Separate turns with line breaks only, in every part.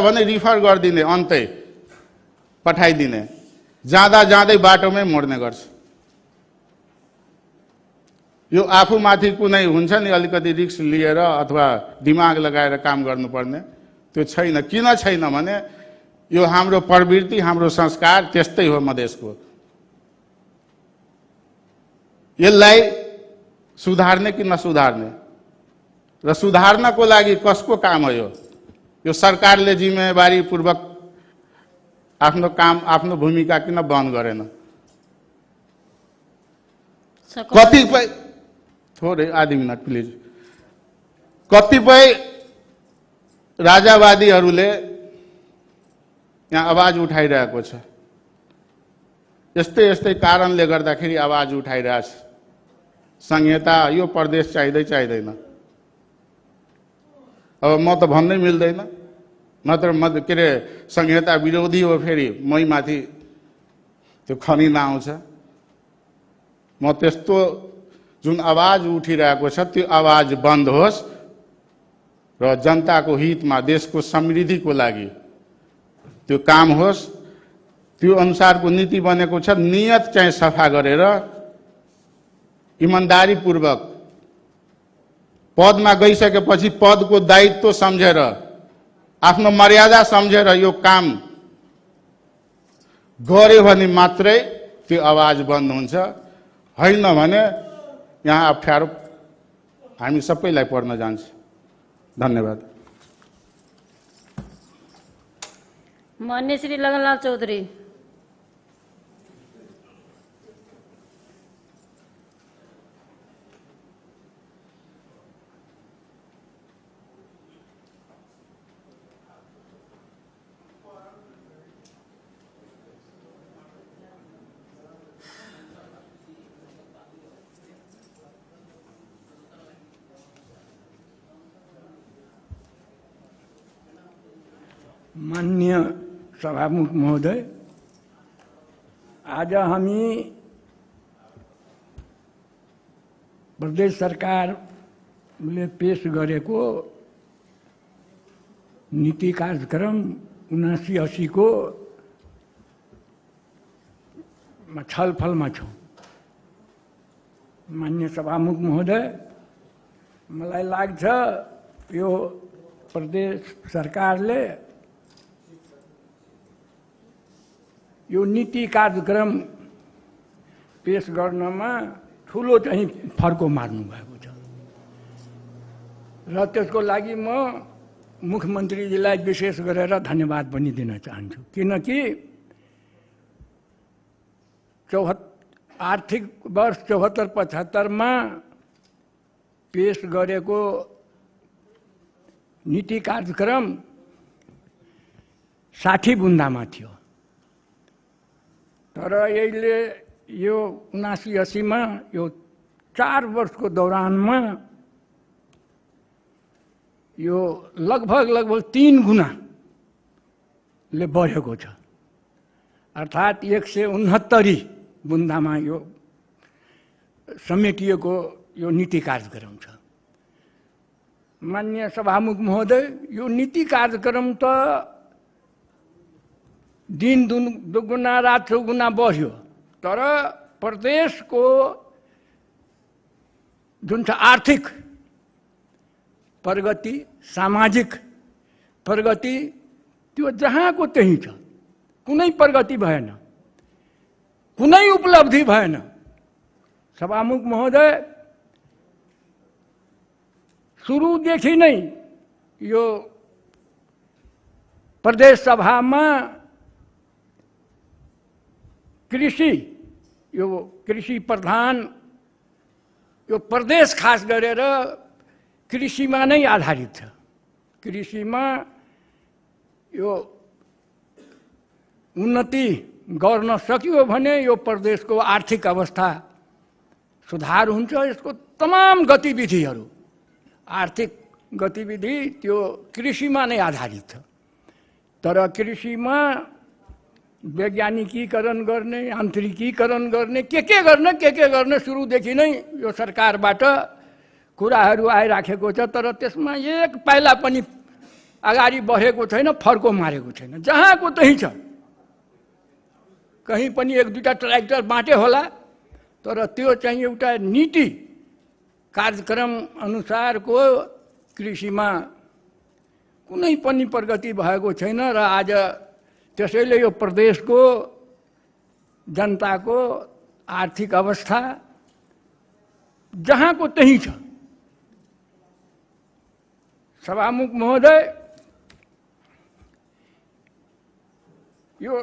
भने रिफर गरिदिने, अन्तै पठाइदिने, जाँदा जाँदै बाटोमै मोड्ने गर्छ। यो आफूमाथि कुनै हुन्छ नि अलिकति रिस्क लिएर अथवा दिमाग लगाएर काम गर्नुपर्ने त्यो छैन। किन छैन भने यो हाम्रो प्रवृत्ति, हाम्रो संस्कार त्यस्तै हो मधेसको। यसलाई सुधार्ने कि नसुधार्ने र सुधार्नको लागि कसको काम हो यो सरकारले जिम्मेवारीपूर्वक आफ्नो काम, आफ्नो भूमिका किन बहन गरेन? कतिपय थोरै आधी मिनट प्लिज। कतिपय राजावादीहरूले यहाँ आवाज उठाइरहेको छ, यस्तै यस्तै कारणले गर्दाखेरि आवाज उठाइरहेछ। संहिता यो प्रदेश चाहिँदै चाहिँदैन। अब म त भन्नै मिल्दैन, नत्र म के अरे संहिता विरोधी हो, फेरि मै माथि त्यो खनिन आउँछ। म त्यस्तो जुन आवाज उठिरहेको छ त्यो आवाज बन्द होस् र जनताको हितमा, देशको समृद्धिको लागि त्यो काम होस्। त्यो अनुसारको नीति बनेको छ। नियत चाहिँ सफा गरेर इमानदारीपूर्वक पदमा गइसकेपछि पदको दायित्व सम्झेर, आफ्नो मर्यादा सम्झेर यो काम गर्यो भने मात्रै त्यो आवाज बन्द हुन्छ। होइन भने यहाँ अप्ठ्यारो हामी सबैलाई पर्न जान्छ। धन्यवाद।
मान्य श्री लगनलाल चौधरी।
माननीय सभामुख महोदय, आज हामी प्रदेश सरकारले पेश गरेको नीति कार्यक्रम 79-80 को छलफलमा छौँ। माननीय सभामुख महोदय, मलाई लाग्छ यो प्रदेश सरकारले यो नीति कार्यक्रम पेश गर्नमा ठुलो चाहिँ फर्को मार्नु भएको छ र त्यसको लागि म मुख्यमन्त्रीजीलाई विशेष गरेर धन्यवाद पनि दिन चाहन्छु। किनकि आर्थिक वर्ष 74-75 मा पेश गरेको नीति कार्यक्रम 60 बुन्दामा थियो, तर यसले यो 79-80 मा यो 4 वर्षको दौरानमा यो लगभग 3 गुणाले बढेको छ। अर्थात् 169 बुन्दामा यो समेटिएको यो नीति कार्यक्रम छ। माननीय सभामुख महोदय, यो नीति कार्यक्रम त दिन दुगुना रात चौगुना बढ्यो, तर प्रदेशको जुन छ आर्थिक प्रगति, सामाजिक प्रगति त्यो जहाँको त्यही छ। कुनै प्रगति भएन, कुनै उपलब्धि भएन। सभामुख महोदय, सुरुदेखि नै यो प्रदेश सभामा कृषि प्रधान यो प्रदेश खास गरेर कृषिमा नै आधारित छ। कृषिमा यो उन्नति गर्न सकियो भने यो प्रदेशको आर्थिक अवस्था सुधार हुन्छ। यसको तमाम गतिविधिहरू, आर्थिक गतिविधि त्यो कृषिमा नै आधारित छ। तर कृषिमा वैज्ञानिकीकरण गर्ने, यान्त्रिकीकरण गर्ने, के गर्ने सुरुदेखि नै यो सरकारबाट कुराहरू आइराखेको छ। तर त्यसमा एक पाइला पनि अगाडि बढेको छैन, फर्को मारेको छैन, जहाँको त्यही छ। कहीँ पनि एक दुईवटा ट्र्याक्टर बाँटे होला, तर त्यो चाहिँ एउटा नीति कार्यक्रम अनुसारको कृषिमा कुनै पनि प्रगति भएको छैन। र आज त्यसैले यो प्रदेशको जनताको आर्थिक अवस्था जहाँको त्यही छ। सभामुख महोदय, यो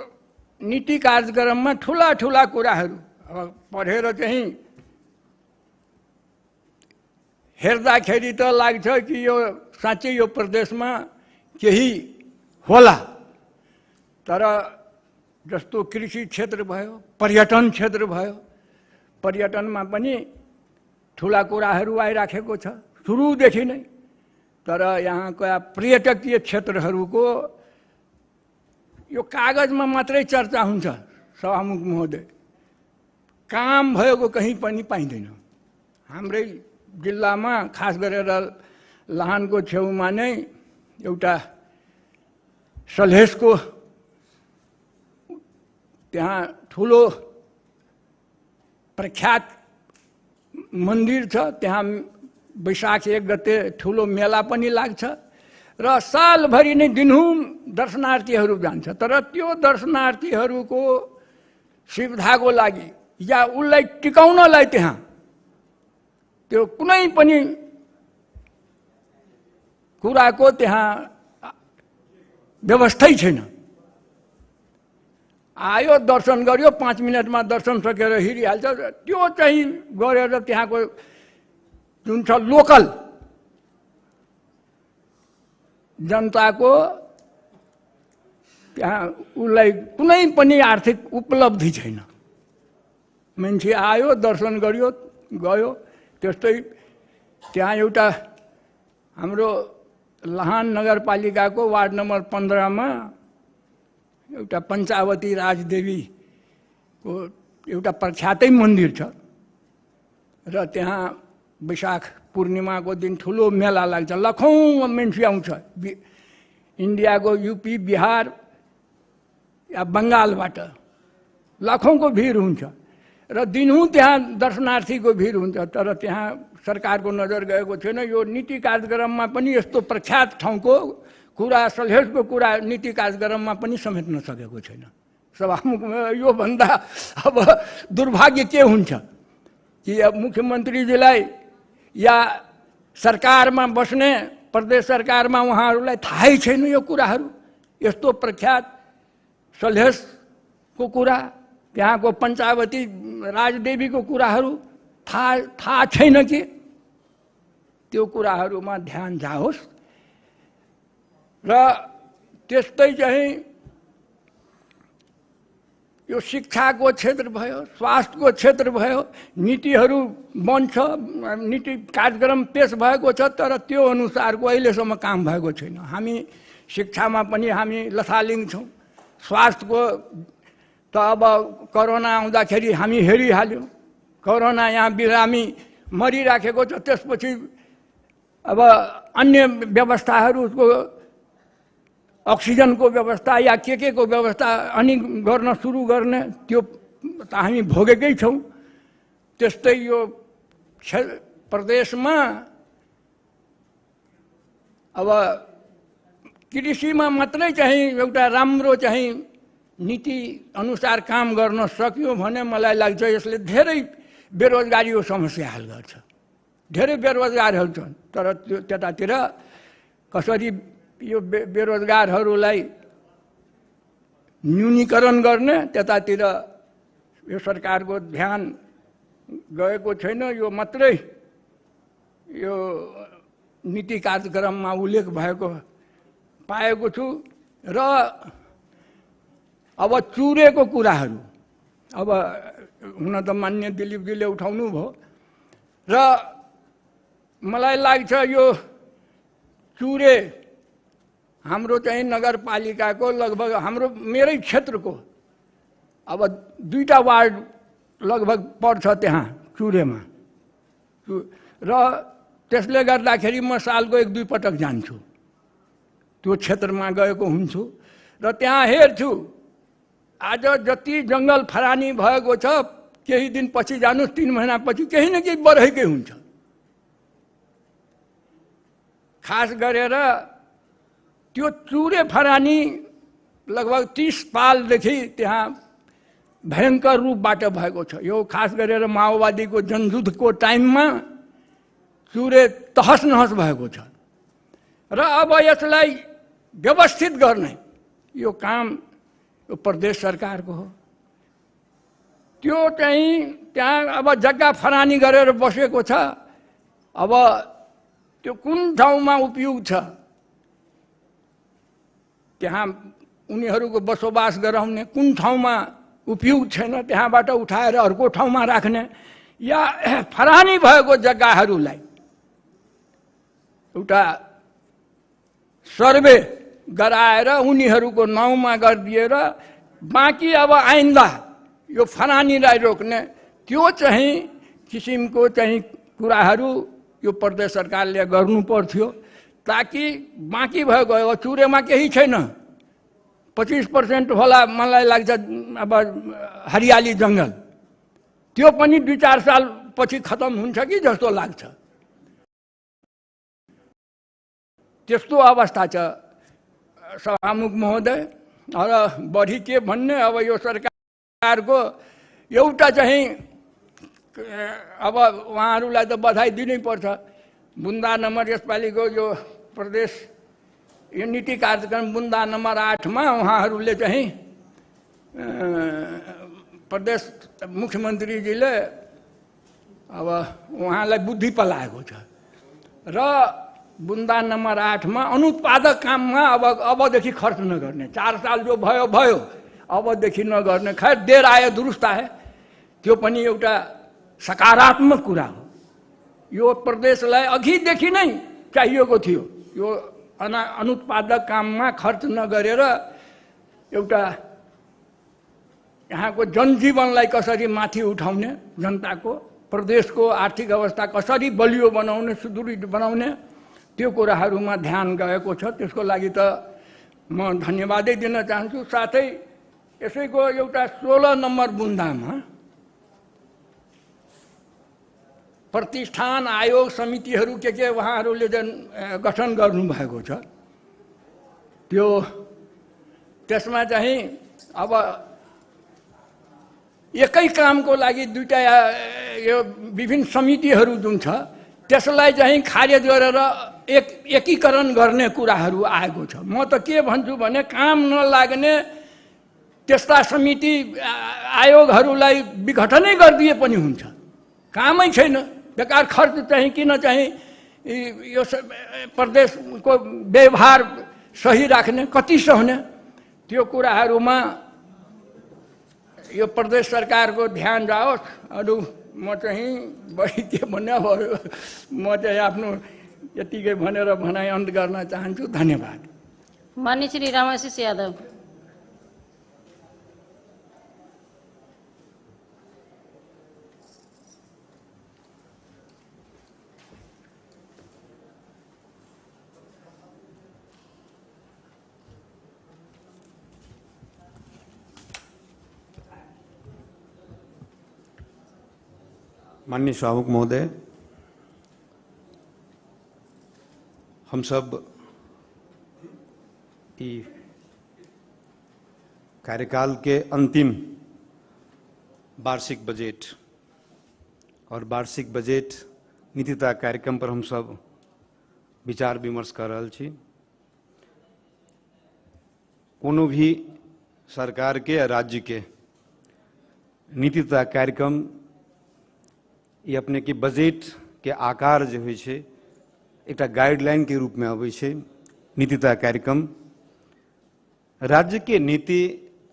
नीति कार्यक्रममा ठुला ठुला कुराहरू अब पढेर चाहिँ हेर्दाखेरि त लाग्छ कि यो साँच्चै यो प्रदेशमा केही होला। तर जस्तो कृषि क्षेत्र भयो, पर्यटन क्षेत्र भयो, पर्यटनमा पनि ठुला कुराहरू आइराखेको छ सुरुदेखि नै। तर यहाँका पर्यटकीय क्षेत्रहरूको यो कागजमा मात्रै चर्चा हुन्छ सभामुख महोदय, काम भएको कहीँ पनि पाइँदैन। हाम्रै जिल्लामा खास गरेर लाहानको छेउमा नै एउटा सल्हेसको त्यहाँ ठुलो प्रख्यात मन्दिर छ। त्यहाँ वैशाख 1 गते ठुलो मेला पनि लाग्छ र सालभरि नै दिनहुँ दर्शनार्थीहरू जान्छ। तर त्यो दर्शनार्थीहरूको सुविधाको लागि या उसलाई टिकाउनलाई त्यहाँ त्यो कुनै पनि कुराको त्यहाँ व्यवस्थै छैन। आयो, दर्शन गर्यो, 5 मिनटमा दर्शन सकेर हिँडिहाल्छ। त्यो चाहिँ गरेर त्यहाँको जुन छ लोकल जनताको त्यहाँ उसलाई कुनै पनि आर्थिक उपलब्धि छैन। मान्छे आयो, दर्शन गर्यो, गयो। त्यस्तै त्यहाँ एउटा हाम्रो लाहान नगरपालिकाको वार्ड नम्बर 15 मा एउटा पञ्चावती राजदेवीको एउटा प्रख्यातै मन्दिर छ र त्यहाँ वैशाख पूर्णिमाको दिन ठुलो मेला लाग्छ। लाखौँ मान्छे आउँछ इन्डियाको यूपी, बिहार या बङ्गालबाट लाखौँको भिड हुन्छ र दिनहुँ त्यहाँ दर्शनार्थीको भिड हुन्छ। तर त्यहाँ सरकारको नजर गएको छैन। यो नीति कार्यक्रममा पनि यस्तो प्रख्यात ठाउँको कुरा, सल्हेसको कुरा नीति कार्यक्रममा पनि समेट्न सकेको छैन। सभामुख, योभन्दा अब दुर्भाग्य के हुन्छ कि अब मुख्यमन्त्रीजीलाई या सरकारमा बस्ने प्रदेश सरकारमा उहाँहरूलाई थाहै छैन यो कुराहरू। यस्तो प्रख्यात सल्हेसको कुरा, त्यहाँको पञ्चावती राजदेवीको कुराहरू थाहा छैन कि त्यो कुराहरूमा ध्यान जाओस्। र त्यस्तै चाहिँ यो शिक्षाको क्षेत्र भयो, स्वास्थ्यको क्षेत्र भयो, नीतिहरू बन्छ, नीति कार्यक्रम पेश भएको छ, तर त्यो अनुसारको अहिलेसम्म काम भएको छैन। हामी शिक्षामा पनि हामी लथालिङ छौँ। स्वास्थ्यको त अब कोरोना आउँदाखेरि हामी हेरिहाल्यौँ। कोरोना यहाँ बिरामी मरिराखेको छ। त्यसपछि अब अन्य व्यवस्थाहरू, उसको अक्सिजनको व्यवस्था या के को व्यवस्था अनि गर्न सुरु गर्ने, त्यो त हामी भोगेकै छौँ। त्यस्तै यो प्रदेशमा अब कृषिमा मात्रै चाहिँ एउटा राम्रो चाहिँ नीति अनुसार काम गर्न सक्यो भने मलाई लाग्छ यसले धेरै बेरोजगारीको समस्या हल गर्छ। धेरै बेरोजगारहरू छन्, तर त्यो त्यतातिर कसरी यो बेरोजगारहरूलाई न्यूनीकरण गर्ने त्यतातिर यो सरकारको ध्यान गएको छैन। यो मात्रै यो नीति कार्यक्रममा उल्लेख भएको पाएको छु। र अब चुरेको कुराहरू अब हुन त मान्य दिलीपजीले उठाउनु भयो र मलाई लाग्छ यो चुरे हाम्रो चाहिँ नगरपालिकाको लगभग हाम्रो मेरै क्षेत्रको अब 2टा वार्ड लगभग पर्छ त्यहाँ चुरेमा। र त्यसले गर्दाखेरि म सालको 1-2 पटक जान्छु। त्यो क्षेत्रमा गएको हुन्छु र त्यहाँ हेर्छु आज जति जङ्गल फरानी भएको छ केही दिन पछि जानुस् 3 महिनापछि केही न केही बढेकै हुन्छ। खास गरेर त्यो चुरे फरानी लगभग 30 पालदेखि त्यहाँ भयङ्कर रूपबाट भएको छ। यो खास गरेर माओवादीको जनयुद्धको टाइममा चुरे तहस नहस भएको छ र अब यसलाई व्यवस्थित गर्ने यो काम यो प्रदेश सरकारको हो। त्यो चाहिँ त्यहाँ अब जग्गा फरानी गरेर बसेको छ। अब त्यो कुन ठाउँमा उपयुक्त छ त्यहाँ उनीहरूको बसोबास गराउने, कुन ठाउँमा उपयुक्त छैन त्यहाँबाट उठाएर अर्को ठाउँमा राख्ने या फरानी भएको जग्गाहरूलाई एउटा सर्वे गराएर उनीहरूको नाउँमा गरिदिएर बाँकी अब आइन्दा यो फरानीलाई रोक्ने त्यो चाहिँ किसिमको चाहिँ कुराहरू यो प्रदेश सरकारले गर्नु पर्थ्यो ताकि बाँकी भएको चुरेमा केही छैन। 25% होला मलाई लाग्छ अब हरियाली जङ्गल, त्यो पनि 2-4 साल पछि खत्म हुन्छ कि जस्तो लाग्छ। त्यस्तो अवस्था छ सभामुख महोदय। र बढी के भन्ने, अब यो सरकारको एउटा चाहिँ अब उहाँहरूलाई त बधाई दिनै पर्छ। बुन्दा नम्बर यसपालिको यो प्रदेश यो नीति कार्यक्रम बुन्दा नम्बर 8 मा उहाँहरूले चाहिँ प्रदेश मुख्यमन्त्रीजीले अब उहाँलाई बुद्धि पलाएको छ र बुन्दा नम्बर 8 मा अनुत्पादक काममा अबदेखि खर्च नगर्ने। 4 साल जो भयो भयो, अबदेखि नगर्ने। खैर देर आयो दुरुस्त आयो, त्यो पनि एउटा सकारात्मक कुरा हो। यो प्रदेशलाई अघिदेखि नै चाहिएको थियो यो अनुत्पादक काममा खर्च नगरेर एउटा यहाँको जनजीवनलाई कसरी माथि उठाउने, जनताको प्रदेशको आर्थिक अवस्था कसरी बलियो बनाउने, सुदृढ बनाउने, त्यो कुराहरूमा ध्यान गएको छ। त्यसको लागि त म धन्यवादै दिन चाहन्छु। साथै यसैको एउटा 16 नम्बर बुन्दामा प्रतिष्ठान आयोग समितिहरू के उहाँहरूले गठन गर्नुभएको छ। त्यो त्यसमा चाहिँ अब एकै कामको लागि दुईटा यो विभिन्न समितिहरू जुन छ त्यसलाई चाहिँ खारेज गरेर एकीकरण गर्ने कुराहरू आएको छ। म त के भन्छु भने काम नलाग्ने त्यस्ता समिति आयोगहरूलाई विघटनै गरिदिए पनि हुन्छ। कामै छैन, बेकार खर्च चाहिँ किन चाहिँ यो प्रदेशको व्यवहार सही राख्ने, कति सहने, त्यो कुराहरूमा यो प्रदेश सरकारको ध्यान जाओस्। अरू म चाहिँ बढी के भन्ने, अब म चाहिँ आफ्नो यतिकै भनेर भनाइ अन्त गर्न चाहन्छु। धन्यवाद।
माननीय श्री रामाशिष यादव।
माननीय सभामुख महोदय, हम सब कार्यकाल के अंतिम वार्षिक बजट और वार्षिक बजट नीति तथा कार्यक्रम पर हम सब विचार विमर्श कर रहे छी। कोनो भी सरकार के या राज्य के नीति तथा कार्यक्रम ये अपने के बजट के आकार जो होइ छै एक गाइडलाइन के रूप में आबै छै। नीति तथा कार्यक्रम राज्य के नीति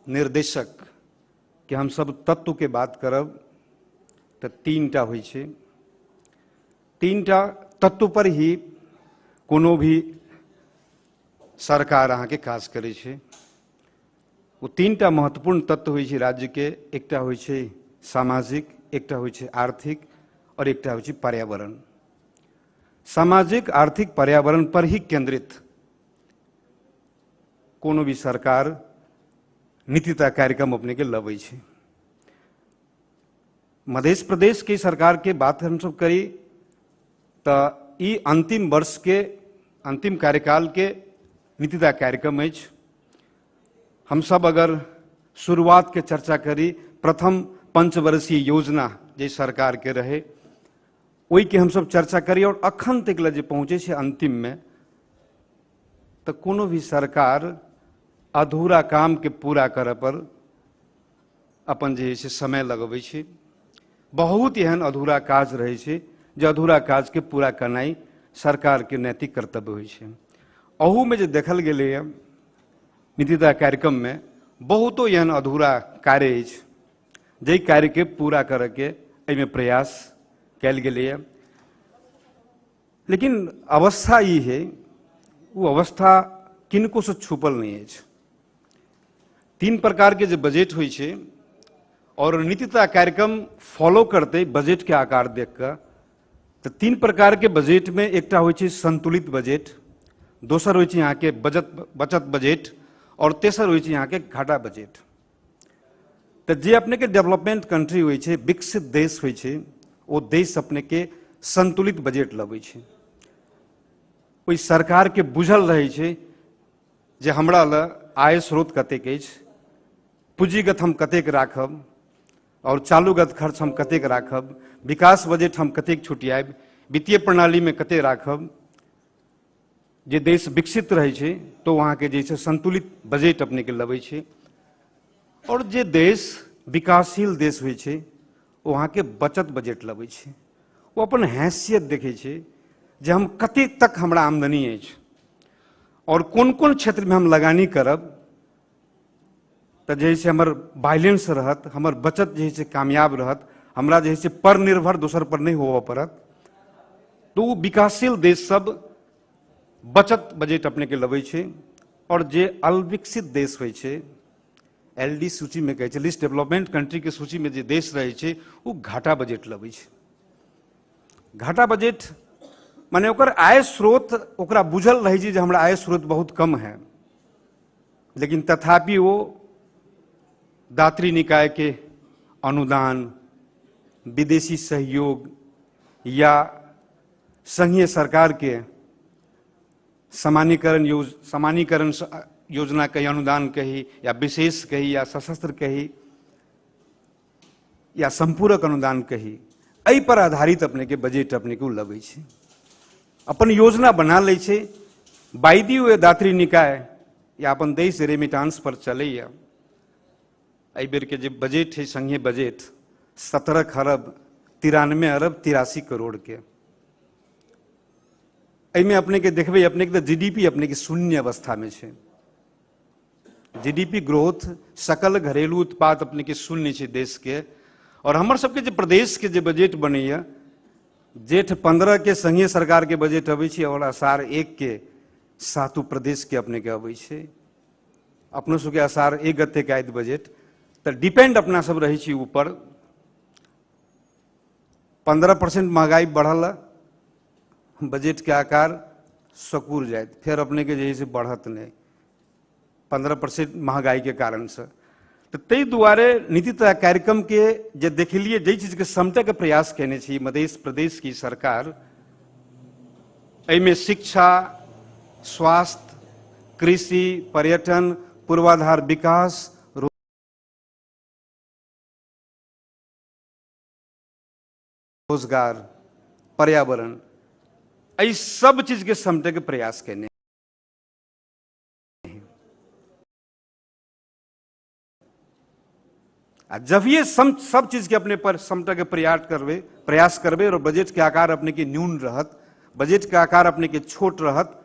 निर्देशक के हम सब तत्व के बात करब तो 3टा होइ छै। 3टा तत्व पर ही कोनो भी सरकार अहाँ के काज करे छै। वो 3टा महत्वपूर्ण तत्व होइ छै राज्य के। एकटा होइ छै सामाजिक, एकटा होइ छै आर्थिक और एकटा होइ छै पर्यावरण। सामाजिक, आर्थिक, पर्यावरण पर ही केंद्रित कोनो भी सरकार नीति तय कार्यक्रम अपने के लबै छै। मध्य प्रदेश की सरकार के बात हम सब करी तो ई अंतिम वर्ष के अंतिम कार्यकाल के नीति तय कार्यक्रम अछि। हम सब अगर शुरुआत के चर्चा करी, प्रथम पंचवर्षीय योजना जे सरकार के रहे वही के हम सब चर्चा करी और अखन तक जे पहुंचे छे अंतिम में, तो कोनो भी सरकार अधूरा काम के पूरा करे पर अपन जे छै समय लगबै छै। बहुत एहन अधूरा काज रहे छै जे अधूरा काज के पूरा करनाई सरकार के नैतिक कर्तव्य होइ छै। अहू में जे देखल गेलै नीति तय कार्यक्रम में बहुतो एहन अधूरा कार्य अछि जे कार्य के पूरा करे के एहिमे प्रयास कयल गेलै। लेकिन अवस्था ई है, वो अवस्था किनको से छुपल नहीं है। 3 प्रकार के जो बजट होइ छै और नीति तय कार्यक्रम फॉलो करते बजट के आकार देख कर, तो 3 प्रकार के बजट में एकटा होइ छै संतुलित बजट, दोसर होइ छै यहाँ के बचत बजट और तेसर होइ छै यहाँ के घाटा बजट। तो जे अपने के डेवलपमेंट कंट्री होइ छै, विकसित देश होइ छै, वो देश अपने के संतुलित बजट लबै छै। कोई सरकार के बुझल रहे छै जे हमरा ल आय स्रोत कतेक अछि, पूंजीगत हम कतेक राखब और चालूगत खर्च हम कतेक राखब, विकास बजट हम कतेक छुटियाब, वित्तीय प्रणाली में कतेक राखब। जे देश विकसित रहे छै तो वहाँ के जैसे संतुलित बजट अपने के लबै छै। और जे देश विकासशील देश होइ छै वहाँ के बचत बजट लबै छै। वो अपन हैसियत देखे छै जे हम कते तक हमरा आमदनी अछि और कोन कोन क्षेत्र में हम लगानी करब तो जैसे हमर बैलेंस रहत, हमर बचत जैसे कामयाब रहत, हमरा जैसे पर निर्भर दूसर पर नहीं होबऽ पड़त। तो विकासशील देश सब बचत बजट अपने के लबै छै। और जे अल्पविकसित देश होइ छै, एलडी सूची में कहै छै, लिस्ट डेवलपमेंट कंट्री के सूची में जे देश रहे छै वो घाटा बजट लबै छै। घाटा बजट माने ओकर आय स्रोत ओकरा बुझल रहे छै जे हमरा आय स्रोत बहुत कम है, लेकिन तथापि वो दात्री निकाय के अनुदान, विदेशी सहयोग या संघीय सरकार के समानीकरण योजना कही, अनुदान कही या विशेष कही या सशस्त्र कही या संपूरक अनुदान कही, एहि पर आधारित अपने के बजट अपने को लगे छै। अपन योजना बना ले छै, वायदी हुए दात्री निकाय या अपन देश रेमिटांस पर चलैया। एहि बेर के जे बजट है संघीय बजट 17 अरब 93 अरब 83 करोड़ के, एहिमे अपने के देखबे अपने के जीडीपी अपने के शून्य अवस्था में छै। जीडीपी ग्रोथ सकल घरेलू उत्पाद अपने के शून्य छै देश के। और हमर सबके जे प्रदेश के जे बजट बनैया, जेठ 15 के संघीय सरकार के बजट अबै छै और आषाढ़ 1 के सातु प्रदेश के अपने के अबै छै। अपनो सबके आषाढ़ 1 गते के आइत बजट, तो डिपेंड अपना सब रहे छी ऊपर। 15% महंगाई बढ़ल, बजट के आकार सकुर जायत, फिर अपने के जैसे बढ़त नहीं 15% महंगाई के कारण से। तो तै दुआरे नीति तय कार्यक्रम के जे देखलिए जे चीज के समटे के प्रयास केने छी मध्य प्रदेश की सरकार, एहिमे शिक्षा, स्वास्थ्य, कृषि, पर्यटन, पूर्वाधार विकास, रोजगार, पर्यावरण, एहि सब चीज के समटे के प्रयास केने। जब ये सब चीज के अपने पर समटे के प्रयास करबे और बजट के आकार अपने के न्यून रहत, बजट के आकार अपने के छोट रहत,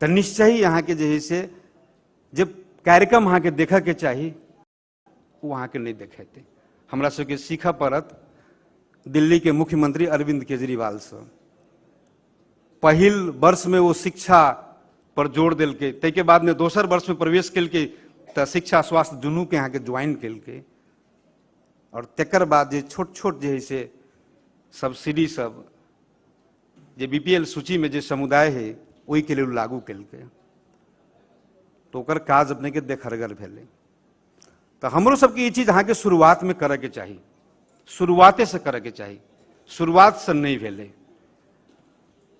तो निश्चय ही यहाँ के जे है से जब कार्यक्रम अहाँ के देखे के चाहिए वो अहाँ के नहीं देखेते। हमरा सबके सीखा पड़त दिल्ली के मुख्यमंत्री अरविंद केजरीवाल से। पहिल वर्ष में वो शिक्षा पर जोर दिलके, तै के बाद में दोसर वर्ष में प्रवेश केलके तो शिक्षा स्वास्थ्य दुनू के यहाँ के ज्वाइन केलके। और तेकर बाद जे छोट छोट जे है से सब्सिडी सब जे बीपीएल सूची में जे समुदाय है वही के लिए लागू केलके। तो ओकर काज अपने के देखरगर भेले। तो हमरो सबके ये चीज अहाँ के शुरुआत में करे के चाहिए, शुरुआते से करे के चाहिए, शुरुआत से नहीं भेले।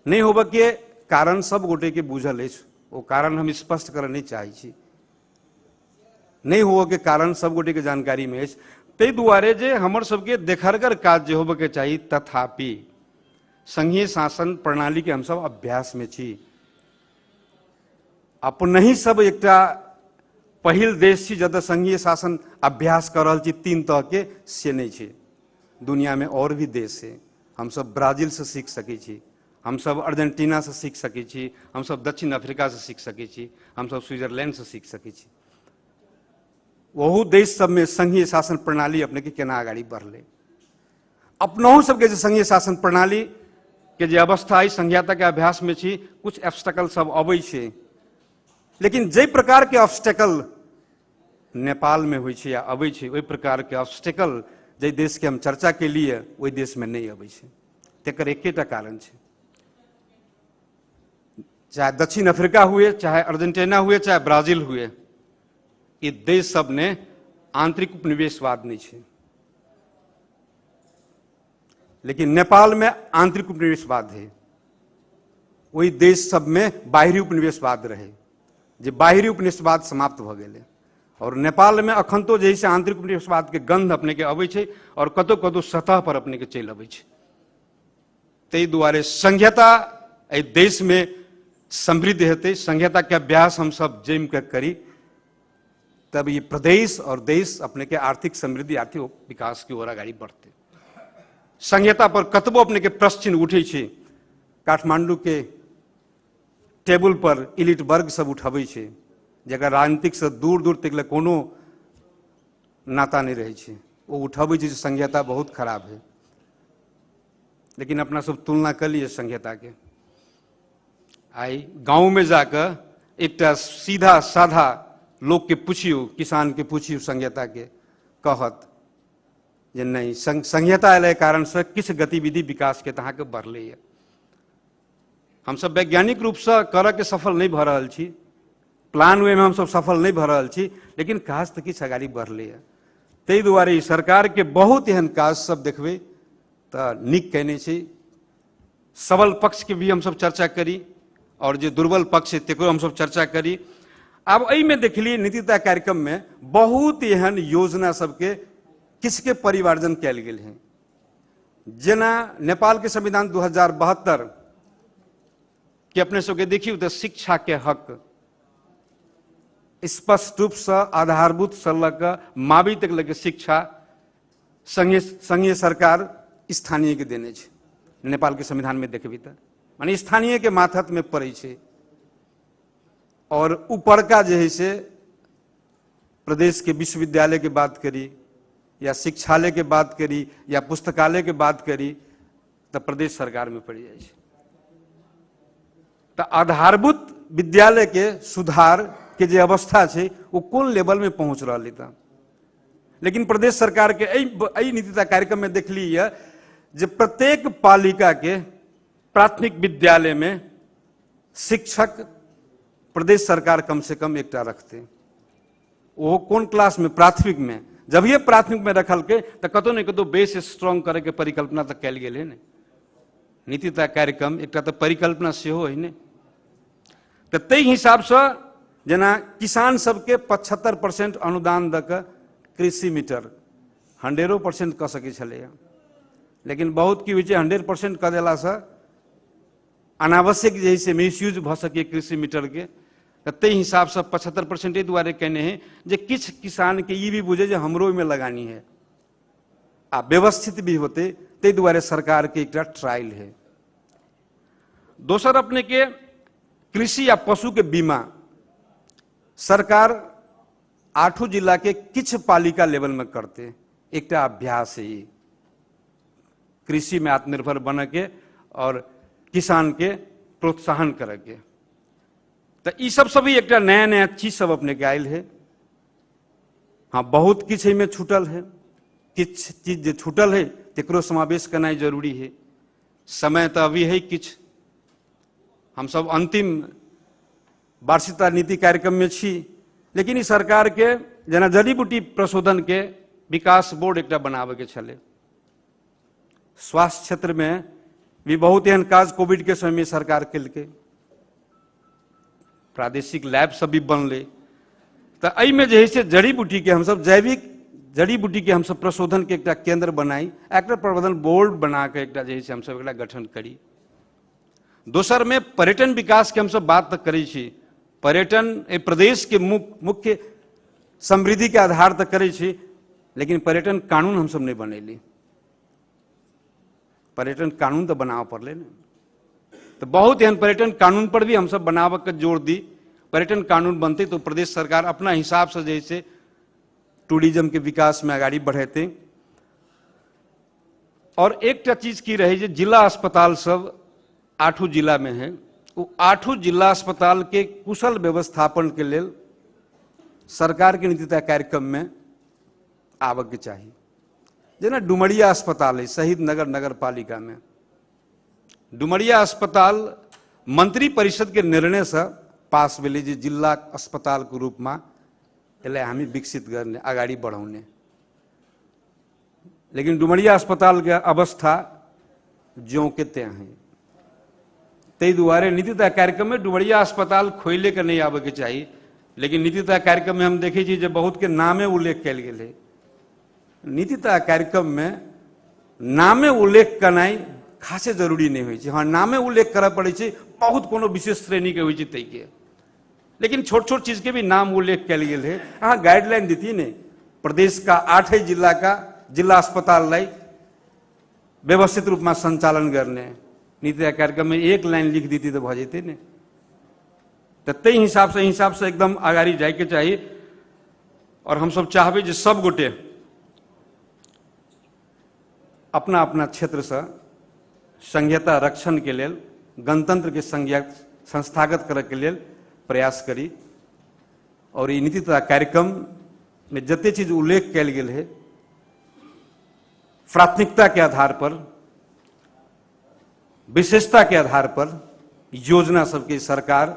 नहीं होबे के कारण सब गोटे के बुझल अछि, वो कारण हम स्पष्ट करऽ नहीं चाहै छी, नहीं होबे के कारण सब गोटे के जानकारी में अछि। ताहि दुआरे जे हमर सबके देखरगर काज जे होबे के चाही, तथापि संघीय शासन प्रणाली के हम सब अभ्यास में छी। अपने सब एकटा पहिल देश छी जतऽ संघीय शासन अभ्यास कर रहल छी 3 तरह के, से नहीं छै। दुनिया में और भी देश है, हम सब ब्राजील से सीख सकै छी, हम सब अर्जेंटीना से सीख सकै छी, हम सब दक्षिण अफ्रीका से सीख सकै छी, हम सब स्विट्जरलैंड से सीख सकै छी। वहू देश सब में संघीय शासन प्रणाली अपने के केना आगाड़ी बढ़ले। अपनहु सबके जे संघीय शासन प्रणाली के जे अवस्था है, संघीयता के अभ्यास में छी, कुछ ऑब्स्टेकल सब अबै छै, लेकिन जे प्रकार के ऑब्स्टेकल नेपाल में होइ छै या अबै छै, ओहि प्रकार के ऑब्स्टेकल जे देश के हम चर्चा के लिए ओहि देश में नहीं अबै छै। तेकर एकेटा कारण छै, चाहे दक्षिण अफ्रीका हुए, चाहे अर्जेंटीना हुए, चाहे ब्राजील हुए, ये देश सब ने आंतरिक उपनिवेशवाद नहीं है। लेकिन नेपाल में आंतरिक उपनिवेशवाद है, वही देश सब में बाहरी उपनिवेशवाद रहे, जे बाहरी उपनिवेशवाद समाप्त भ गेलै। और नेपाल में अखन तो जैसे आंतरिक उपनिवेशवाद के गंध अपने के अबै छै और कतौ कतौ सतह पर अपने के चलि अबै छै। ताहि दुआरे संघीयता एहि देश में समृद्ध हेतै, संघीयता के अभ्यास हम सब जम के करी, तब ये प्रदेश और देश अपने के आर्थिक समृद्धि, आर्थिक विकास की ओर आगाड़ी बढ़ते। संघीयता पर कतबो अपने के प्रश्न चिन्ह उठे छै, काठमांडू के टेबुल पर इलिट वर्ग सब उठाबै छै, जकर राजनीतिक से दूर दूर तक कोनो नाता नहीं रहे छै, वो उठाबै छै संघीयता बहुत खराब है। लेकिन अपना सब तुलना कर लिए संघीयता के, आई गांव में जाकर एकटा सीधा साधा लोग के पूछियो, किसान के पूछियो संघीयता के, कहत जे नहीं संघीयता एले कारण से किस गतिविधि विकास के तहाँ के बढ़ले है। हम सब वैज्ञानिक रूप से करऽ के सफल नहीं भ रहल छी, प्लान वे में हम सब सफल नहीं भ रहल छी, लेकिन काज तो किछु आगाड़ी बढ़ले है। ताहि दुआरे सरकार के बहुत एहन काज सब देखबै तो नीक कहने छी। सबल पक्ष के भी हम सब चर्चा करी और जो दुर्बल पक्ष है तेकरो हम सब चर्चा करी। अब एहि में देखलिए नीति तय कार्यक्रम में बहुत एहन योजना सबके किसके परिवार्जन कयल गेल है। जेना नेपाल के संविधान 2072 के अपने सबके देखियो तो शिक्षा के हक स्पष्ट रूप से आधारभूत से लऽ मावी तक लगे शिक्षा संघीय सरकार स्थानीय के देने छै। नेपाल के संविधान में देखबी तो माने स्थानीय के माथत में पड़े छै। और ऊपर का जो है से प्रदेश के विश्वविद्यालय के बात करी या शिक्षालय के बात करी या पुस्तकालय के बात करी तो प्रदेश सरकार में पड़ जाए। तो आधारभूत विद्यालय के सुधार के जो अवस्था है वो कौन लेवल में पहुंच रहा था। लेकिन प्रदेश सरकार के नीति कार्यक्रम में देख ली है जो प्रत्येक पालिका के प्राथमिक विद्यालय में शिक्षक प्रदेश सरकार कम से कम एकटा रखते। वो कौन क्लास में? प्राथमिक में। जब ये प्राथमिक में रखल के तो कतौ न कतौ बेस स्ट्रांग करे के परिकल्पना तक कल गए है। नीति तय कार्यक्रम एक तो परिकल्पना से हो है ने। तो तई हिसाब से जना किसान सबके 75% अनुदान दक कृषि मीटर 100% कह सके छले, लेकिन बहुत की 100% कह दिला से अनावश्यक जैसे मिसयूज भ सके कृषि मीटर के। तई हिसाब से 75% द्वारे कहने हैं जे किछ किसान के ये भी बुझे जे हमरो में लगानी है आ व्यवस्थित भी होते। ते द्वारे सरकार के एक ट्रायल है। दोसर अपने के कृषि या पशु के बीमा सरकार 8 जिला के किछ पालिका लेवल में करते। एक अभ्यास है ये कृषि में आत्मनिर्भर बन के और किसान के प्रोत्साहन करे के। तो ये सब सभी एक नया नया चीज सब अपने के आयल है। हाँ बहुत किछ में छूटल है, किछ चीज जो छूटल है तेकरो समावेश करना जरूरी है। समय तो अभी है किछ हम सब अंतिम वार्षिकता नीति कार्यक्रम में छी, लेकिन ई सरकार के जेना जड़ी बूटी प्रशोधन के विकास बोर्ड एक बनावे के छले। स्वास्थ्य क्षेत्र में भी बहुत एहन काज कोविड के समय में सरकार केलकै, प्रादेशिक लैब सब भी बनले। तो एहि में जे है से जड़ी बूटी के हम सब जैविक जड़ी बूटी के हम सब प्रशोधन के एक केंद्र बनाई, एक प्रबंधन बोर्ड बना के एक जे है से हम सब एक गठन करी। दोसर में पर्यटन विकास के हम सब बात तक करै छी, पर्यटन प्रदेश के मुख्य समृद्धि के आधार तक करै छी, लेकिन पर्यटन कानून हम सब नहीं बनैली। पर्यटन कानून तो बनाव पड़ले ना, तो बहुत एहन पर्यटन कानून पर भी हम सब बनाव के जोर दी। पर्यटन कानून बनते तो प्रदेश सरकार अपना हिसाब से जैसे टूरिज्म के विकास में आगाड़ी बढ़ेते। और एक चीज की रही, जिला अस्पताल सब 8 जिला में है, वो 8 जिला अस्पताल के कुशल व्यवस्थापन के लिए सरकार के नीति तय कार्यक्रम में आवक के चाहिए। जेना डुमरिया अस्पताल है शहीद नगर नगर पालिका में, डुमरिया अस्पताल मंत्री परिषद के निर्णय से पास भेले जे जिला अस्पताल के रूप में एला हमें विकसित करने आगाड़ी बढ़ाने। लेकिन डुमरिया अस्पताल के अवस्था ज्यों के त्यों है, तै दुआरे नीति तय कार्यक्रम में डुमरिया अस्पताल खोले के नहीं आवे के चाहिए। लेकिन नीति तय कार्यक्रम में हम देखे छी जे बहुत के नामे उल्लेख कल गए। नीति तय कार्यक्रम में नामे उल्लेख करनाई खासे जरूरी नहीं होई छै। हाँ, नामे उल्लेख करऽ पड़े छै, बहुत कोनो विशेष श्रेणी के होई छै तै के, लेकिन छोट छोट चीज के भी नाम उल्लेख कल गए है। अहाँ गाइडलाइन देती ने प्रदेश का 8 जिला का जिला अस्पताल लाई व्यवस्थित रूप में संचालन करने, नीति तय कार्यक्रम में एक लाइन लिख देती तो भ जेते ने। तो तै हिसाब से एकदम आगाड़ी जाए के चाहिए। और हम सब चाहबे जे सब गोटे अपना अपना क्षेत्र से संघीयता रक्षण के लिए, गणतंत्र के संस्थागत करे के लिए प्रयास करी। और ये नीति तथा कार्यक्रम में जते चीज उल्लेख कल गए है, प्राथमिकता के आधार पर, विशेषता के आधार पर योजना सबके सरकार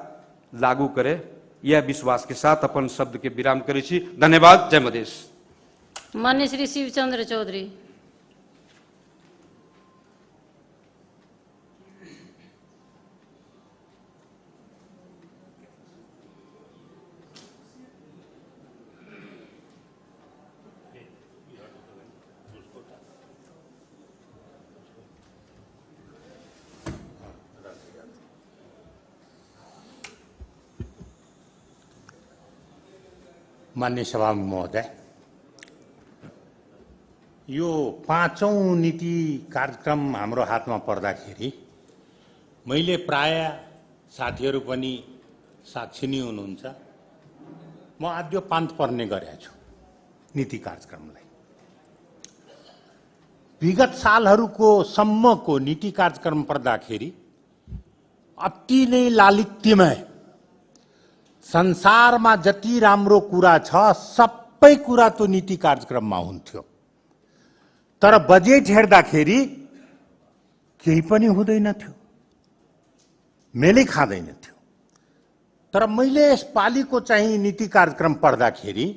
लागू करे, यह विश्वास के साथ अपन शब्द के विराम करै छी। धन्यवाद। जय मधेश।
माननीय श्री शिवचंद्र चौधरी।
माननीय सभामुख महोदय, यो 5औं नीति कार्यक्रम हाम्रो हातमा पर्दाखेरि मैले प्राय साथीहरू पनि साक्षी नै हुनुहुन्छ, म आद्य पान्त पर्ने गरेको छु नीति कार्यक्रमलाई। विगत सालहरूको सम्मको नीति कार्यक्रम पढ्दाखेरि अति नै लालित्यमय, संसारमा जति राम्रो कुरा छ सबै कुरा त्यो नीति कार्यक्रममा हुन्थ्यो। तर बजेट हेर्दाखेरि केही पनि हुँदैनथ्यो, मेलै खाँदैनथ्यो। तर मैले यसपालिको चाहिँ नीति कार्यक्रम पढ्दाखेरि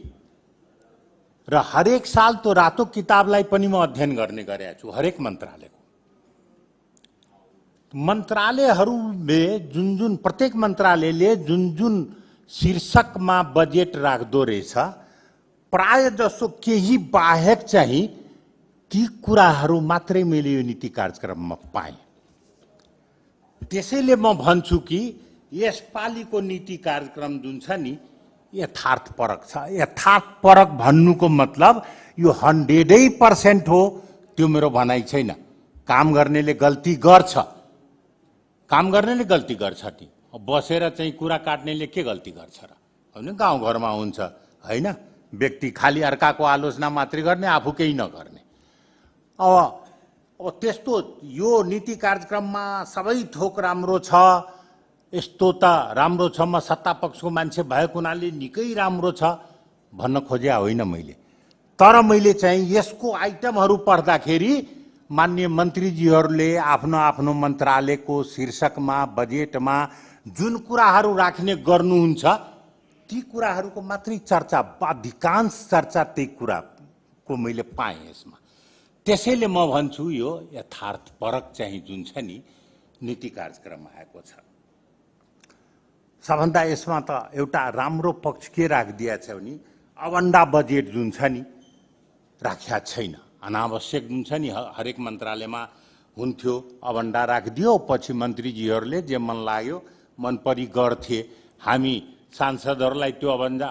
र हरेक साल त्यो रातो किताबलाई पनि म अध्ययन गर्ने गरेको छु, हरेक मन्त्रालयको। मन्त्रालयहरूले जुन प्रत्येक मन्त्रालयले जुन शीर्षकमा बजेट राख्दो रहेछ, प्राय जसो केही बाहेक चाहिँ ती कुराहरू मात्रै मैले यो नीति कार्यक्रममा पाएँ। त्यसैले म भन्छु कि यसपालिको नीति कार्यक्रम जुन छ नि यथार्थपरक छ। यथार्थपरक भन्नुको मतलब यो 100% हो त्यो मेरो भनाइ छैन। काम गर्नेले गल्ती गर्छ, काम गर्नेले गल्ती गर्छ नि, बसेर चाहिँ कुरा काट्नेले के गल्ती गर्छ र? हैन, गाउँघरमा हुन्छ हैन, व्यक्ति खाली अर्काको आलोचना मात्रै गर्ने, आफू केही नगर्ने। अब त्यस्तो यो नीति कार्यक्रममा सबै थोक राम्रो छ, यस्तो त राम्रो छ, म सत्ता पक्षको मान्छे भएको हुनाले निकै राम्रो छ भन्न खोजे होइन मैले। तर मैले चाहिँ यसको आइटमहरू पढ्दाखेरि माननीय मन्त्रीजीहरूले आफ्नो आफ्नो मन्त्रालयको शीर्षकमा बजेटमा जुन कुराहरू राख्ने गर्नुहुन्छ ती कुराहरूको मात्रै चर्चा, अधिकांश चर्चा त्यही कुराको मैले पाएँ यसमा। त्यसैले म भन्छु यो यथार्थपरक चाहिँ जुन छ नि नीति कार्यक्रममा आएको छ। सबभन्दा यसमा त एउटा राम्रो पक्ष के राखिदिएको छ भने अवन्डा बजेट जुन छ नि राख्या छैन। अनावश्यक जुन छ नि हरेक मन्त्रालयमा हुन्थ्यो अवन्डा राखिदियो, पछि मन्त्रीजीहरूले जे मन लाग्यो मनपरी गर्थे। हामी सांसदहरूलाई त्यो अवन्डा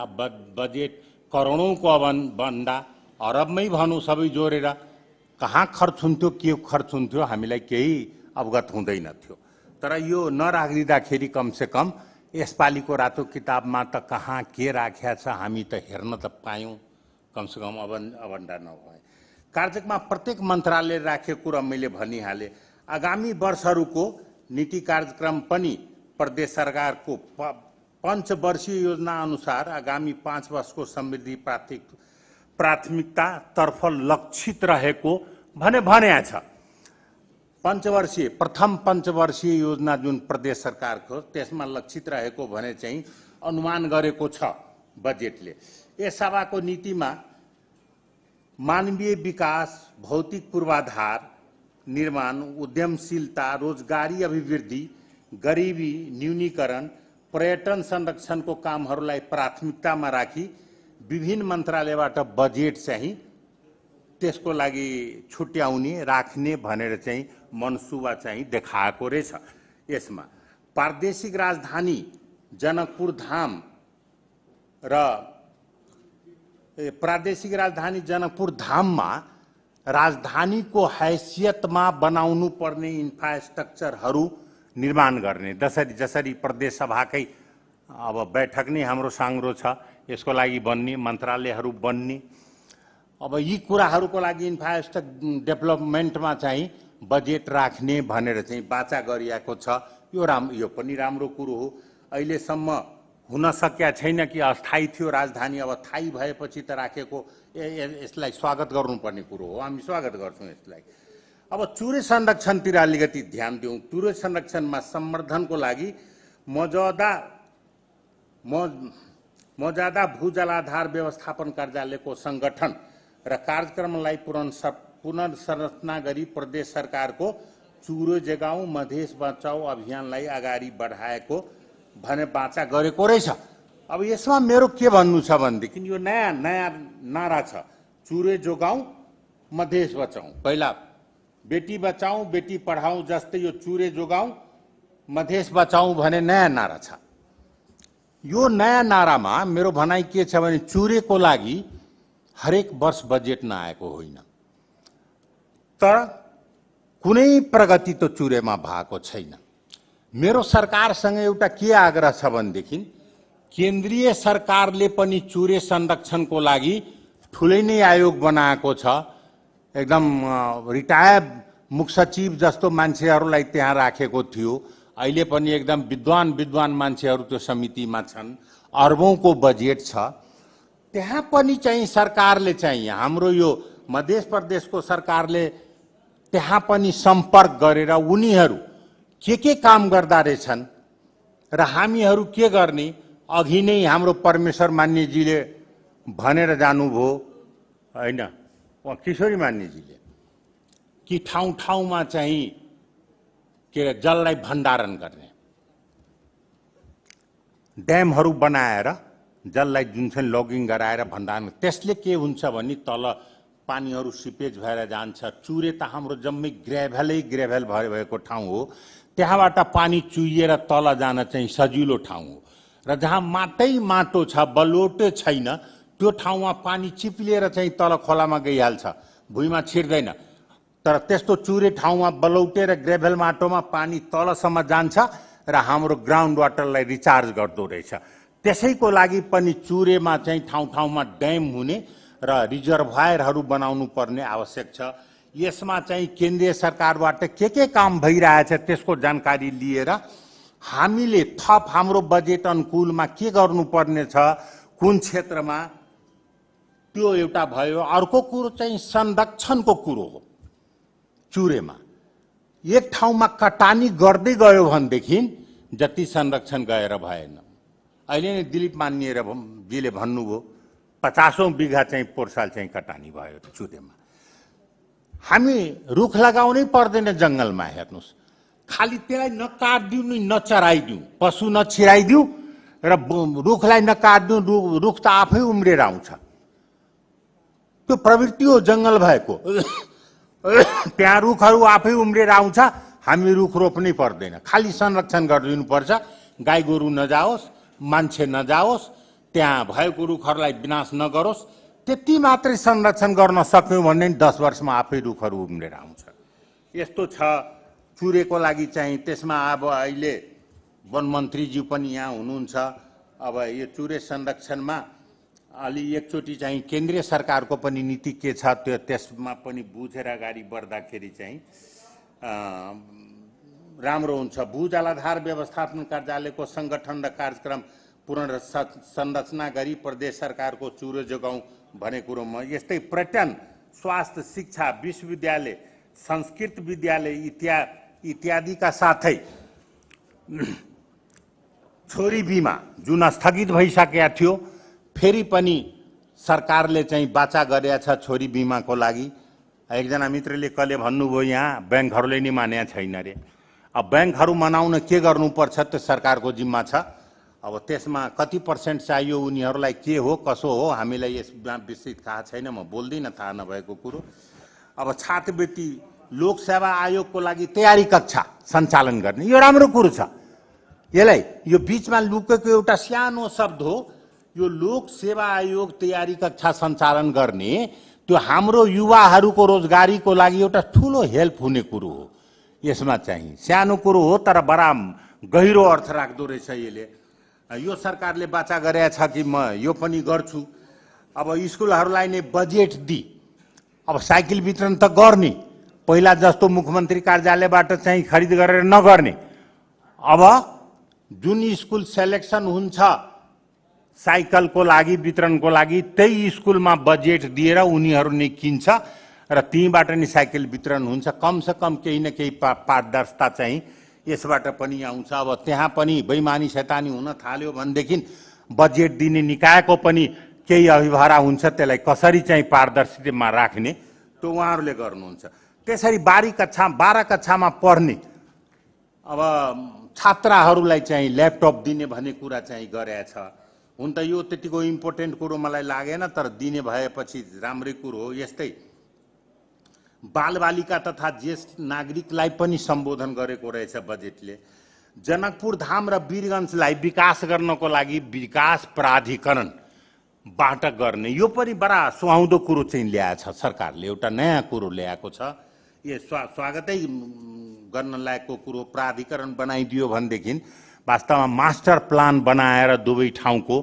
बजेट करोडौँको अवन्डा अरबमै भनौँ सबै जोडेर कहाँ खर्च हुन्थ्यो के खर्च हुन्थ्यो हामीलाई केही अवगत हुँदैन थियो। तर यो नराखिदिँदाखेरि कमसेकम यसपालिको रातो किताबमा त कहाँ के राख्या छ हामी त हेर्न त पायौँ, कमसेकम अवन्डा नभए। कार्यक्रममा प्रत्येक मन्त्रालयले राखेको कुरा मैले भनिहालेँ। आगामी वर्षहरूको नीति कार्यक्रम पनि प्रदेश सरकारको पञ्चवर्षीय योजना अनुसार आगामी 5 वर्षको समृद्धि प्राथमिकतातर्फ लक्षित रहेको भन्या छ। पञ्चवर्षीय प्रथम पञ्चवर्षीय योजना जुन प्रदेश सरकारको त्यसमा लक्षित रहेको भने चाहिँ अनुमान गरेको छ बजेटले। यस सभाको नीतिमा मानवीय विकास, भौतिक पूर्वाधार निर्माण, उद्यमशीलता, रोजगारी अभिवृद्धि, गरिबी न्यूनीकरण, पर्यटन संरक्षणको कामहरूलाई प्राथमिकतामा राखी विभिन्न मन्त्रालयबाट बजेट चाहिँ त्यसको लागि छुट्याउने राख्ने भनेर चाहिँ मनसुबा चाहिँ देखाएको रहेछ। यसमा प्रादेशिक राजधानी जनकपुर धाम र प्रादेशिक राजधानी जनकपुर धाममा राजधानीको हैसियतमा बनाउनु पर्ने इन्फ्रास्ट्रक्चरहरू निर्माण गर्ने। जसरी प्रदेश सभाकै अब बैठक नै हाम्रो साङ्ग्रो छ, यसको लागि बन्ने मन्त्रालयहरू बन्ने। अब यी कुराहरूको लागि इन्फ्रास्ट्रक्चर डेभलपमेन्टमा चाहिँ बजेट राख्ने भनेर चाहिँ बाचा गरिएको छ। यो पनि राम्रो कुरो हो। अहिलेसम्म हुन सकेका छैन कि अस्थायी थियो राजधानी, अब थायी भएपछि त राखेको यसलाई स्वागत गर्नुपर्ने कुरो हो। हामी स्वागत गर्छौँ यसलाई। अब चुरे संरक्षणतिर अलिकति ध्यान दिउँ। चुरे संरक्षणमा संवर्धनको लागि मौजादा भूजलाधार व्यवस्थापन कार्यालयको संगठन र कार्यक्रमलाई पुनर्संरचना गरी प्रदेश सरकारको चुरे जगाउँ मधेस बचाऊ अभियानलाई अगाडि बढाएको भने बाचा गरेको रहेछ। अब यसमा मेरो के भन्नु छ भनेदेखि यो नयाँ नारा छ, चुरे जोगाउँ मधेस बचाऊ। पहिला बेटी बचाऊ बेटी पढाऊ जस्तै यो चुरे जोगाउँ मधेस बचाऊ भने नयाँ नारा छ। यो नयाँ नारामा मेरो भनाइ के छ भने चुरेको लागि हरेक वर्ष बजेट नआएको होइन, तर कुनै प्रगति त चुरेमा भएको छैन। मेरो सरकारसँग एउटा के आग्रह छ भनेदेखि केन्द्रीय सरकारले पनि चुरे संरक्षणको लागि ठुलै नै आयोग बनाएको छ। एकदम रिटायर्ड मुख्य सचिव जस्तो मान्छेहरूलाई त्यहाँ राखेको थियो। अहिले पनि एकदम विद्वान मान्छेहरू त्यो समितिमा छन्। अर्बौंको बजेट छ। त्यहाँ पनि चाहिँ सरकारले चाहिँ हाम्रो यो मध्य प्रदेशको सरकारले त्यहाँ पनि सम्पर्क गरेर उनीहरू के काम गर्दा रहेछन् र हामीहरू के गर्ने अघि नै हाम्रो परमेश्वर मान्यजीले भनेर जानुभयो हैन, किशोरी मान्यजीले कि ठाउँ ठाउँमा चाहिँ के जललाई भण्डारण गर्ने ड्यामहरू बनाएर जललाई जुन चाहिँ लगिङ गराएर भण्डारण। त्यसले के हुन्छ भने तल पानीहरू सिपेज भएर जान्छ। चुरे त हाम्रो जम्मै ग्रेभल भएको ठाउँ हो। त्यहाँबाट पानी चुहिएर तल जान चाहिँ सजिलो ठाउँ हो र जहाँ माटो छ, बलुटे छैन, त्यो ठाउँमा पानी चिप्लिएर चाहिँ तल खोलामा गइहाल्छ, भुइँमा छिर्दैन। तर त्यस्तो चुरे ठाउँमा बलौटे र ग्रेभल माटोमा पानी तलसम्म जान्छ र हाम्रो ग्राउन्ड वाटरलाई रिचार्ज गर्दो रहेछ। त्यसैको लागि पनि चुरेमा चाहिँ ठाउँ ठाउँमा ड्याम हुने र रिजर्भोयरहरू बनाउनु पर्ने आवश्यक छ। यसमा चाहिँ केन्द्रीय सरकारबाट के काम भइरहेछ त्यसको जानकारी लिएर हामीले थप हाम्रो बजेट अनुकूलमा के गर्नुपर्ने छ, कुन क्षेत्रमा, त्यो एउटा भयो। अर्को कुरो चाहिँ संरक्षणको कुरो हो। चुरेमा एक ठाउँमा कटानी गर्दै गयो भनेदेखि जति संरक्षण गएर भएन। अहिले नै दिलीप मान्यजीले भन्नुभयो 50औं बिघा चाहिँ पोर्साल चाहिँ कटानी भयो चुरेमा। हामी रुख लगाउनै पर्दैन जङ्गलमा, हेर्नुहोस्, खालि त्यसलाई नकाट्दिउँ नि नचराइदिउँ, पशु नछिराइदिउँ र रुखलाई नकाट्दिउँ, रुख त आफै उम्रेर आउँछ। त्यो प्रवृत्ति हो जङ्गल भएको। त्यहाँ रुखहरू आफै उम्रेर आउँछ, हामी रुख रोप्नै पर्दैन, खालि संरक्षण गरिदिनुपर्छ। गाई गोरु नजाओस्, मान्छे नजाओस्, त्यहाँ भएको रुखहरूलाई विनाश नगरोस्, त्यति मात्रै संरक्षण गर्न सक्यौँ भने 10 वर्षमा आफै रुखहरू उम्रेर आउँछ। यस्तो छ चुरेको लागि चाहिँ। त्यसमा अब अहिले वन मन्त्रीज्यू पनि यहाँ हुनुहुन्छ। अब यो चुरे संरक्षणमा अलि एकचोटि चाहिँ केन्द्रीय सरकारको पनि नीति के छ त्यो त्यसमा पनि बुझेर अगाडि बढ्दाखेरि चाहिँ राम्रो हुन्छ। भू जलाधार व्यवस्थापन कार्यालयको सङ्गठन र कार्यक्रम पुनर्संरचना गरी प्रदेश सरकारको चुरो जोगाउँ भन्ने कुरोमा यस्तै पर्यटन, स्वास्थ्य, शिक्षा, विश्वविद्यालय, संस्कृत विद्यालय इत्यादिका साथै छोरी बिमा जुन स्थगित भइसकेका थियो, फेरि पनि सरकारले चाहिँ बाचा गरेका छ छोरी बिमाको लागि। एकजना मित्रले कहिले भन्नुभयो यहाँ ब्याङ्कहरूले नि मानेका छैन रे। अब ब्याङ्कहरू मनाउन के गर्नुपर्छ त्यो सरकारको जिम्मा छ। अब त्यसमा कति % चाहियो उनीहरूलाई के हो कसो हो हामीलाई यसमा विस्तृत थाहा छैन, म बोल्दिनँ थाहा नभएको कुरो। अब छात्रवृत्ति लोकसेवा आयोगको लागि तयारी कक्षा सञ्चालन गर्ने यो राम्रो कुरो छ। यसलाई यो बिचमा लुकेको एउटा सानो शब्द हो, यो लोक सेवा आयोग तयारी कक्षा सञ्चालन गर्ने त्यो हाम्रो युवाहरूको रोजगारीको लागि एउटा ठुलो हेल्प हुने कुरो हो। यसमा चाहिँ सानो कुरो हो तर बडा गहिरो अर्थ राख्दो रहेछ यसले। यो सरकारले बाचा गरेको छ कि म यो पनि गर्छु। अब स्कुलहरूलाई नै बजेट दि, अब साइकल वितरण त गर्ने, पहिला जस्तो मुख्यमन्त्री कार्यालयबाट चाहिँ खरिद गरेर नगर्ने। अब जुन स्कुल सेलेक्सन हुन्छ साइकलको लागि वितरणको लागि त्यही स्कुलमा बजेट दिएर उनीहरू नै किन्छ र त्यहीँबाट नै साइकल वितरण हुन्छ। कमसे कम केही न केही पारदर्शिता चाहिँ यसबाट पनि आउँछ। अब त्यहाँ पनि बेइमानी शैतानी हुन थाल्यो भनेदेखि बजेट दिने निकायको पनि केही अभिभारा हुन्छ, त्यसलाई कसरी चाहिँ पारदर्शितामा राख्ने त्यो उहाँहरूले गर्नुहुन्छ। त्यसरी 12 कक्षामा पढ्ने अब छात्राहरूलाई चाहिँ ल्यापटप दिने भन्ने कुरा चाहिँ गरेछ। हुन त यो त्यतिको इम्पोर्टेन्ट कुरो मलाई लागेन, तर दिने भएपछि राम्रै कुरो हो। यस्तै बालबालिका तथा ज्येष्ठ नागरिकलाई पनि सम्बोधन गरेको रहेछ बजेटले। जनकपुर धाम र वीरगञ्जलाई विकास गर्नको लागि विकास प्राधिकरण बाट गर्ने यो पनि बडा सुहाउँदो कुरो चाहिँ ल्याएछ सरकारले, एउटा नयाँ कुरो ल्याएको छ। यो स्वागतै गर्न लायकको कुरो। प्राधिकरण बनाइदियो भनेदेखि वास्तवमा मास्टर प्लान बनाएर दुवै ठाउँको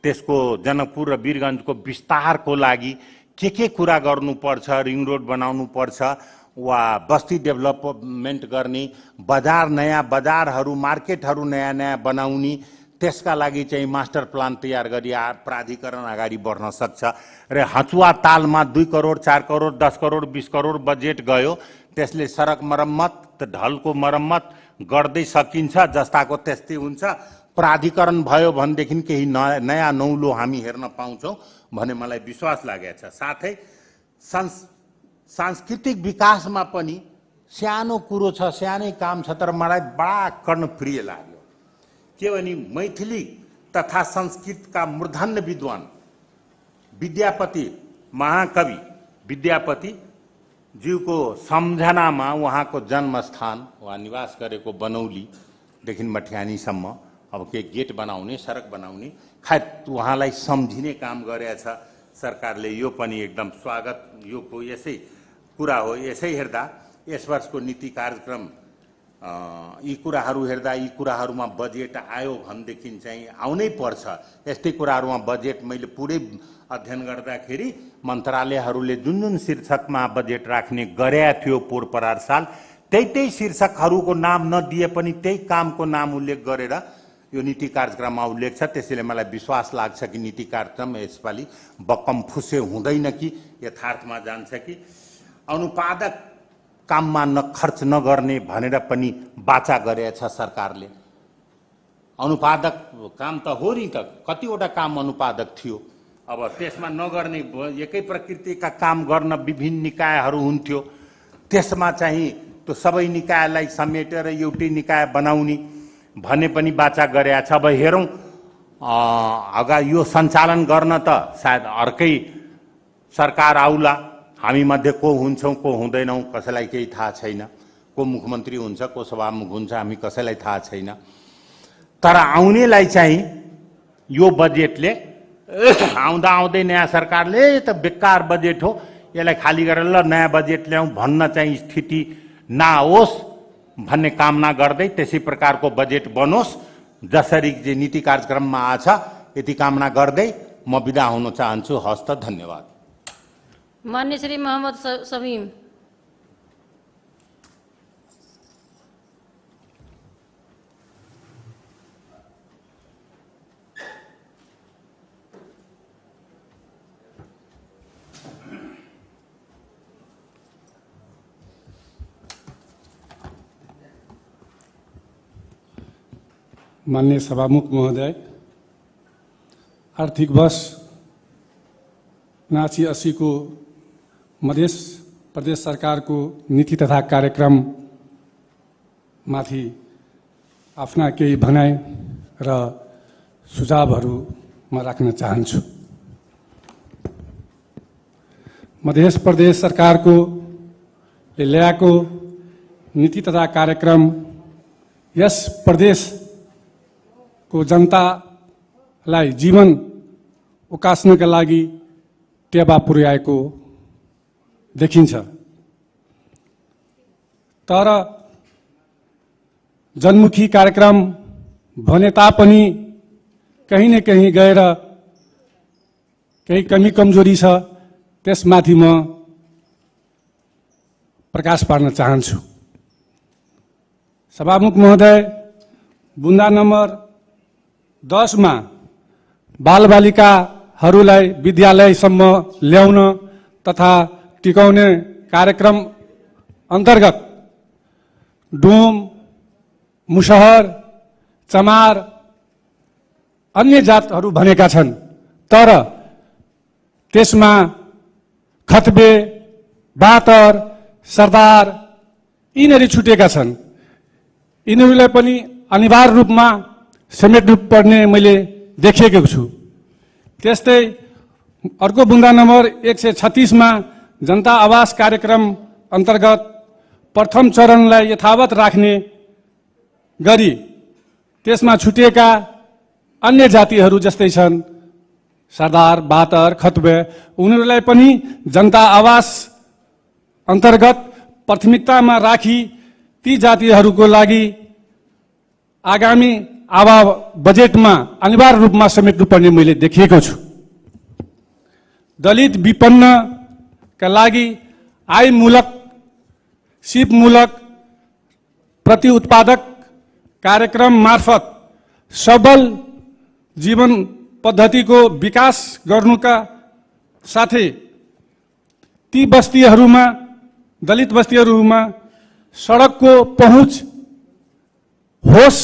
त्यसको जनकपुर र वीरगञ्जको विस्तारको लागि के कुरा गर्नुपर्छ, रिङ रोड बनाउनु पर्छ वा बस्ती डेभलपमेन्ट गर्ने, बजार नयाँ बजारहरू मार्केटहरू नयाँ नयाँ बनाउने, त्यसका लागि चाहिँ मास्टर प्लान तयार गरी प्राधिकरण अगाडि बढ्न सक्छ। र हचुवा तालमा 2 करोड 4 करोड 10 करोड 20 करोड बजेट गयो, त्यसले सडक मरम्मत ढलको मरम्मत गर्दै सकिन्छ, जस्ताको त्यस्तै हुन्छ। प्राधिकरण भयो भनेदेखि केही नयाँ नौलो हामी हेर्न पाउँछौँ भन्ने मलाई विश्वास लागेको छ। साथै सांस्कृतिक विकासमा पनि सानो कुरो छ, सानै काम छ, तर मलाई बडा कर्णप्रिय लाग्यो। के भने मैथिली तथा संस्कृतका मूर्धन्य विद्वान विद्यापति महाकवि विद्यापति ज्यूको सम्झनामा उहाँको जन्मस्थान वा निवास गरेको बनौलीदेखि मठ्यानीसम्म अब के गेट बनाउने सडक बनाउने खैर उहाँलाई सम्झिने काम गरेछ सरकारले। यो पनि एकदम स्वागत योको यसै कुरा हो। यसै हेर्दा यस वर्षको नीति कार्यक्रम यी कुराहरू हेर्दा यी कुराहरूमा बजेट आयो भनेदेखि चाहिँ आउनै पर्छ। यस्तै कुराहरूमा बजेट मैले पुरै अध्ययन गर्दाखेरि मन्त्रालयहरूले जुन जुन शीर्षकमा बजेट राख्ने गरेका थियो पोहोर परार साल त्यही शीर्षकहरूको नाम नदिए पनि त्यही कामको नाम उल्लेख गरेर यो नीति कार्यक्रममा उल्लेख छ। त्यसैले मलाई विश्वास लाग्छ कि नीति कार्यक्रम यसपालि बक्कम फुसे हुँदैन कि यथार्थमा जान्छ कि अनुपादक काममा खर्च नगर्ने भनेर पनि बाचा गरेछ सरकारले। अनुपादक काम त हो नि त, कतिवटा काम अनुपादक थियो। अब त्यसमा नगर्ने एकै प्रकृतिका काम गर्न विभिन्न निकायहरू हुन्थ्यो, त्यसमा चाहिँ त्यो सबै निकायलाई समेटेर एउटै निकाय बनाउने भन्ने पनि वाचा गरेका छ। अब हेरौँ यो सञ्चालन गर्न त सायद अर्कै सरकार आउला, हामी मध्ये को हुन्छौँ को हुँदैनौँ कसैलाई केही थाहा छैन, को मुख्यमन्त्री हुन्छ को सभामुख हुन्छ हामी कसैलाई थाहा छैन। तर आउनेलाई चाहिँ यो बजेटले आउँदा आउँदै नयाँ सरकारले त बेकार बजेट हो यसलाई खाली गरेर ल नयाँ बजेट ल्याउँ भन्न चाहिँ स्थिति नआओस् भन्ने कामना गर्दै त्यसै प्रकारको बजेट बनोस् जसरी चाहिँ नीति कार्यक्रममा आछ यति कामना गर्दै म बिदा हुन चाहन्छु। हस्त धन्यवाद।
मान्य श्री मोहम्मद शमीम।
माननीय सभामुख महोदय, आर्थिक वर्ष 79-80 को मध्य प्रदेश सरकार को नीति तथा कार्यक्रम माथि आफ्ना केही भनाइ र सुझावहरू म राख्न चाहन्छु। मध्य प्रदेश सरकार को ल्याएको नीति तथा कार्यक्रम यस प्रदेश को जनतालाई जीवन उकास्नका लागि टेवा पुर्याएको देखिन्छ। तर जनमुखी कार्यक्रम भने तापनि कहीँ न कहीँ गएर केही कमी कमजोरी छ, त्यसमाथि म प्रकाश पार्न चाहन्छु। सभामुख महोदय, बुन्दा नम्बर 10 मा बालबालिकाहरूलाई विद्यालयसम्म ल्याउन तथा टिकाउने कार्यक्रम अन्तर्गत डोम, मुसहर, चमार अन्य जातहरू भनेका छन्, तर त्यसमा खतबे, बातर, सरदार यिनीहरू छुटेका छन्। यिनीहरूलाई पनि अनिवार्य रूपमा समेट्नुपर्ने मैले देखेको छु। त्यस्तै अर्को बुन्दा नम्बर 136 मा जनता आवास कार्यक्रम अन्तर्गत प्रथम चरणलाई यथावत राख्ने गरी त्यसमा छुटेका अन्य जातिहरू जस्तै छन् सरदार, बातर, खतबे, उनीहरूलाई पनि जनता आवास अन्तर्गत प्राथमिकतामा राखी ती जातिहरूको लागि आगामी बजेटमा अनिवार्य रूपमा समेट्नुपर्ने मैले देखिएको छु। दलित विपन्नका लागि आयमूलक, सिपमूलक, प्रति उत्पादक कार्यक्रम मार्फत सबल जीवन पद्धतिको विकास गर्नुका साथै ती बस्तीहरूमा, दलित बस्तीहरूमा सडकको पहुँच होस्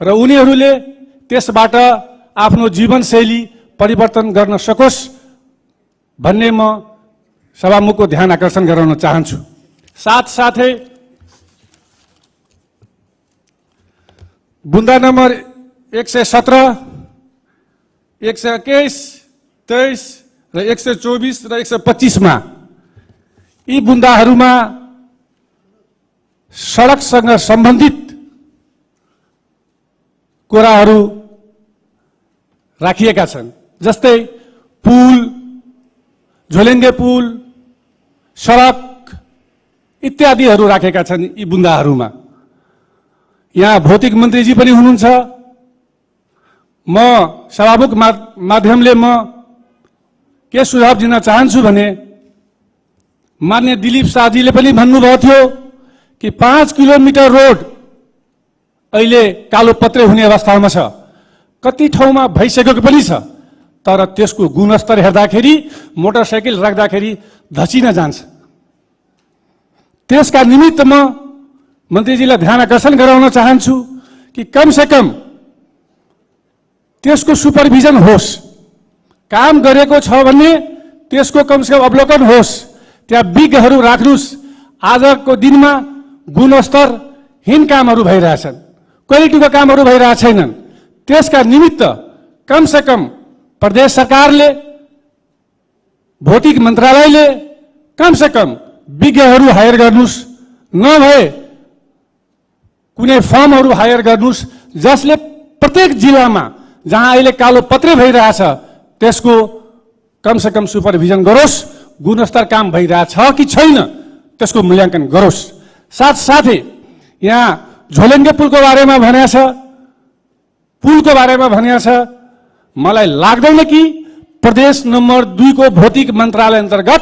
र उनीहरूले त्यसबाट आफ्नो जीवनशैली परिवर्तन गर्न सकोस् भन्ने म सभामुखको ध्यान आकर्षण गराउन चाहन्छु। साथसाथै बुन्दा नम्बर 117, 121, 23 र 124 र 125 मा यी बुन्दाहरूमा सडकसँग सम्बन्धित कुराहरू राखिएका छन्, जस्तै पुल, झोलेङ्गे पुल, सडक इत्यादिहरू राखेका छन् यी बुन्दाहरूमा। यहाँ भौतिक मन्त्रीजी पनि हुनुहुन्छ। म सभामुख माध्यमले म के सुझाव दिन चाहन्छु भने माननीय दिलीप शाहजीले पनि भन्नुभएको थियो कि 5 किलोमिटर रोड अहिले कालोपत्रे हुने अवस्थामा छ, कति ठाउँमा भइसकेको पनि छ, तर त्यसको गुणस्तर हेर्दाखेरि मोटरसाइकल राख्दाखेरि धसिन जान्छ। त्यसका निमित्त म मन्त्रीजीलाई ध्यान आकर्षण गराउन चाहन्छु कि कम से कम त्यसको सुपरभिजन होस्, काम गरेको छ भने त्यसको कमसेकम अवलोकन होस्, त्यहाँ विज्ञहरू राख्नुस्। आजको दिनमा गुणस्तरहीन कामहरू भइरहेछन्, क्वालिटीको कामहरू भइरहेका छैनन्। त्यसका निमित्त कमसेकम प्रदेश सरकारले, भौतिक मन्त्रालयले कमसेकम विज्ञहरू हायर गर्नुस्, नभए कुनै फर्महरू हायर गर्नुस् जसले प्रत्येक जिल्लामा जहाँ अहिले कालो पत्रे भइरहेछ त्यसको कमसेकम सुपरभिजन गरोस्, गुणस्तर काम भइरहेछ कि छैन त्यसको मूल्याङ्कन गरोस्। साथसाथै यहाँ झोलेङ्गे पुलको बारेमा भनेको छ, पुलको बारेमा भनेको छ। मलाई लाग्दैन कि प्रदेश नम्बर 2 को भौतिक मन्त्रालय अन्तर्गत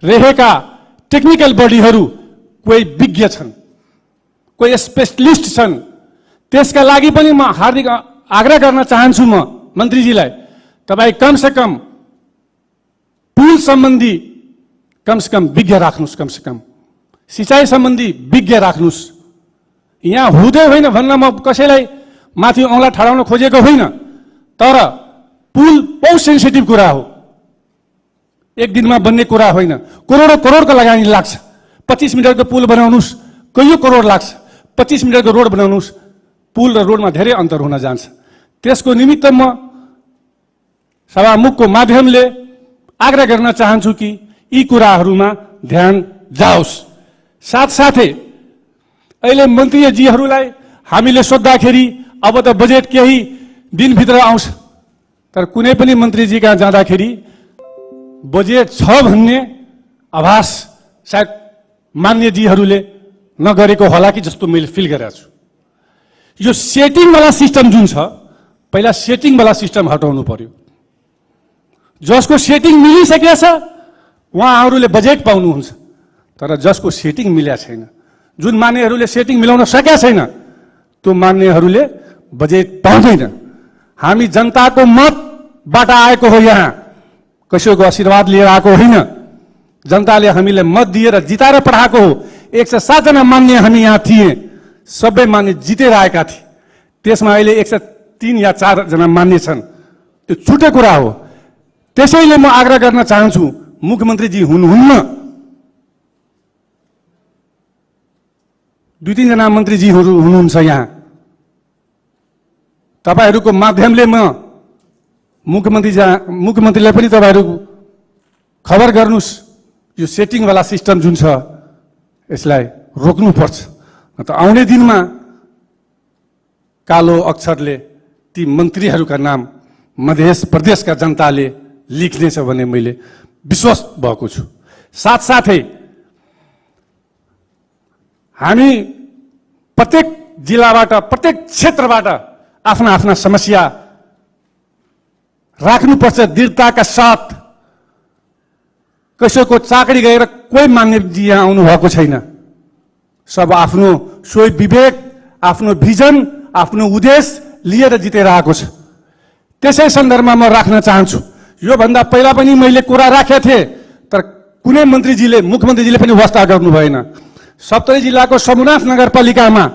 रहेका टेक्निकल बडीहरू कोही विज्ञ छन्, कोही स्पेशलिस्ट छन्। त्यसका लागि पनि म हार्दिक आग्रह गर्न चाहन्छु म मन्त्रीजीलाई, तपाईँ कमसेकम पुल सम्बन्धी कमसेकम विज्ञ राख्नुस्, कमसेकम सिँचाइ सम्बन्धी विज्ञ राख्नुस्। यहाँ हुँदै होइन भन्न म कसैलाई माथि औँला ठडाउन खोजेको होइन, तर पुल बहुत सेन्सिटिभ कुरा हो, एक दिनमा बन्ने कुरा होइन। करोडौं करोडको लगानी लाग्छ। 25 मिटरको पुल बनाउनुस् कयौं करोड लाग्छ, 25 मिटरको रोड बनाउनुस्, पुल र रोडमा धेरै अन्तर हुन जान्छ। त्यसको निमित्त म सभामुखको माध्यमले आग्रह गर्न चाहन्छु कि यी कुराहरूमा ध्यान जाओस्। साथसाथै अहिले मन्त्रीजीहरूलाई हामीले सोद्धाखेरि अब त बजेट केही दिनभित्र आउँछ, तर कुनै पनि मन्त्रीजी कहाँ जाँदाखेरि बजेट छ भन्ने आभास सायद मान्यजीहरूले नगरेको होला कि जस्तो मैले फिल गरेको छु। यो सेटिङवाला सिस्टम जुन छ, पहिला सेटिङवाला सिस्टम हटाउनु पर्यो। जसको सेटिङ मिलिसकेको छ उहाँहरूले बजेट पाउनुहुन्छ, तर जसको सेटिङ मिलेको छैन, जुन मान्यहरूले सेटिङ मिलाउन सकेका छैन, त्यो मान्यहरूले बजेट पाउँदैन। हामी जनताको मतबाट आएको हो, यहाँ कसैको आशीर्वाद लिएर आएको होइन। जनताले हामीले मत दिएर जिताएर पठाएको हो। 107 जना मान्य हामी यहाँ थिए, सबै मान्य जितेर आएका थिए। त्यसमा अहिले 103 या 4 जना मान्य छन्, त्यो छुट्टै कुरा हो। त्यसैले म आग्रह गर्न चाहन्छु, मुख्यमन्त्रीजी हुनुहुन्न, 2-3 जना मन्त्रीजीहरू हुनुहुन्छ यहाँ, तपाईहरूको माध्यमले म मुख्यमन्त्रीलाई पनि तपाईहरू खबर गर्नुस्, यो सेटिङवाला सिस्टम जुन छ यसलाई रोक्नुपर्छ। त आउने दिनमा कालो अक्षरले ती मन्त्रीहरूका नाम मध्य प्रदेशका जनताले लेख्नेछ भन्ने मैले विश्वास भएको छु। साथसाथै हामी प्रत्येक जिल्लाबाट, प्रत्येक क्षेत्रबाट आफ्ना आफ्ना समस्या राख्नुपर्छ दृढताका साथ। कसैको चाकरी गएर कोही मान्यजी यहाँ आउनु भएको छैन। सब आफ्नो सोही विवेक, आफ्नो भिजन, आफ्नो उद्देश्य लिएर जितेर आएको छ। त्यसै सन्दर्भमा म राख्न चाहन्छु। योभन्दा पहिला पनि मैले कुरा राखेका थिएँ, तर कुनै मन्त्रीजीले, मुख्यमन्त्रीजीले पनि वास्ता गर्नु भएन। सप्तरी जिल्लाको सोमनाथ नगरपालिकामा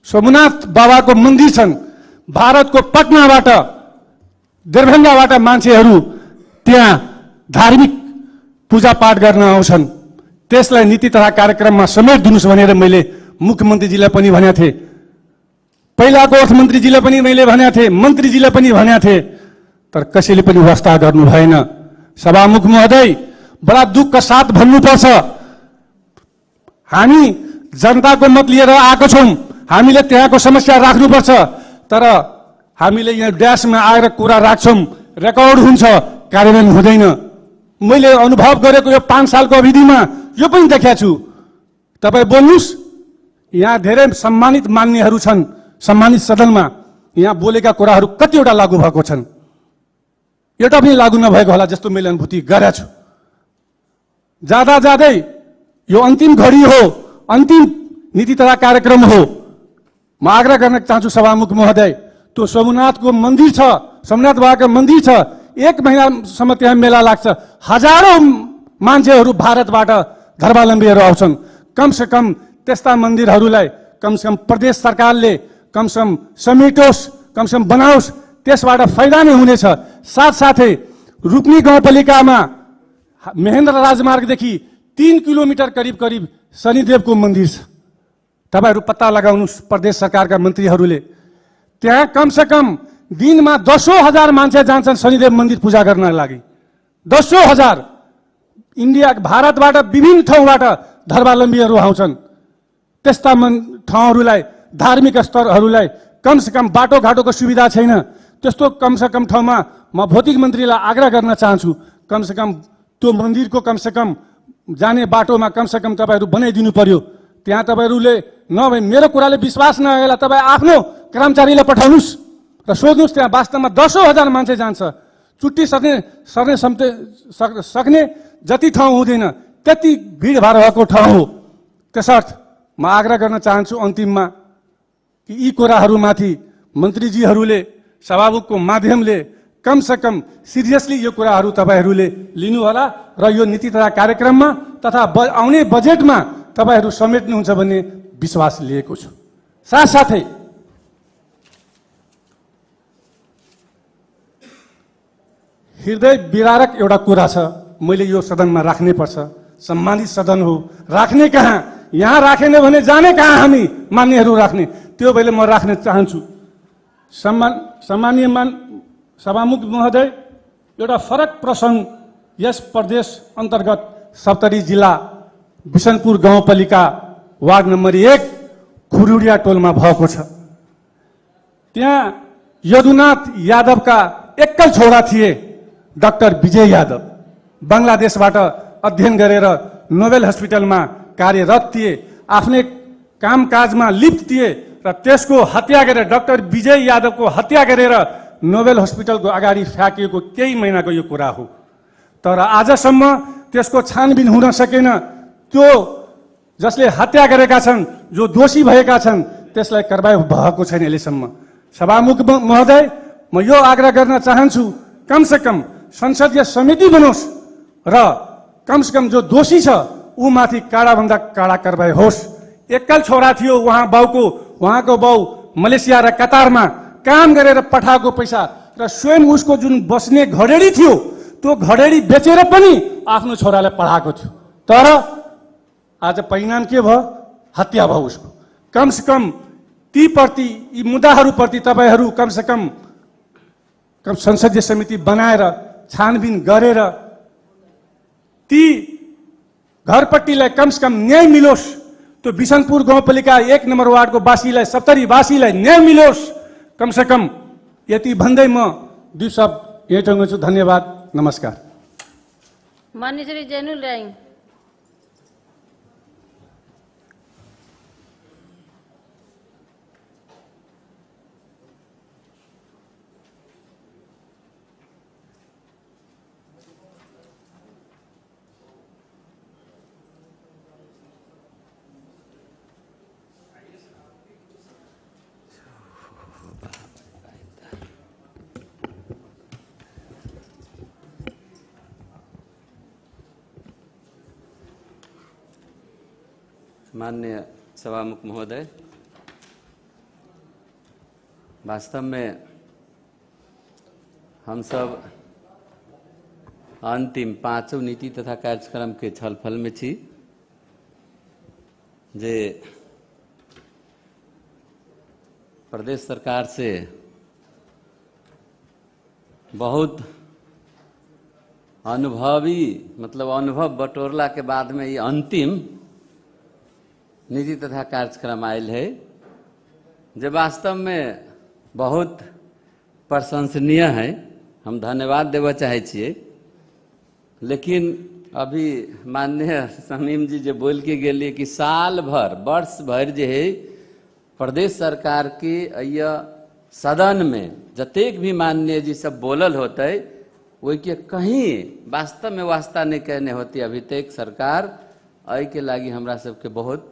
सोमनाथ बाबाको मन्दिर छन्। भारतको पटनाबाट, दरभंगाबाट मान्छेहरू त्यहाँ धार्मिक पूजापाठ गर्न आउँछन्। त्यसलाई नीति तथा कार्यक्रममा समेट दिनुस् भनेर मैले मुख्यमन्त्रीजीलाई पनि भनेको थिएँ, पहिलाको अर्थमन्त्रीजीलाई पनि मैले भनेको थिएँ, मन्त्रीजीलाई पनि भनेको थिएँ, तर कसैले पनि वास्ता गर्नु भएन। सभामुख महोदय, बडा दुःखका साथ भन्नुपर्छ, हामी जनताको मत लिएर आएको छौँ, हामीले त्यहाँको समस्या राख्नुपर्छ, तर हामीले यहाँ ड्यासमा आएर कुरा राख्छौँ, रेकर्ड हुन्छ, कार्यान्वयन हुँदैन। मैले अनुभव गरेको यो 5 सालको अवधिमा यो पनि देखेको छु। तपाईँ बोल्नुस्, यहाँ धेरै सम्मानित मान्यहरू छन्, सम्मानित सदनमा यहाँ बोलेका कुराहरू कतिवटा लागू भएको छन्, एउटा पनि लागू नभएको होला जस्तो मैले अनुभूति गरेको छु। जाँदा जाँदै यो अन्तिम घडी हो, अन्तिम नीति तथा कार्यक्रम हो। म आग्रह गर्न चाहन्छु सभामुख महोदय, त्यो सोमनाथको मन्दिर छ, सोमनाथ बाबाको मन्दिर छ, 1 महिनासम्म त्यहाँ मेला लाग्छ। हजारौं मान्छेहरू भारतबाट धर्मावलम्बीहरू आउँछन्। कमसेकम त्यस्ता मन्दिरहरूलाई कमसेकम प्रदेश सरकारले कमसेकम समेटोस्, कमसेकम बनाओस्, त्यसबाट फाइदा नै हुनेछ। साथसाथै रूपनी गाउँपालिकामा महेन्द्र राजमार्गदेखि 3 किलोमिटर करिब करिब शनिदेवको मन्दिर छ। तपाईहरू पत्ता लगाउनुहोस् प्रदेश सरकारका मन्त्रीहरूले। त्यहाँ कमसे कम दिनमा 10,000 मान्छे जान्छन् शनिदेव मन्दिर पूजा गर्नका लागि। 10,000 इन्डिया भारतबाट विभिन्न ठाउँबाट धर्मावलम्बीहरू आउँछन्। त्यस्ता ठाउँहरूलाई धार्मिक स्थलहरूलाई कमसेकम बाटोघाटोको सुविधा छैन। त्यस्तो कमसेकम ठाउँमा म भौतिक मन्त्रीलाई आग्रह गर्न चाहन्छु, कमसेकम त्यो मन्दिरको कमसेकम जाने बाटोमा कमसेकम तपाईँहरू बनाइदिनु पर्यो। त्यहाँ तपाईँहरूले नभए मेरो कुराले विश्वास नआएला तपाईँ आफ्नो कर्मचारीलाई पठाउनुहोस् र सोध्नुहोस् त्यहाँ वास्तवमा 10,000 मान्छे जान्छ। छुट्टी सक्ने जति ठाउँ हुँदैन त्यति भिडभाड भएको ठाउँ हो। त्यसर्थ म आग्रह गर्न चाहन्छु अन्तिममा कि यी कुराहरूमाथि मन्त्रीजीहरूले सभामुखको माध्यमले कमसेकम सिरियसली यो कुराहरू तपाईँहरूले लिनुहोला र यो नीति तथा कार्यक्रममा तथा आउने बजेटमा तपाईँहरू समेट्नुहुन्छ भन्ने विश्वास लिएको छु। साथसाथै हृदय विदारक एउटा कुरा छ, मैले यो सदनमा राख्नै पर्छ। सम्मानित सदन हो, राख्ने कहाँ, यहाँ राखेन भने जाने कहाँ हामी मान्यहरू राख्ने, त्यो बेला म राख्न चाहन्छु। सम्मानीय सभामुख महोदय, एउटा फरक प्रसङ्ग यस प्रदेश अन्तर्गत सप्तरी जिल्ला बिसनपुर गाउँपालिका वार्ड नम्बर 1 खुरुडिया टोलमा भएको छ। त्यहाँ यदुनाथ यादवका एक्कै छोरा थिए डाक्टर विजय यादव। बङ्गलादेशबाट अध्ययन गरेर नोबेल हस्पिटलमा कार्यरत थिए, आफ्नै कामकाजमा लिप्त थिए र त्यसको हत्या गरेर डाक्टर विजय यादवको हत्या गरेर नोबेल हस्पिटलको अगाडि फ्याँकिएको केही महिनाको यो कुरा हो। तर आजसम्म त्यसको छानबिन हुन सकेन। त्यो जसले हत्या गरेका छन्, जो दोषी भएका छन्, त्यसलाई कारबाही भएको छैन अहिलेसम्म। सभामुख महोदय, म यो आग्रह गर्न चाहन्छु कमसेकम संसदीय समिति बनोस् र कमसेकम जो दोषी छ ऊ माथि काडाभन्दा काडा कारबाही होस्। एक्कै छोरा थियो उहाँको बाउ मलेसिया र कतारमा काम गरेर पठाएको पैसा र स्वयं उसको जुन बस्ने घडेडी थियो त्यो घडेडी बेचेर पनि आफ्नो छोरालाई पढाएको थियो। तर आज परिणाम के भयो? हत्या भयो उसको। कमसेकम यी मुद्दाहरूप्रति तपाईँहरू कमसेकम संसदीय समिति बनाएर छानबिन गरेर ती घरपट्टिलाई कमसेकम न्याय मिलोस्। त्यो बिसनपुर गाउँपालिका 1 नम्बर वार्डको वासीलाई, सप्तरी वासीलाई न्याय मिलोस् कमसेकम। यति भन्दै म 2 शब्द यही टङ्गछु। धन्यवाद, नमस्कार।
माननीय श्री जैनुल राई।
माननीय सभामुख महोदय, वास्तव में हम सब अंतिम 5 नीति तथा कार्यक्रम के छलफल में छी जे प्रदेश सरकार से बहुत अनुभव बटोरला के बाद में ये अंतिम नीति तथा कार्यक्रम आयल है, जो वास्तव में बहुत प्रशंसनीय है। हम धन्यवाद देवा चाहे छिए। लेकिन अभी माननीय समीम जी जो बोल के गेलिए कि साल भर वर्ष भर जो है प्रदेश सरकार के सदन में जतेक भी माननीय जी सब बोलल होते वही के कहीं वास्तव में वास्ता नहीं कहने होती अभी तक सरकार। आई के लागी हमरा सबके बहुत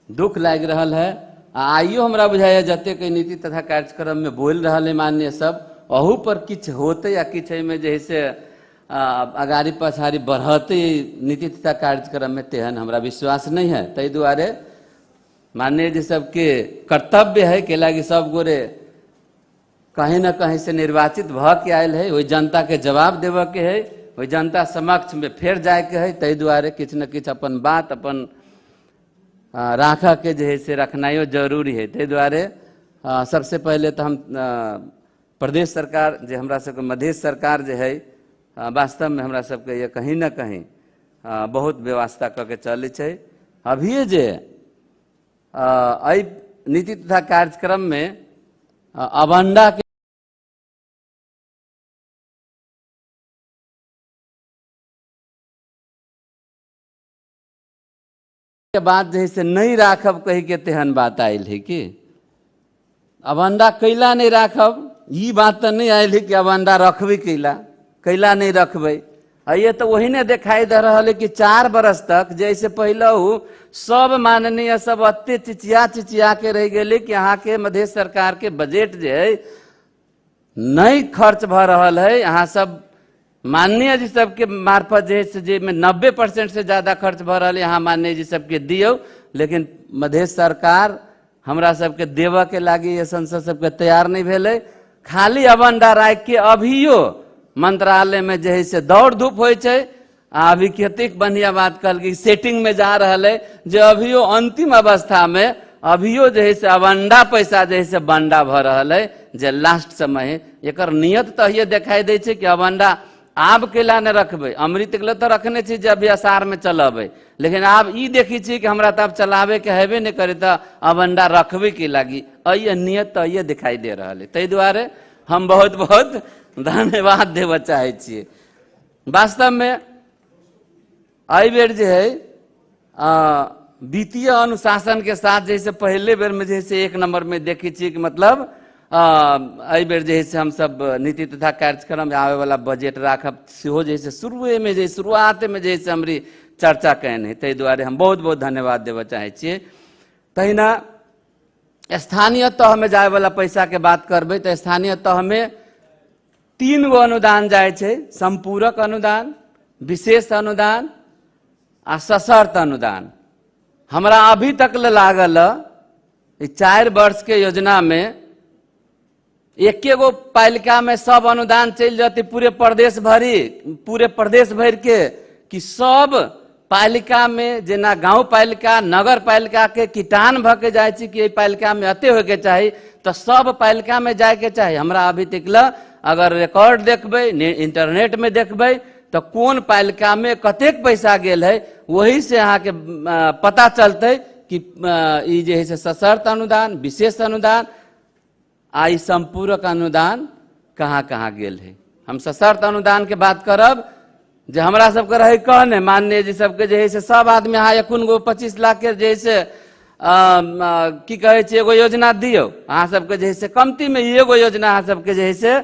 दुख लाग रहा है। आइयो हमरा बुझाया जते के नीति तथा कार्यक्रम में बोल रहा है माननीय सब, अहू पर किछ होते या किछ में जैसे अगाड़ी पछाड़ी बढ़ते नीति तथा कार्यक्रम में तेहन हमरा विश्वास नहीं है। तै दुआरे माननीय जी सबके कर्तव्य है के लागी सब गोरे कहीं न कहीं से निर्वाचित भ के आयल है, वही जनता के जवाब देव के है, वही जनता समक्ष में फेर जाए के है। तै दुआरे किछ न किछ अपन बात अपन राख के जो है से रखनाइयो जरूरी है। तै दुआरे सबसे पहले तो हम प्रदेश सरकार जे हमरा सबके मध्य सरकार जे है वास्तव में हमरा सबके ये कहीं न कहीं बहुत व्यवस्था करके चले छै। अभी जे नीति तथा कार्यक्रम में अवंडा के बाद जे है से नहीं राखब कही के तेहन बात आयल है कि अवंडा कैला नहीं राखब, ये बात तो नहीं आयल है कि अवंडा रखबे कैला नहीं रखबे। ये तो वही ने दिखाई दे रहा है कि 4 बरस तक जैसे पहले सब माननीय सब अत्ते चिचिया के रह गए कि यहाँ के मध्य सरकार के बजट जो है नहीं खर्च भ रहा है। यहाँ सब माननीय जी सबके मार्फत जे में 90% से ज्यादा खर्च भ रहा है, यहाँ माननीय जी सबके दियो, लेकिन मध्य सरकार हमरा सबके देव के लागी ये संसद सबके तैयार नहीं भेले। खाली अवंडा राख के अभियो मंत्रालय में जे है से दौड़ धूप हो। अभी कतेक बढ़िया बात कल कि सेटिंग में जा रहा है, जो अभियो अंतिम अवस्था में अभियो जे है से अवंडा पैसा जे है से बंडा भ रहा है, जे लास्ट समय है। एकर नियत तो ये दिखाई दे कि अवंडा आब केला न रखबे, अमृत के तो रखने छी जे अभी असार में चलबे, लेकिन आब ई देखी छी कि हमरा तब चलावे के हेबे नहीं करे तो अवंडा रखबे के लागी। ये नियत तो ये दिखाई दे रहा है। तै दुआरे हम बहुत बहुत धन्यवाद देव चाहे छे। वास्तव में आई बेर जे है वित्तीय अनुशासन के साथ जैसे पहले बेर में जैसे 1 नंबर में देखी छी कि मतलब आई बेर जे है से हम सब नीति तथा कार्यक्रम आवे वाला बजट राखब सेहो जैसे शुरुआत में जैसे हमारी चर्चा कैन है। तै दुआरे हम बहुत बहुत धन्यवाद देव चाहे छे। तहिना स्थानीय तह में जाए वाला पैसा के बात करबे तो स्थानीय तह में 3 गो अनुदान जाए छे, संपूरक अनुदान, विशेष अनुदान आ सशर्त अनुदान। हमरा अभी तक लागल 4 वर्ष के योजना में एक गो पालिका में सब अनुदान चल जाती पूरे प्रदेश भर के कि सब पालिका में जेना गांव पालिका नगर पालिका के किटान भ के जाए छी कि पालिका में अते हो के चाहिए तो सब पालिका में जाए के चाहिए। हमरा अभी तक अगर रिकॉर्ड देखबे इंटरनेट में देखबे तो कौन पालिका में कतेक पैसा गेल है वही से अहाँ के पता चलते कि ई जे है से सशर्त अनुदान, विशेष अनुदान आ ई संपूरक अनुदान कहाँ कहाँ गेल है। हम सशर्त अनुदान के बात करब जे हमरा सबके रहे कहने माननीय जी सबके जे है से सब आदमी अहाँ एकुन गो 25 लाख के जे है से की कहे छे एगो योजना दियो, अहाँ सबके जे है से कमती में एगो योजना अहाँ सबके जे है से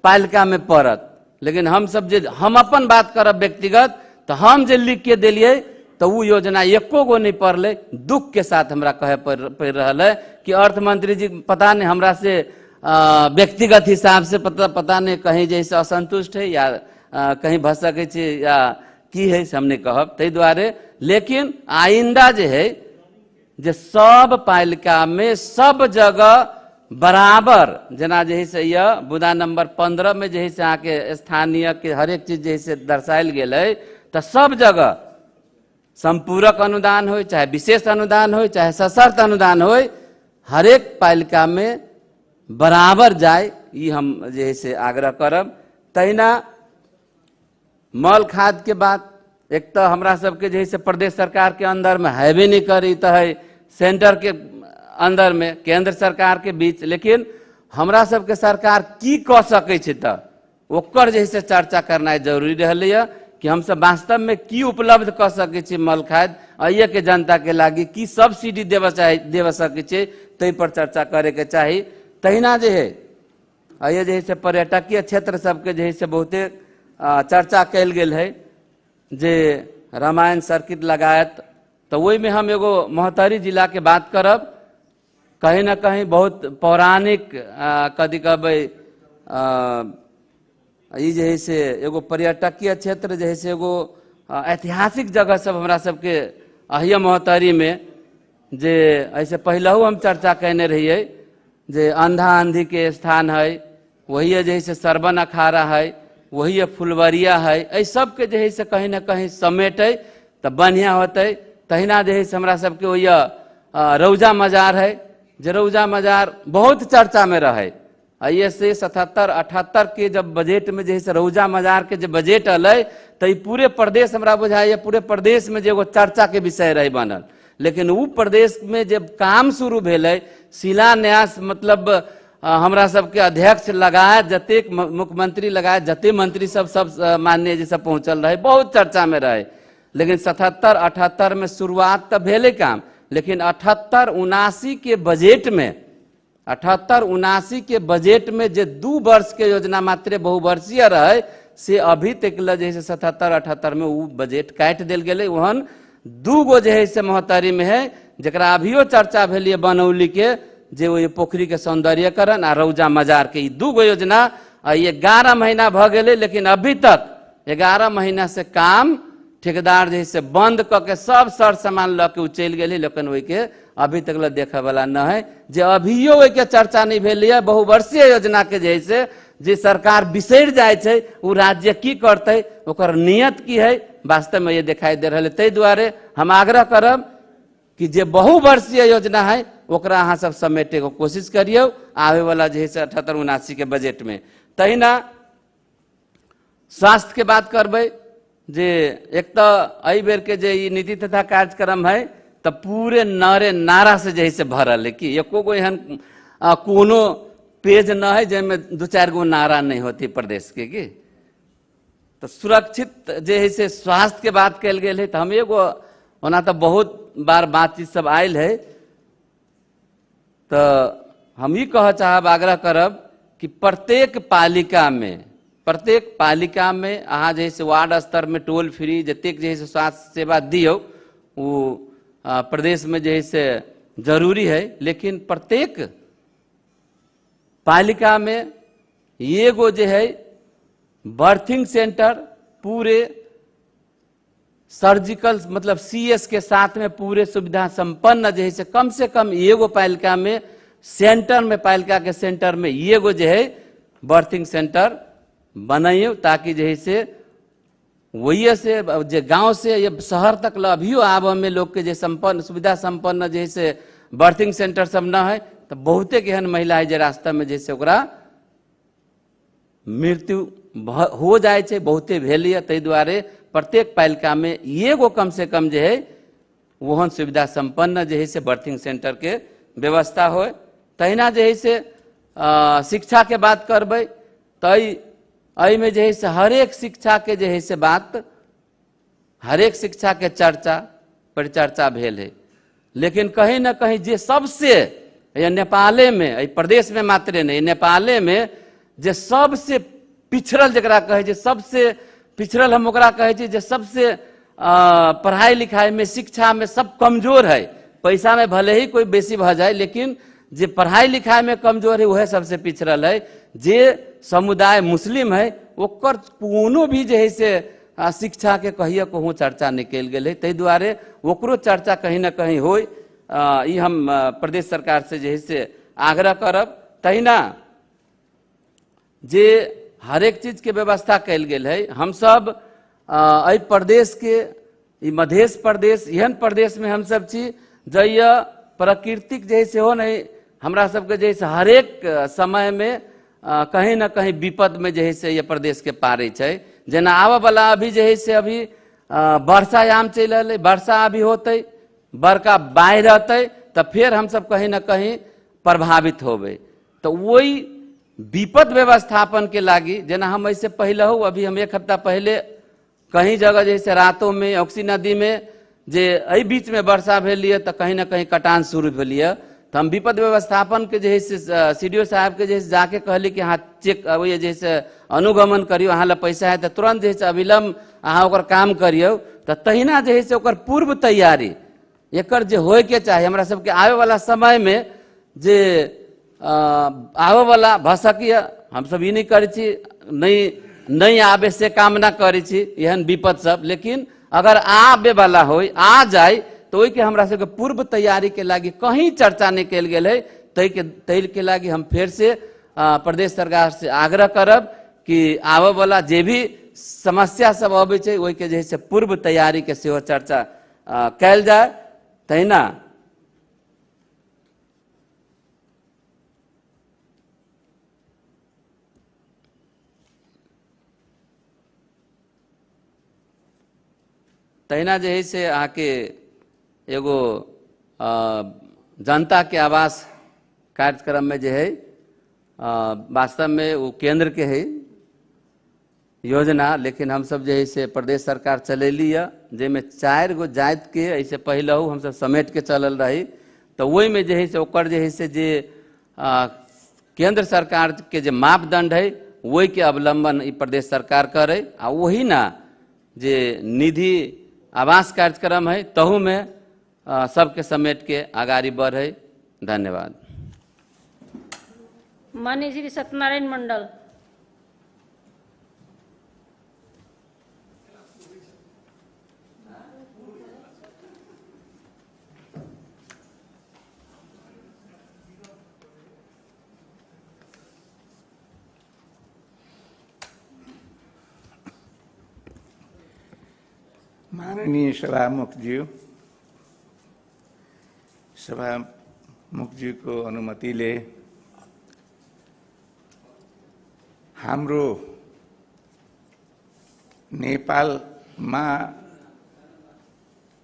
पालिका में पड़त। लेकिन हम सब जे हम अपन बात करब व्यक्तिगत तो हम जे लिख के दिलिये तो वो योजना एको गो नहीं पड़ले। दुख के साथ हमरा कहे पड़ रहा है कि अर्थ मंत्री जी पता नहीं हमरा से व्यक्तिगत हिसाब से पता नहीं कहीं जैसे असंतुष्ट है या कहीं भ सके छे या की है से हमने कहब। तै दुआरे लेकिन आइंदा जे है जे सब पालिका में सब जगह बराबर जना जे है से यह बुदा नंबर 15 में जे है से आके स्थानीय के हर एक चीज जे है से दर्शायल गेल है तो सब जगह संपूरक अनुदान हो चाहे विशेष अनुदान हो चाहे सशर्त अनुदान हो हर एक पालिका में बराबर जाए, ये हम जे है से आग्रह करब। तहिना मल खाद के बात एक तो हमरा सबके जे है से प्रदेश सरकार के अंदर में हैबे नहीं करी तो है सेंटर के अंदर में केंद्र सरकार के बीच, लेकिन हमरा सबके सरकार की कह सके छे तो ओकर जे है से चर्चा करना जरूरी रहले कि हम सब वास्तव में की उपलब्ध कर सके छे मल खाद अये के जनता के लागी की सब्सिडी देव सके छे तै पर चर्चा करे के चाही। तहिना जे है अये जे है से पर्यटकीय क्षेत्र सबके जे है से बहुते चर्चा कैल गेल है जे रामायण सर्किट लगायत तो वही में हम एगो मोहतरी जिला के बात करब। कहीं ना कहीं बहुत पौराणिक कदी कहबे ई जे है से एगो पर्यटकीय क्षेत्र जे है से एगो ऐतिहासिक जगह सब हमरा सबके अहिया मोहतरी में जे ऐसे पहलहू हम चर्चा कहने रहिए जे अंधा आंधी के स्थान है वही है जैसे सरबन अखाड़ा है, वही है फुलवरिया है, ऐ सबके जो है से कहीं ना कहीं समेटे तो बढ़िया होते। तहिना जो है से हमरा सबके वही रौजा मजार है, जे रौजा मजार बहुत चर्चा में रहे। ये से 77-78 के जब बजट में जो है से रौजा मजार के जब बजट अल तो पूरे प्रदेश हमरा बुझाइए पूरे प्रदेश में जो एगो चर्चा के विषय रहे बनल। लेकिन वो प्रदेश में जब काम शुरू भेल, शिलान्यास मतलब हमरा सबके अध्यक्ष लगाए जतेक मुख्यमंत्री लगाए जते मंत्री सब माननीय जी सब पहुंचल रहे, बहुत चर्चा में रहे। लेकिन 77-78 में शुरुआत तो भेले काम, लेकिन 78-79 के बजट में 78-79 के बजट में जे 2 वर्ष के योजना मात्र बहुवर्षीय रहे से अभी तक जैसे 77-78 में वो बजट काट दिल गए। वहन 2 गो जो है से महोत्तरी में है जरा अभियो चर्चा भेल बनौली के जे वो पोखरी के सौंदर्यकरण आ रौजा मजार के 2 गो योजना 11 महीना भ गए। लेकिन अभी तक 11 महीना से काम ठेकेदार जे से बंद करके सब सर सामान ल के चल गए। लेकिन वही के अभी तक देखे वाला न है, जे अभियो वही के चर्चा नहीं भेल है। बहुवर्षीय योजना के जैसे जे सरकार बिसर जाए छे वो राज्य की करते, ओकर नियत की है वास्तव में ये दिखाई दे रहा है। तै दुआरे हम आग्रह करब कि जे बहुवर्षीय योजना है ओकरा अहाँ सब समेटे को कोशिश करियो आवे वाला जे 78-79 के बजट में। तहिना स्वास्थ्य के बात करबे, जे एक तो अई बेर के जे नीति तथा कार्यक्रम है तो पूरे नारे नारा से जैसे भरल है कि एको गो एहन कोनो पेज न है जिसमें 2-4 गो नारा नहीं होती प्रदेश के की। तो सुरक्षित जे है से स्वास्थ्य के बात कल गए है तो हम एगो ओना तो बहुत बार बातचीत सब आयल है, तो हम ही कह चाहब आग्रह करब कि प्रत्येक पालिका में अहाँ जैसे वार्ड स्तर में टोल फ्री जतेक जैसे स्वास्थ्य सेवा दियो वो प्रदेश में जैसे जरूरी है। लेकिन प्रत्येक पालिका में एगो जो है बर्थिंग सेंटर पूरे सर्जिकल मतलब CS के साथ में पूरे सुविधा संपन्न जो है से कम एगो पालिका में सेंटर में पालिका के सेंटर में एगो जो है बर्थिंग सेंटर बनाइयो, ताकि जो है से वही से जे गांव से ये शहर तक अभियो आब में लोग के जे संपन्न सुविधा संपन्न जो है से बर्थिंग सेंटर सब न है तो बहुते एहन महिला है जे रास्ता में जैसे ओकरा मृत्यु हो जाए छे, बहुते भेल। तै दुआरे प्रत्येक पालिका में एगो कम से कम जो है वहन सुविधा संपन्न जो है से बर्थिंग सेंटर के व्यवस्था हो। तहिना जो है से शिक्षा के बात करबे तो अई में जो है से हरेक शिक्षा के जो है से बात हरेक शिक्षा के चर्चा परिचर्चा भेल है। लेकिन कहीं ना कहीं जे सबसे ये नेपाले में प्रदेश में मात्र नहीं नेपाले में जे सबसे पिछड़ल जरा कहे जे सबसे पिछड़ल हम ओकरा कहे छी जे सबसे पढ़ाई लिखाई में शिक्षा में सब कमजोर है। पैसा में भले ही कोई बेसी भ जाए लेकिन जे पढ़ाई लिखाई में कमजोर है वह सबसे पिछड़ल है। जे समुदाय मुस्लिम है ओकर कोनो भी जे है से शिक्षा के कहिए कहूँ चर्चा निकल गए। तै दुआरे ओकरो चर्चा कहीं ना कहीं हो हम प्रदेश सरकार से जे है से आग्रह करब। तहिना जे हरेक चीज के व्यवस्था कल गेल है। हम सब अई प्रदेश के मध्य प्रदेश एहन प्रदेश में हम सब छी जय प्राकृतिक जैसे हो नहीं हमरा सबके जैसे हरेक समय में कहीं ना कहीं विपद में जे से ये प्रदेश के पारे छे। जेना आवे वाला अभी जे से अभी वर्षायाम चल रहा, वर्षा अभी होते बड़का बाढ़ आते तो फिर हम सब कहीं ना कहीं प्रभावित होबे। तो वही विपद व्यवस्थापन के लागी जेना हम ऐसे पहले हो अभी हम 1 हफ्ता पहले कहीं जगह जैसे रातों में ऑक्सी नदी में जे अई बीच में वर्षा भेलिए तो कहीं ना कहीं कटान शुरू भेलिए। तो हम विपद व्यवस्थापन के जैसे CDO साहब के जैसे जाके कहली कि हाँ चेक अवैया जैसे अनुगमन करियो, अहाँ ला पैसा है तो तुरंत जैसे अविलंब अहाँ ओकर काम करियो। तो तहिना जे से ओकर पूर्व तैयारी एकर जे होय के चाही हमरा सबके आवे वाला समय में जे आवे वाला भसकिय हम सब ई नहीं करे छी नहीं आवे से कामना करे छी एहन विपद सब। लेकिन अगर आवे वाला होय आ जाए तो ओई के हमरा सबके पूर्व तैयारी के लागी कहीं चर्चा निकल गेल है। तै के लागी हम फिर से प्रदेश सरकार से आग्रह करब कि आबऽ वाला जे भी समस्या सब अबै छै ओहि के जे है से पूर्व तैयारी के सेहो चर्चा कैल जाए। तहिना तहिना जे है से आके एगो जनता के आवास कार्यक्रम में जे है वास्तव में वो केंद्र के है योजना, लेकिन हम सब जे है से प्रदेश सरकार चलेली है, जेमें 4 गो जाति के ऐसे पहले हम सब समेट के चलल रही। तो वही में जे है से ओकर जे है से जे केंद्र सरकार के जे मापदंड है वही के अवलंबन ई प्रदेश सरकार करे आ वही ना जे निधि आवास कार्यक्रम है तहू में सबके समेट के आगाड़ी बढ़े। धन्यवाद।
माननीय श्री सत्यनारायण मंडल।
माननीय सभामुखज्यू, सभामुखज्यू को अनुमतिले हाम्रो नेपालमा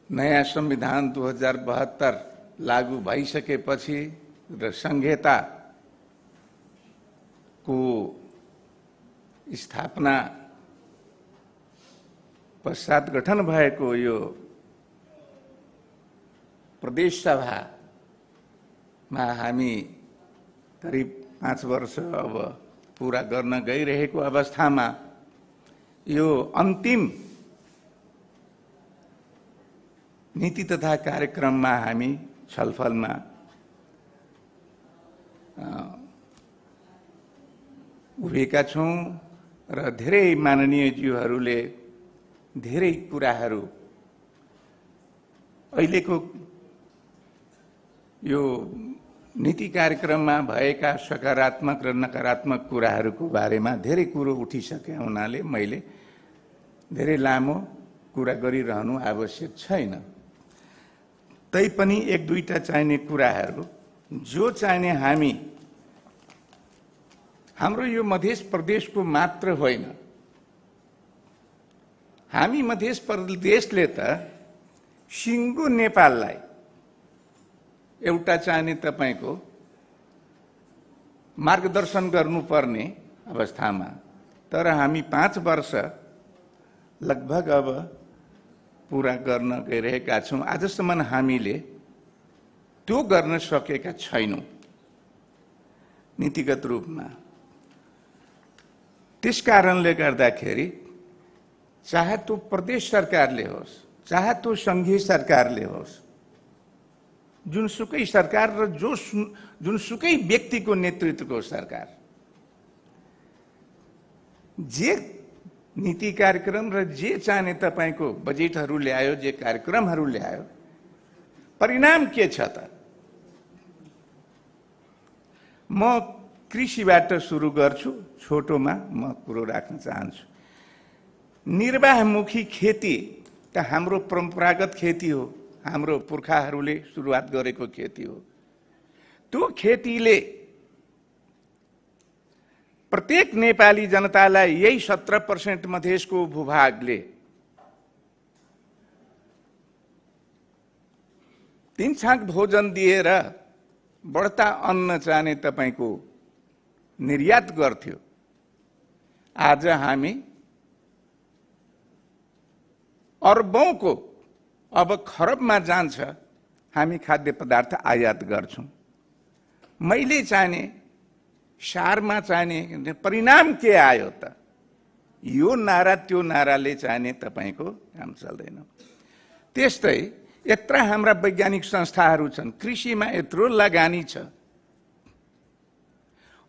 नयाँ संविधान 2072 लागू भइसकेपछि र संहिताको स्थापना पश्चात गठन भएको यो प्रदेश सभामा हामी करिब 5 वर्ष अब पूरा गर्न गइरहेको अवस्थामा यो अन्तिम नीति तथा कार्यक्रममा हामी छलफलमा उभिएका छौं र धेरै माननीय ज्यूहरूले धेरै कुराहरू अहिलेको यो नीति कार्यक्रममा भएका सकारात्मक र नकारात्मक कुराहरूको बारेमा धेरै कुरो उठिसके हुनाले मैले धेरै लामो कुरा गरिरहनु आवश्यक छैन। तैपनि एक दुईटा चाहिने कुराहरू जो चाहिने हाम्रो यो मध्य प्रदेशको मात्र होइन, हामी मध्य प्रदेशले त सिङ्गो नेपाललाई एउटा चाहिने तपाईको मार्गदर्शन गर्नुपर्ने अवस्थामा, तर हामी 5 वर्ष लगभग अब पूरा गर्न गइरहेका छौं। आजसम्म हामीले त्यो गर्न सकेका छैनौं नीतिगत रूपमा। त्यस कारणले गर्दाखेरि चाहे तो प्रदेश सरकारले होस् चाहे तो संघीय सरकारले होस्, जुनसुकै सरकार र जुनसुकै व्यक्तिको नेतृत्वको सरकार जे नीति कार्यक्रम र जे चाहिने तपाईको बजेटहरू ल्यायो, जे कार्यक्रमहरू ल्यायो, परिणाम के छ त? म कृषिबाट सुरु गर्छु, छोटोमा म कुरो राख्न चाहन्छु। निर्वाहमुखी खेती त हाम्रो परम्परागत खेती हो, हाम्रो पुर्खाहरूले सुरुवात गरेको खेती हो। त्यो खेतीले प्रत्येक नेपाली जनतालाई, यही 17% मधेसको भूभागले 3 छाक भोजन दिएर बढ्ता अन्न चाहिने तपाईको निर्यात गर्थ्यो। आज हामी अर्बौंको, अब खरबमा जान्छ, हामी खाद्य पदार्थ आयात गर्छौं। मैले चाहिने सारमा चाहिने परिणाम के आयो त? यो नारा त्यो नाराले चाहिने तपाईको काम चल्दैन। त्यस्तै यत्र हाम्रा वैज्ञानिक संस्थाहरू छन्, कृषिमा यत्रो लगानी छ।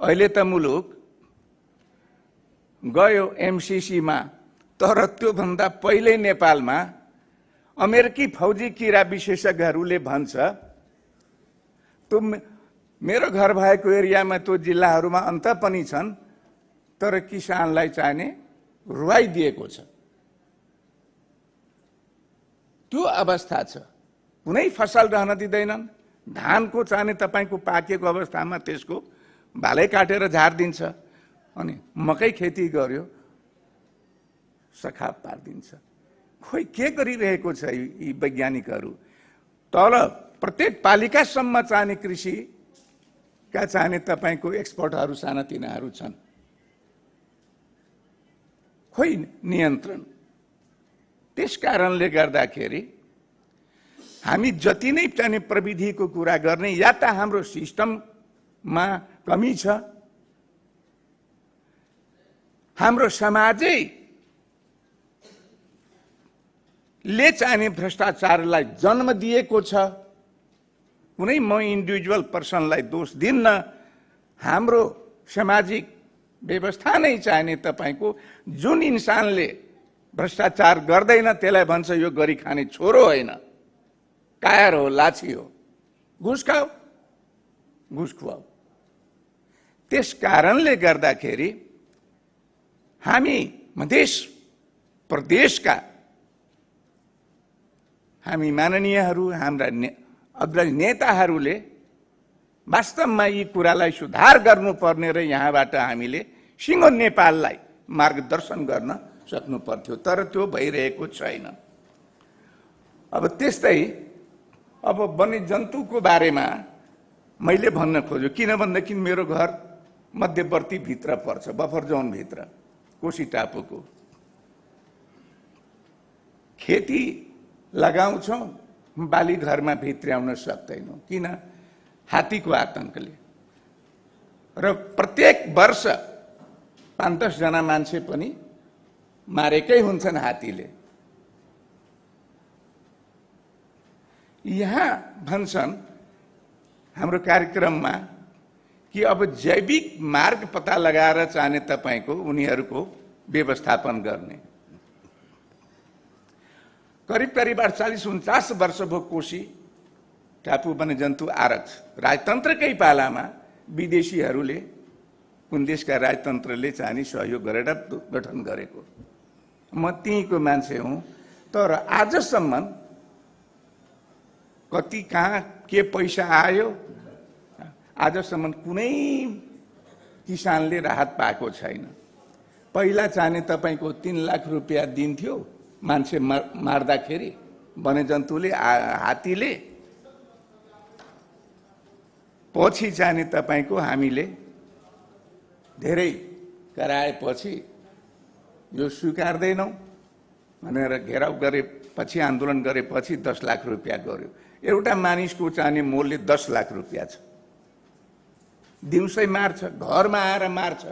अहिले त मुलुक गयो एमसीसीमा, तर त्यो भन्दा पहिले नेपालमा अमेरिकी फौजी किरा विशेषज्ञहरूले भन्छ त्यो मेरो घर भएको एरियामा त्यो जिल्लाहरूमा अन्त पनि छन्, तर किसानलाई चाहिने रुवाइदिएको छ। त्यो अवस्था छ। कुनै फसल रहन दिँदैनन्। धानको चाहिने तपाईँको पाकेको अवस्थामा त्यसको भालै काटेर झारिदिन्छ, अनि मकै खेती गर्यो सखाप पारिदिन्छ। खोइ के गरिरहेको छ यी वैज्ञानिकहरू। तल प्रत्येक पालिकासम्म चाहिने कृषिका चाहिने तपाईँको एक्सपर्टहरू सानातिनाहरू छन्। खोइ नियन्त्रण। त्यस कारणले गर्दाखेरि हामी जति नै चाहिने प्रविधिको कुरा गर्ने, या त हाम्रो सिस्टममा कमी छ, हाम्रो समाजै ले चाहिने भ्रष्टाचारलाई जन्म दिएको छ। कुनै म इन्डिभिजुअल पर्सनलाई दोष दिन्न, हाम्रो सामाजिक व्यवस्था नै चाहिने तपाईँको जुन इन्सानले भ्रष्टाचार गर्दैन त्यसलाई भन्छ यो गरी खाने छोरो होइन, कायर हो, लाछी हो, घुस खाऊ, घुस खुवाऊ। त्यस कारणले गर्दाखेरि हामी मध्य प्रदेशका हामी माननीयहरू, हाम्रा अग्रणी नेताहरूले वास्तवमा यी कुरालाई सुधार गर्नुपर्ने र यहाँबाट हामीले सिङ्गो नेपाललाई मार्गदर्शन गर्न सक्नु पर्थ्यो, तर त्यो भइरहेको छैन। अब त्यस्तै अब वन्यजन्तुको बारेमा मैले भन्न खोज्यो, किन भन्दाखेरि मेरो घर मध्यवर्ती भित्र पर्छ, बफर जोन भित्र, कोशी टापुको। खेती लगाउँछौँ, बाली घरमा भित्र्याउन सक्दैनौँ, किन? हात्तीको आतंकले। र प्रत्येक वर्ष 5-10 जना मान्छे पनि मारेकै हुन्छन् हात्तीले। यहाँ भन्छन् हाम्रो कार्यक्रममा कि अब जैविक मार्ग पता लगाएर चाहने तपाईँको उनीहरूको व्यवस्थापन गर्ने। करिब 48-49 वर्ष भयो कोशी टापु वन्यजन्तु आरक्ष राजतन्त्रकै पालामा विदेशीहरूले, कुन देशका राजतन्त्रले चाहिने सहयोग गरेर गठन गरेको। म त्यहीँको मान्छे हुँ, तर आजसम्म कति कहाँ के पैसा आयो, आजसम्म कुनै किसानले राहत पाएको छैन। पहिला चाहिने तपाईँको 3 लाख रुपियाँ दिन्थ्यो मान्छे मार्दाखेरि वन्यजन्तुले, हात्तीले। पछि चाहिने तपाईँको हामीले धेरै कराएपछि यो स्वीकार्दैनौँ भनेर घेराउ गरेपछि, आन्दोलन गरेपछि 10 लाख रुपियाँ गर्यो। एउटा मानिसको चाहिने मूल्य 10 लाख रुपियाँ छ। दिउँसै मार्छ, घरमा आएर मार्छ,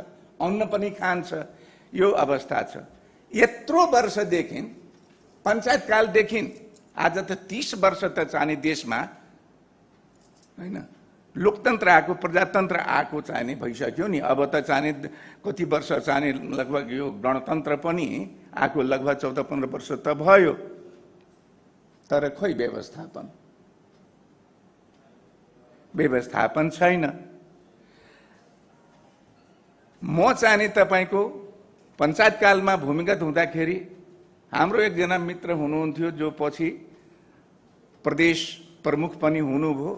अन्न पनि खान्छ, यो अवस्था छ। यत्रो वर्षदेखि, पञ्चायत कालदेखि आज त 30 वर्ष त चाहिने देशमा होइन लोकतन्त्र आएको, प्रजातन्त्र आएको चाहिने भइसक्यो नि। अब त चाहिने कति वर्ष चाहिने लगभग यो गणतन्त्र पनि आएको लगभग 14-15 वर्ष त भयो, तर खोइ व्यवस्थापन छैन। म चाहिने तपाईँको पञ्चायत कालमा भूमिगत हुँदाखेरि हाम्रो एकजना मित्र हुनुहुन्थ्यो जो पछि प्रदेश प्रमुख पनि हुनुभयो,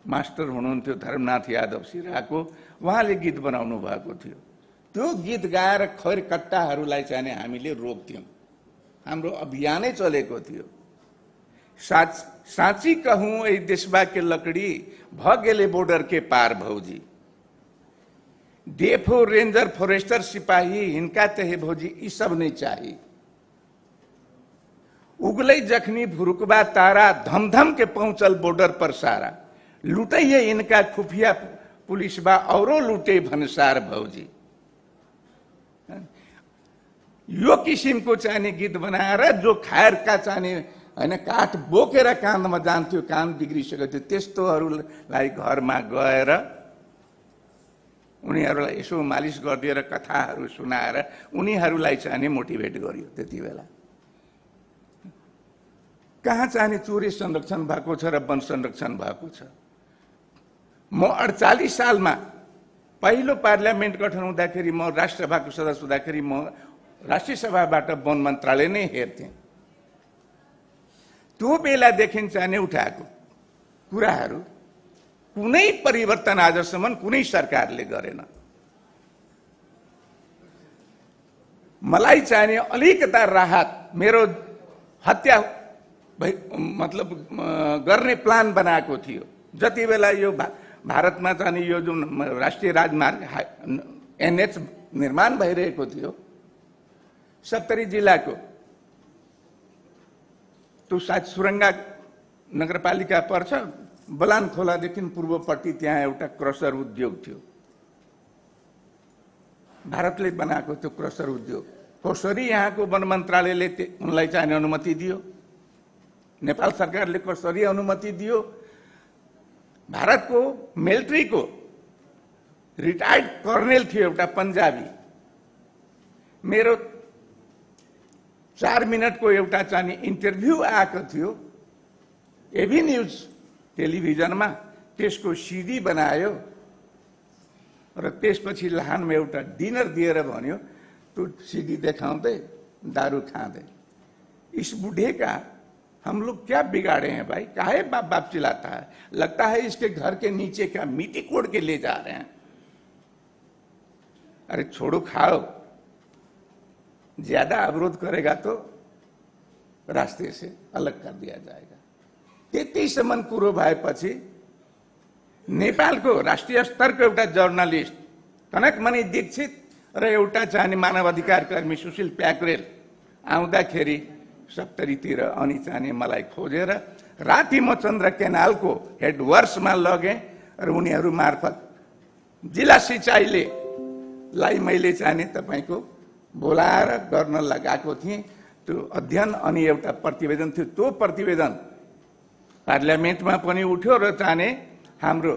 मास्टर हुनुहुन्थ्यो, धर्मनाथ यादव सिराको। उहाँले गीत बनाउनु भएको थियो। त्यो गीत गाएर खैर कट्टाहरूलाई चाहिने हामीले रोक्थ्यौँ। हाम्रो अभियानै चलेको थियो। साँची कहूँ ए देशबा के लकड़ी भगेले बोर्डर के पार भौजी, डेफो रेंजर फॉरेस्टर सिपाही हिनका तहे भौजी ई सब नहीं चाहिए। उगलै जखनी भुरुकबा तारा धमधम के पहुंचल बॉर्डर पर सारा, लुटैये इनका खुफिया पुलिस बा औरो लुटे भनसार भौजी। यो किसिमको चाहिने गीत बनाएर जो खायरका चाहिने हैन काठ बोकेर काँधमा जान्थ्यो, कान बिग्रिसकेको थियो, त्यस्तोहरूलाई घरमा गएर उनीहरूलाई यसो मालिस गरिदिएर कथाहरू सुनाएर उनीहरूलाई चाहिने मोटिभेट गरियो। त्यति बेला कहाँ चाहिने चोरी संरक्षण भएको छ र वन संरक्षण भएको छ। म 48 सालमा पहिलो पार्लियामेन्ट गठन हुँदाखेरि म राष्ट्रसभाको सदस्य हुँदाखेरि म राष्ट्रिय सभाबाट वन मन्त्रालय नै हेर्थेँ। त्यो बेलादेखि चाहिँ उठाएको कुराहरू कुनै परिवर्तन आजसम्म कुनै सरकारले गरेन। मलाई चाहिने अलिकता राहत, मेरो हत्या मतलब गर्ने प्लान बनाएको थियो जति बेला यो भारतमा चाहिँ यो जुन राष्ट्रिय राजमार्ग NH निर्माण भइरहेको थियो, 70 जिल्लाको त्यो सायद सुरङ्गा नगरपालिका पर्छ, बलान खोलादेखि पूर्वपट्टि त्यहाँ एउटा क्रसर उद्योग थियो। भारतले बनाएको त्यो क्रसर उद्योग कसरी यहाँको वन मन्त्रालयले उनलाई चाहिने अनुमति दियो, नेपाल सरकारले कसरी अनुमति दियो। भारतको मिलिट्रीको रिटायर्ड कर्नेल थियो एउटा पन्जाबी, मेरो 4 मिनटको एउटा चाहिँ इन्टरभ्यू आएको थियो एबी न्युज टेलिभिजनमा, त्यसको सिडी बनायो र त्यसपछि लाहानमा एउटा डिनर दिएर भन्यो तो सीडी देखाउँदै दारू खाँदै, इस बूढ़े का हम लोग क्या बिगाड़े हैं भाई, काहे बाप बाप चिल्लाता है, लगता है इसके घर के नीचे का मिट्टी कोड़ के ले जा रहे हैं। अरे छोड़ो खाओ, ज्यादा अवरोध करेगा तो रास्ते से अलग कर दिया जाएगा। 33 मन कुरो भएपछि नेपालको राष्ट्रिय स्तरको एउटा जर्नलिस्ट कनकमणि दीक्षित र एउटा चाहिँ मानवाधिकार कर्मी सुशील प्याकुरेल आउँदाखेरि 70 तिर अनि चाहिँ मलाई खोजेर राति म चन्द्र केनालको हेडवर्क्समा लगे र उनीहरू मार्फत जिल्ला सिंचाईले लाई मैले चाहिँ तपाईको बोलाएर गर्न लगाएको थिएँ। त्यो अध्ययन अनि एउटा प्रतिवेदन थियो, त्यो प्रतिवेदन पार्लियामेन्टमा पनि उठ्यो र चाहिँ हाम्रो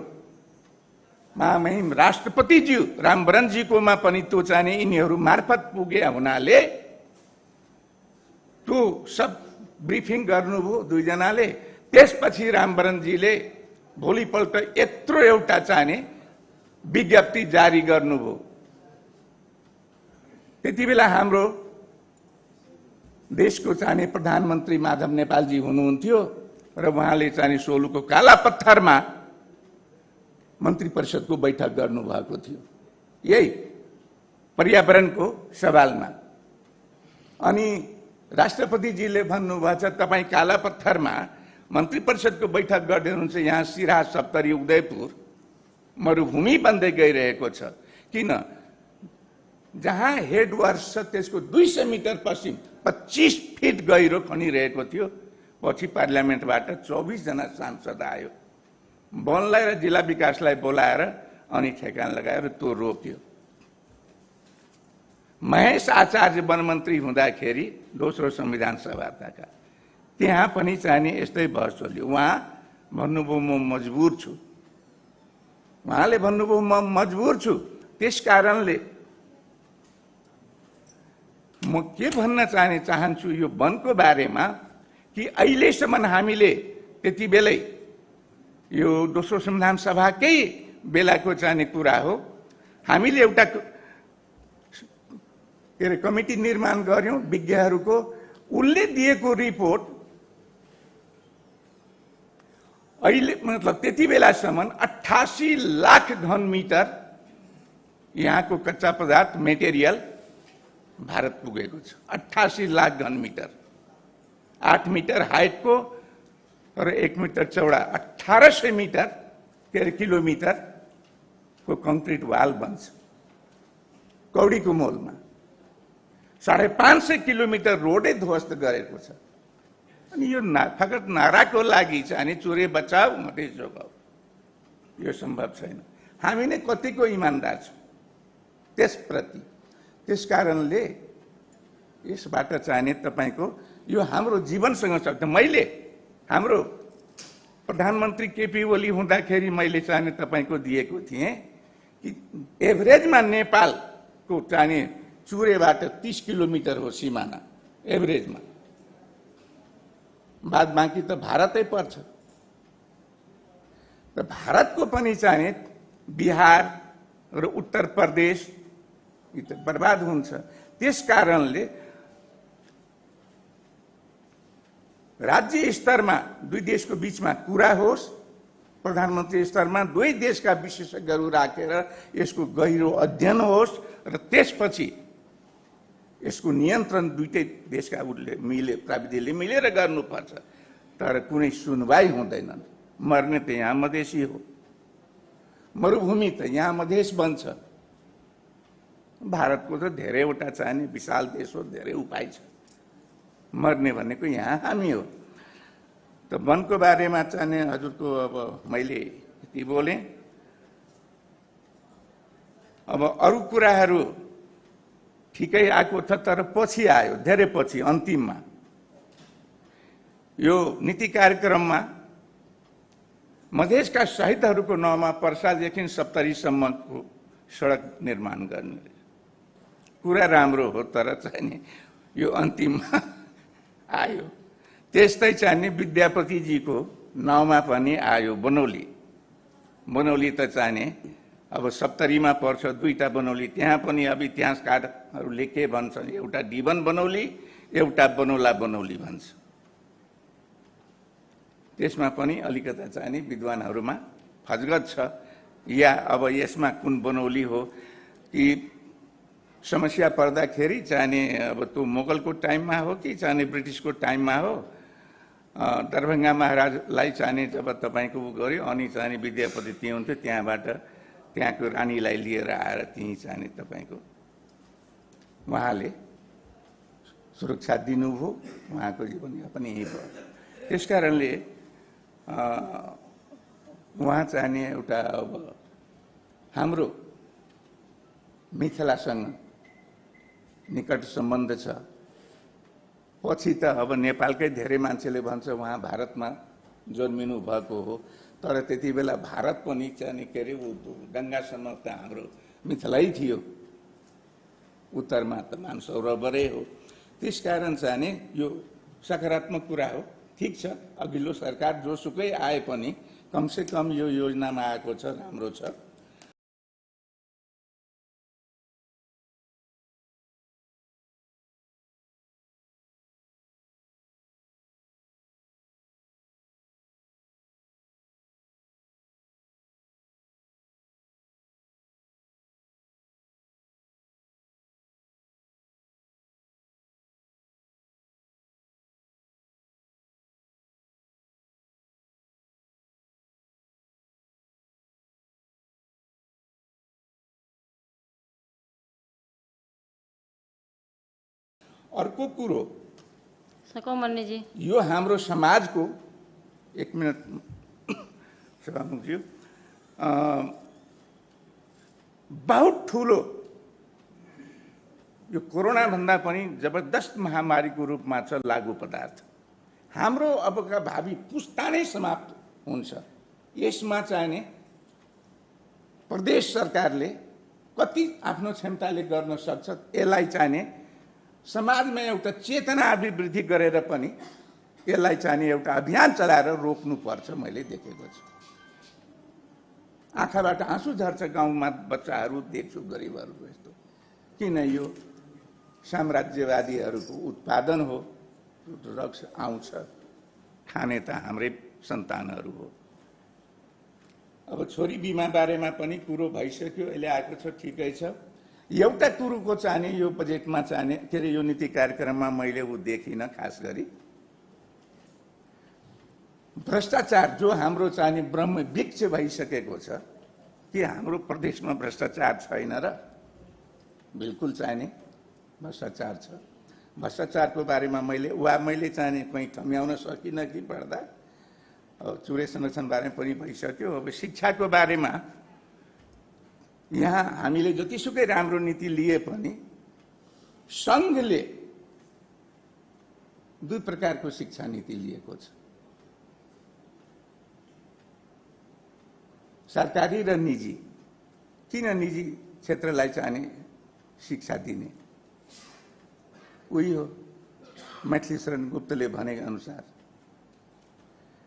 महामहिम राष्ट्रपतिज्यू रामवरणजीकोमा पनि त्यो चाहिँ यिनीहरू मार्फत पुगे हुनाले त्यो सब ब्रिफिङ गर्नुभयो दुईजनाले। त्यसपछि रामवरणजीले भोलिपल्ट यत्रो एउटा चाहिँ विज्ञप्ति जारी गर्नुभयो। त्यति बेला हाम्रो देशको चाहिँ प्रधानमन्त्री माधव नेपालजी हुनुहुन्थ्यो र उहाँले चाहिँ सोलुको काला पत्थरमा मन्त्री परिषदको बैठक गर्नुभएको थियो यही पर्यावरणको सवालमा। अनि राष्ट्रपतिजीले भन्नुभएको छ तपाईँ काला पत्थरमा मन्त्री परिषदको बैठक गर्दै हुनुहुन्छ, यहाँ सिराहा सप्तरी उदयपुर मरुभूमि बन्दै गइरहेको छ। किन? जहाँ हेडवर्क्स छ त्यसको 200 मिटर पश्चिम 25 फिट गहिरो खनिरहेको थियो। पछि पार्लियामेन्टबाट 24 जना सांसद आयो, वनलाई र जिल्ला विकासलाई बोलाएर अनि ठेकान लगाएर त्यो रोक्यो। महेश आचार्य वनमन्त्री हुँदाखेरि दोस्रो संविधान सभाका त्यहाँ पनि चाहिने यस्तै बहस चल्यो। उहाँ भन्नुभयो म मजबुर छु, उहाँले भन्नुभयो म मजबुर छु। त्यस कारणले म के भन्न चाहन्छु यो वनको बारेमा कि अहिलेसम्म हामीले त्यति बेलै यो दोस्रो संविधान सभाकै बेलाको चाहिने कुरा हो, हामीले एउटा के अरे कमिटी निर्माण गर्यौं विज्ञहरूको। उसले दिएको रिपोर्ट अहिले मतलब त्यति बेलासम्म 88 लाख घन मिटर यहाँको कच्चा पदार्थ मेटेरियल भारत पुगेको छ। 88 लाख घन मिटर, 8 मिटर हाइटको र 1 मिटर चौडा 1800 मिटर के अरे किलोमिटर को कंक्रीट वाल बन्छ कौडीको मोलमा। 550 किलोमिटर रोडै ध्वस्त गरेको छ। अनि यो फकत नाराको लागि चाहिँ चोरे बचाऊ मात्रै जोगाऊ, यो सम्भव छैन। हामी नै कतिको इमानदार छौँ त्यसप्रति। त्यस कारणले यसबाट चाहिने तपाईको यो हाम्रो जीवनसँग सक्छ। मैले हाम्रो प्रधानमन्त्री केपी ओली हुँदाखेरि मैले चाहिने तपाईको दिएको थिएँ कि एभरेजमा नेपालको चाहिने चुरेबाट 30 किलोमिटर हो सिमाना एभरेजमा, बाद बाँकी त भारतै पर्छ। र भारतको पनि चाहिने बिहार र उत्तर प्रदेश यी त बर्बाद हुन्छ। त्यस कारणले राज्य स्तरमा दुई देशको बीचमा कुरा होस्, प्रधानमन्त्री स्तरमा दुई देशका विशेषज्ञहरू राखेर यसको गहिरो अध्ययन होस् र त्यसपछि यसको नियन्त्रण दुईटै देशका प्राविधिकले मिलेर गर्नुपर्छ। तर कुनै सुनवाई हुँदैनन्। मर्ने त यहाँ मधेसी हो, मरुभूमि त यहाँ मधेस बन्छ। भारतको त धेरैवटा चाहिने विशाल देश हो, धेरै उपाय छ। मर्ने भनेको यहाँ हामी हो। त वनको बारेमा चाहिने हजुरको अब मैले यति बोलेँ। अब अरू कुराहरू ठिकै आएको छ, तर पछि आयो, धेरै पछि अन्तिममा यो नीति कार्यक्रममा मधेसका शहीदहरूको नाउँमा पर्सादेखि सप्तरीसम्मको सडक निर्माण गर्ने कुरा राम्रो हो, तर चाहिने यो अन्तिममा आयो। त्यस्तै चाहिने विद्यापतिजीको नाउँमा पनि आयो बनौली। बनौली त चाहिने अब सप्तरीमा पर्छ, दुईटा बनौली। त्यहाँ पनि अब इतिहासकारहरूले के भन्छन्, एउटा डिबन बनौली, एउटा बनौला बनौली भन्छ। त्यसमा पनि अलिकता चाहिने विद्वानहरूमा फजगत छ, या अब यसमा कुन बनौली हो कि समस्या पर्दाखेरि चाहिने अब त्यो मुगलको टाइममा हो कि चाहिने ब्रिटिसको टाइममा हो। दरभङ्गा महाराजलाई चाहिने जब तपाईँको उ गर्यो, अनि चाहिने विद्यापति त्यहाँ हुन्थ्यो, त्यहाँबाट त्यहाँको रानीलाई लिएर आएर त्यहीँ चाहिने तपाईँको उहाँले सुरक्षा दिनुभयो, उहाँको जीवनयापन यही भयो। त्यस कारणले उहाँ चाहिने एउटा अब हाम्रो मिथिलासँग निकट सम्बन्ध छ। पछि त अब नेपालकै धेरै मान्छेले भन्छ उहाँ भारतमा जन्मिनु भएको हो, तर त्यति बेला भारत पनि चाहिने के अरे गङ्गासम्म त हाम्रो मिथिलै थियो, उत्तरमा त मानसरोवरै हो। त्यसकारण चाहिने यो सकारात्मक कुरा हो। ठिक छ, अघिल्लो सरकार जोसुकै आए पनि कमसेकम यो योजनामा आएको छ, राम्रो छ। अर्को कुरो
सकौमन्नी जी,
यो हाम्रो समाजको एक मिनट सभामुखज्यू, बहुत ठुलो यो कोरोना भन्दा पनि जबरदस्त महामारीको रूपमा छ लागू पदार्थ। हाम्रो अबका भावी पुस्ता नै समाप्त हुन्छ। यसमा चाहिने प्रदेश सरकारले कति आफ्नो क्षमताले गर्न सक्छ, यसलाई चाहिने समाजमा एउटा चेतना अभिवृद्धि गरेर पनि यसलाई चाहिने एउटा अभियान चलाएर रोक्नुपर्छ। मैले देखेको छु, आँखाबाट आँसु झर्छ गाउँमा बच्चाहरू देख्छु, गरिबहरूको यस्तो। किन यो साम्राज्यवादीहरूको उत्पादन हो, ड्रग्स आउँछ, खाने त हाम्रै सन्तानहरू हो। अब छोरी बिमा बारेमा पनि कुरो भइसक्यो, अहिले आएको छ, ठिकै छ। एउटा कुरोको चाहिने यो बजेटमा चाहिने के अरे यो नीति कार्यक्रममा मैले ऊ देखिनँ, खास गरी भ्रष्टाचार जो हाम्रो चाहिने ब्रह्म वृक्ष भइसकेको छ। कि हाम्रो प्रदेशमा भ्रष्टाचार छैन र? बिल्कुल चाहिने भ्रष्टाचार छ। भ्रष्टाचारको बारेमा मैले चाहिने कहीँ कम्याउन सकिनँ कि पढ्दा। चुरे संरक्षण बारेमा पनि भइसक्यो। अब शिक्षाको बारेमा यहाँ हामीले जतिसुकै राम्रो नीति लिए पनि सङ्घले दुई प्रकारको शिक्षा नीति लिएको छ, सरकारी र निजी। किन निजी क्षेत्रलाई चाहिने शिक्षा दिने? उही हो मैथिली शरण गुप्तले भने अनुसार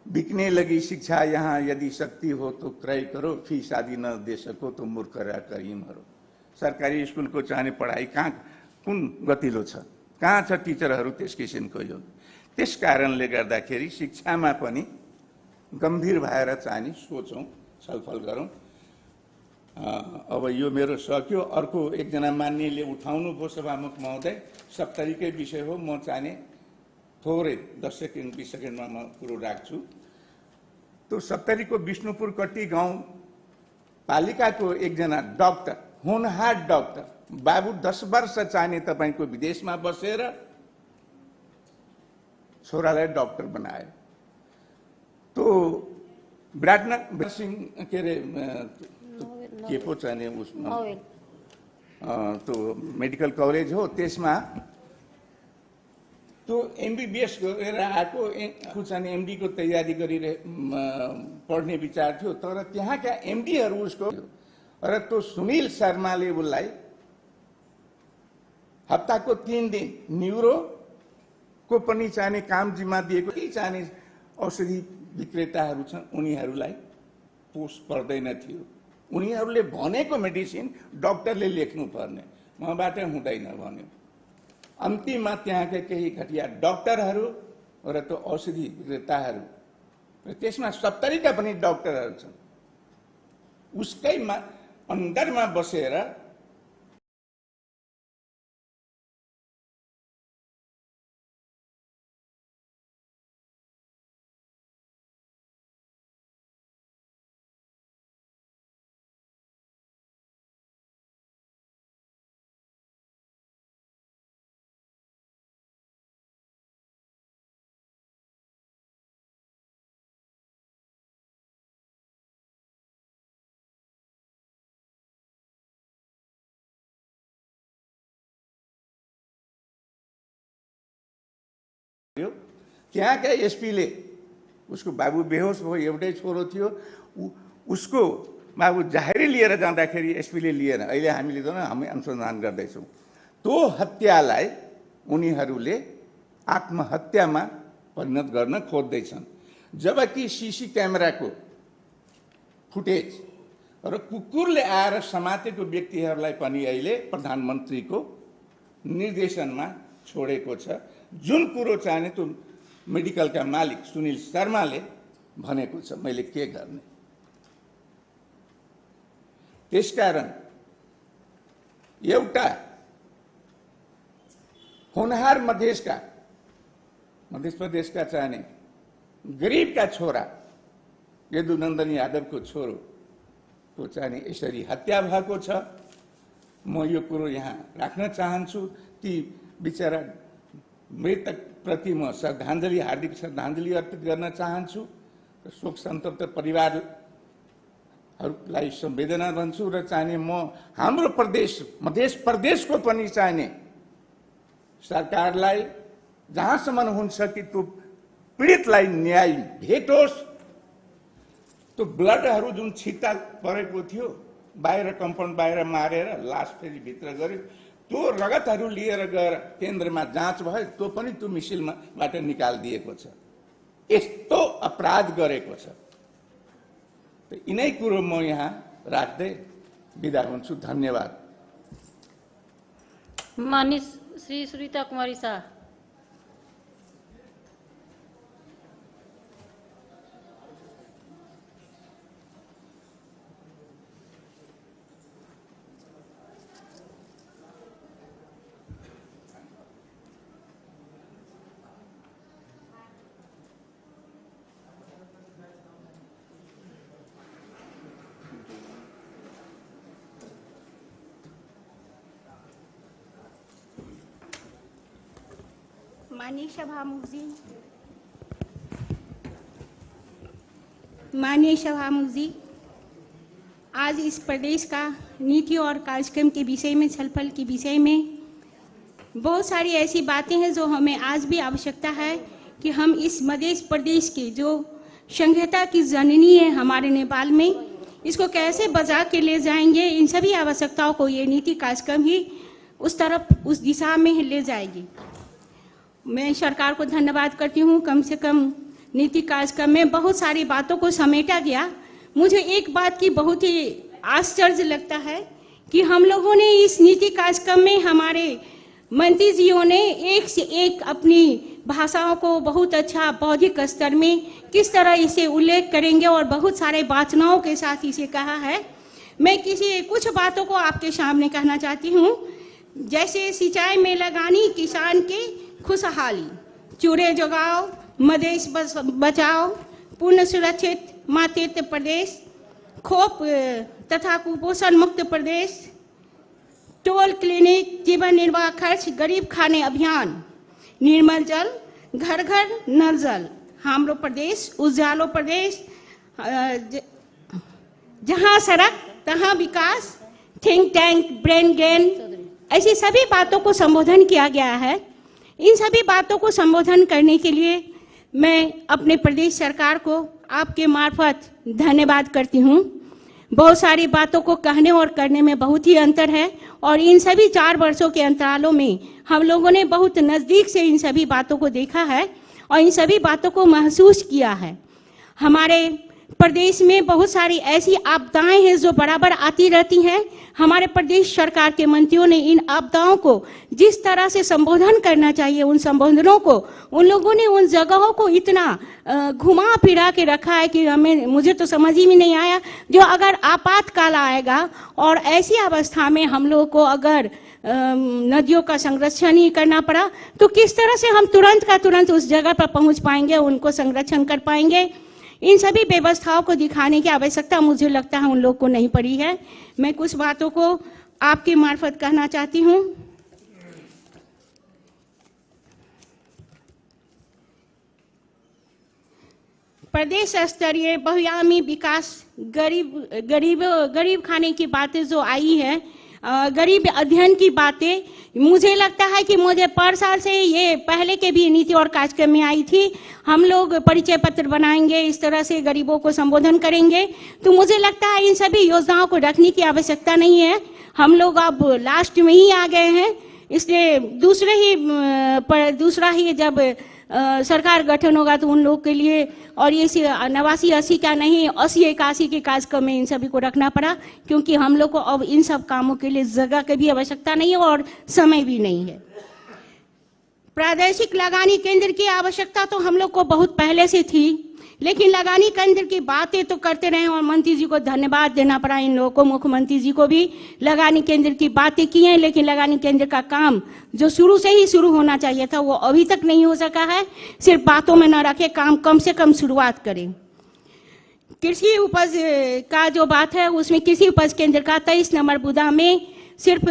बिकने लगी शिक्षा यहाँ, यदि शक्ति हो तो क्रय करो, फीस आदि न दे सको तो मूर्ख र करीम हरो। सरकारी स्कुलको चाहिने पढाइ कहाँ कुन गतिलो छ, कहाँ छ टिचरहरू त्यस किसिमको यो। त्यस कारणले गर्दाखेरि शिक्षामा पनि गम्भीर भएर चाहिने सोचौँ, छलफल गरौँ। अब यो मेरो सक्यो। अर्को एकजना मान्यले उठाउनु भयो सभामुख महोदय, 70कै विषय हो। म चाहिने थोरै 10 सेकेन्ड 20 सेकेन्डमा म कुरो राख्छु। तो 70 को विष्णुपुर कट्टी गाउँ पालिकाको एकजना डाक्टर, होनहार डाक्टर बाबु 10 वर्ष चाहिने तपाईको विदेशमा बसेर छोरालाई डाक्टर बनायो। तो विराटनगर सिंह के अरे के पो चाहिने उसमा तो मेडिकल कलेज हो, त्यसमा तो एमबीबीएस गरेर आएको चाहिँ एमडी को तयारी गरी पढ्ने विचार थियो। तर त्यहाँका एमडीहरू उसको र तो सुनील शर्माले उसलाई हप्ताको 3 दिन न्युरो को पनि चाहिने काम जिम्मा दिएको। के चाहिने औषधि विक्रेताहरू छन् उनीहरूलाई पोस्ट पर्दैन थियो। उनीहरूले भनेको मेडिसिन डाक्टरले लेख्नु पर्ने, मबाट हुँदैन भन्यो। अन्तिममा त्यहाँका केही घटिया डाक्टरहरू र त्यो औषधि विक्रेताहरू र त्यसमा 70 का पनि डाक्टरहरू छन्, उसकै अन्डरमा बसेर त्यहाँका एसपीले उसको बाबु बेहोस भयो, एउटै छोरो थियो, उसको बाबु जाहेरी लिएर जाँदाखेरि एसपीले लिएर अहिले हामीले त हामी अनुसन्धान गर्दैछौँ। त्यो हत्यालाई उनीहरूले आत्महत्यामा परिणत गर्न खोज्दैछन्। जबकि सीसी क्यामेराको फुटेज र कुकुरले आएर समातेको व्यक्तिहरूलाई पनि अहिले प्रधानमन्त्रीको निर्देशनमा छोडेको छ। जुन कुरो चाहिने त्यो मेडिकलका मालिक सुनील शर्माले भनेको छ, मैले के गर्ने। त्यसकारण एउटा होनहार मध्य प्रदेशका चाहिने गरिबका छोरा यदुनन्दन यादवको छोरो को चाहिने यसरी हत्या भएको छ। म यो कुरो यहाँ राख्न चाहन्छु। ती बिचरा मृतक प्रति म श्रद्धाञ्जली, हार्दिक श्रद्धाञ्जली अर्पित गर्न चाहन्छु। शोक सन्तप्त परिवारहरूलाई संवेदना भन्छु र चाहिने म हाम्रो प्रदेश मध्य प्रदेशको पनि चाहिने सरकारलाई जहाँसम्म हुन्छ कि त्यो पीडितलाई न्याय भेटोस्। त्यो ब्लडहरू जुन छिट्टा परेको थियो बाहिर कम्पाउन्ड बाहिर मारेर लास फेरि भित्र गर्यो, त्यो रगतहरू लिएर गएर केन्द्रमा जाँच भयो, त्यो पनि त्यो मिसिलबाट निकालिदिएको छ। यस्तो अपराध गरेको छ। यिनै कुरो म यहाँ राख्दै बिदा हुन्छु। धन्यवाद।
माननीय श्री सुरीता कुमारी शाह।
माननीय सभामुख जी, आज इस प्रदेश का नीति और कार्यक्रम के विषय में छलफल के विषय में बहुत सारी ऐसी बातें हैं जो हमें आज भी आवश्यकता है कि हम इस मध्य प्रदेश के जो संहिता की जननी है हमारे नेपाल में, इसको कैसे बचा के ले जाएंगे। इन सभी आवश्यकताओं को ये नीति कार्यक्रम ही उस तरफ उस दिशा में ले जाएगी। मैं सरकार को धन्यवाद करती हूँ, कम से कम नीति कार्यक्रम में बहुत सारी बातों को समेटा गया। मुझे एक बात की बहुत ही आश्चर्य लगता है कि हम लोगों ने इस नीति कार्यक्रम में हमारे मंत्री जियों ने एक से एक अपनी भाषाओं को बहुत अच्छा बौद्धिक स्तर में किस तरह इसे उल्लेख करेंगे और बहुत सारे वाचनाओं के साथ इसे कहा है। मैं कुछ बातों को आपके सामने कहना चाहती हूँ, जैसे सिंचाई में लगानी किसान की खुशहाली, चूड़े जगाओ मदेश बचाओ, पूर्ण सुरक्षित मातृत्व प्रदेश, खोप तथा कुपोषण मुक्त प्रदेश, टोल क्लिनिक, जीवन निर्वाह खर्च, गरीब खाने अभियान, निर्मल जल, घर घर नल जल, हमरो प्रदेश, उजालो प्रदेश, जहां सड़क तहां विकास, थिंक टैंक, ब्रेन गेन, ऐसी सभी बातों को संबोधन किया गया है। इन सभी बातों को संबोधन करने के लिए मैं अपने प्रदेश सरकार को आपके मार्फत धन्यवाद करती हूँ। बहुत सारी बातों को कहने और करने में बहुत ही अंतर है और इन सभी 4 वर्षों के अंतरालों में हम लोगों ने बहुत नज़दीक से इन सभी बातों को देखा है और इन सभी बातों को महसूस किया है। हमारे प्रदेश में बहुत सारी ऐसी आपदाएं हैं जो बराबर आती रहती हैं। हमारे प्रदेश सरकार के मंत्रियों ने इन आपदाओं को जिस तरह से संबोधन करना चाहिए, उन संबोधनों को उन लोगों ने उन जगहों को इतना घुमा फिरा के रखा है कि मुझे तो समझ ही में नहीं आया। जो अगर आपातकाल आएगा और ऐसी अवस्था में हम लोग को अगर नदियों का संरक्षण ही करना पड़ा तो किस तरह से हम तुरंत का तुरंत उस जगह पर पहुंच पाएंगे, उनको संरक्षण कर पाएंगे। इन सभी व्यवस्थाओं को दिखाने की आवश्यकता मुझे लगता है उन लोग को नहीं पड़ी है। मैं कुछ बातों को आपके मार्फत कहना चाहती हूँ। प्रदेश स्तरीय बहुआयामी विकास, गरीब खाने की बातें जो आई है, गरीब अध्ययन की बातें, मुझे लगता है कि मुझे पर साल से ये पहले के भी नीति और कार्यक्रम में आई थी। हम लोग परिचय पत्र बनाएंगे, इस तरह से गरीबों को संबोधन करेंगे, तो मुझे लगता है इन सभी योजनाओं को रखने की आवश्यकता नहीं है। हम लोग अब लास्ट में ही आ गए हैं, इसलिए दूसरा ही जब सरकार गठन होगा तो उन लोग के लिए और ये 89-80 का नहीं 80-81 के कार्यक्रम में इन सभी को रखना पड़ा, क्योंकि हम लोग को अब इन सब कामों के लिए जगह की भी आवश्यकता नहीं है और समय भी नहीं है। प्रादेशिक लगानी केंद्र की आवश्यकता तो हम लोग को बहुत पहले से थी, लेकिन लगानी केंद्र की बातें तो करते रहे और मंत्री जी को धन्यवाद देना पड़ा इन लोगों को, मुख्यमंत्री जी को भी। लगानी केंद्र की बातें की हैं, लेकिन लगानी केंद्र का काम जो शुरू से ही शुरू होना चाहिए था वो अभी तक नहीं हो सका है। सिर्फ बातों में न रखे, काम कम से कम शुरुआत करें। कृषि उपज का जो बात है उसमें कृषि उपज केंद्र का 23 नंबर बुदा में सिर्फ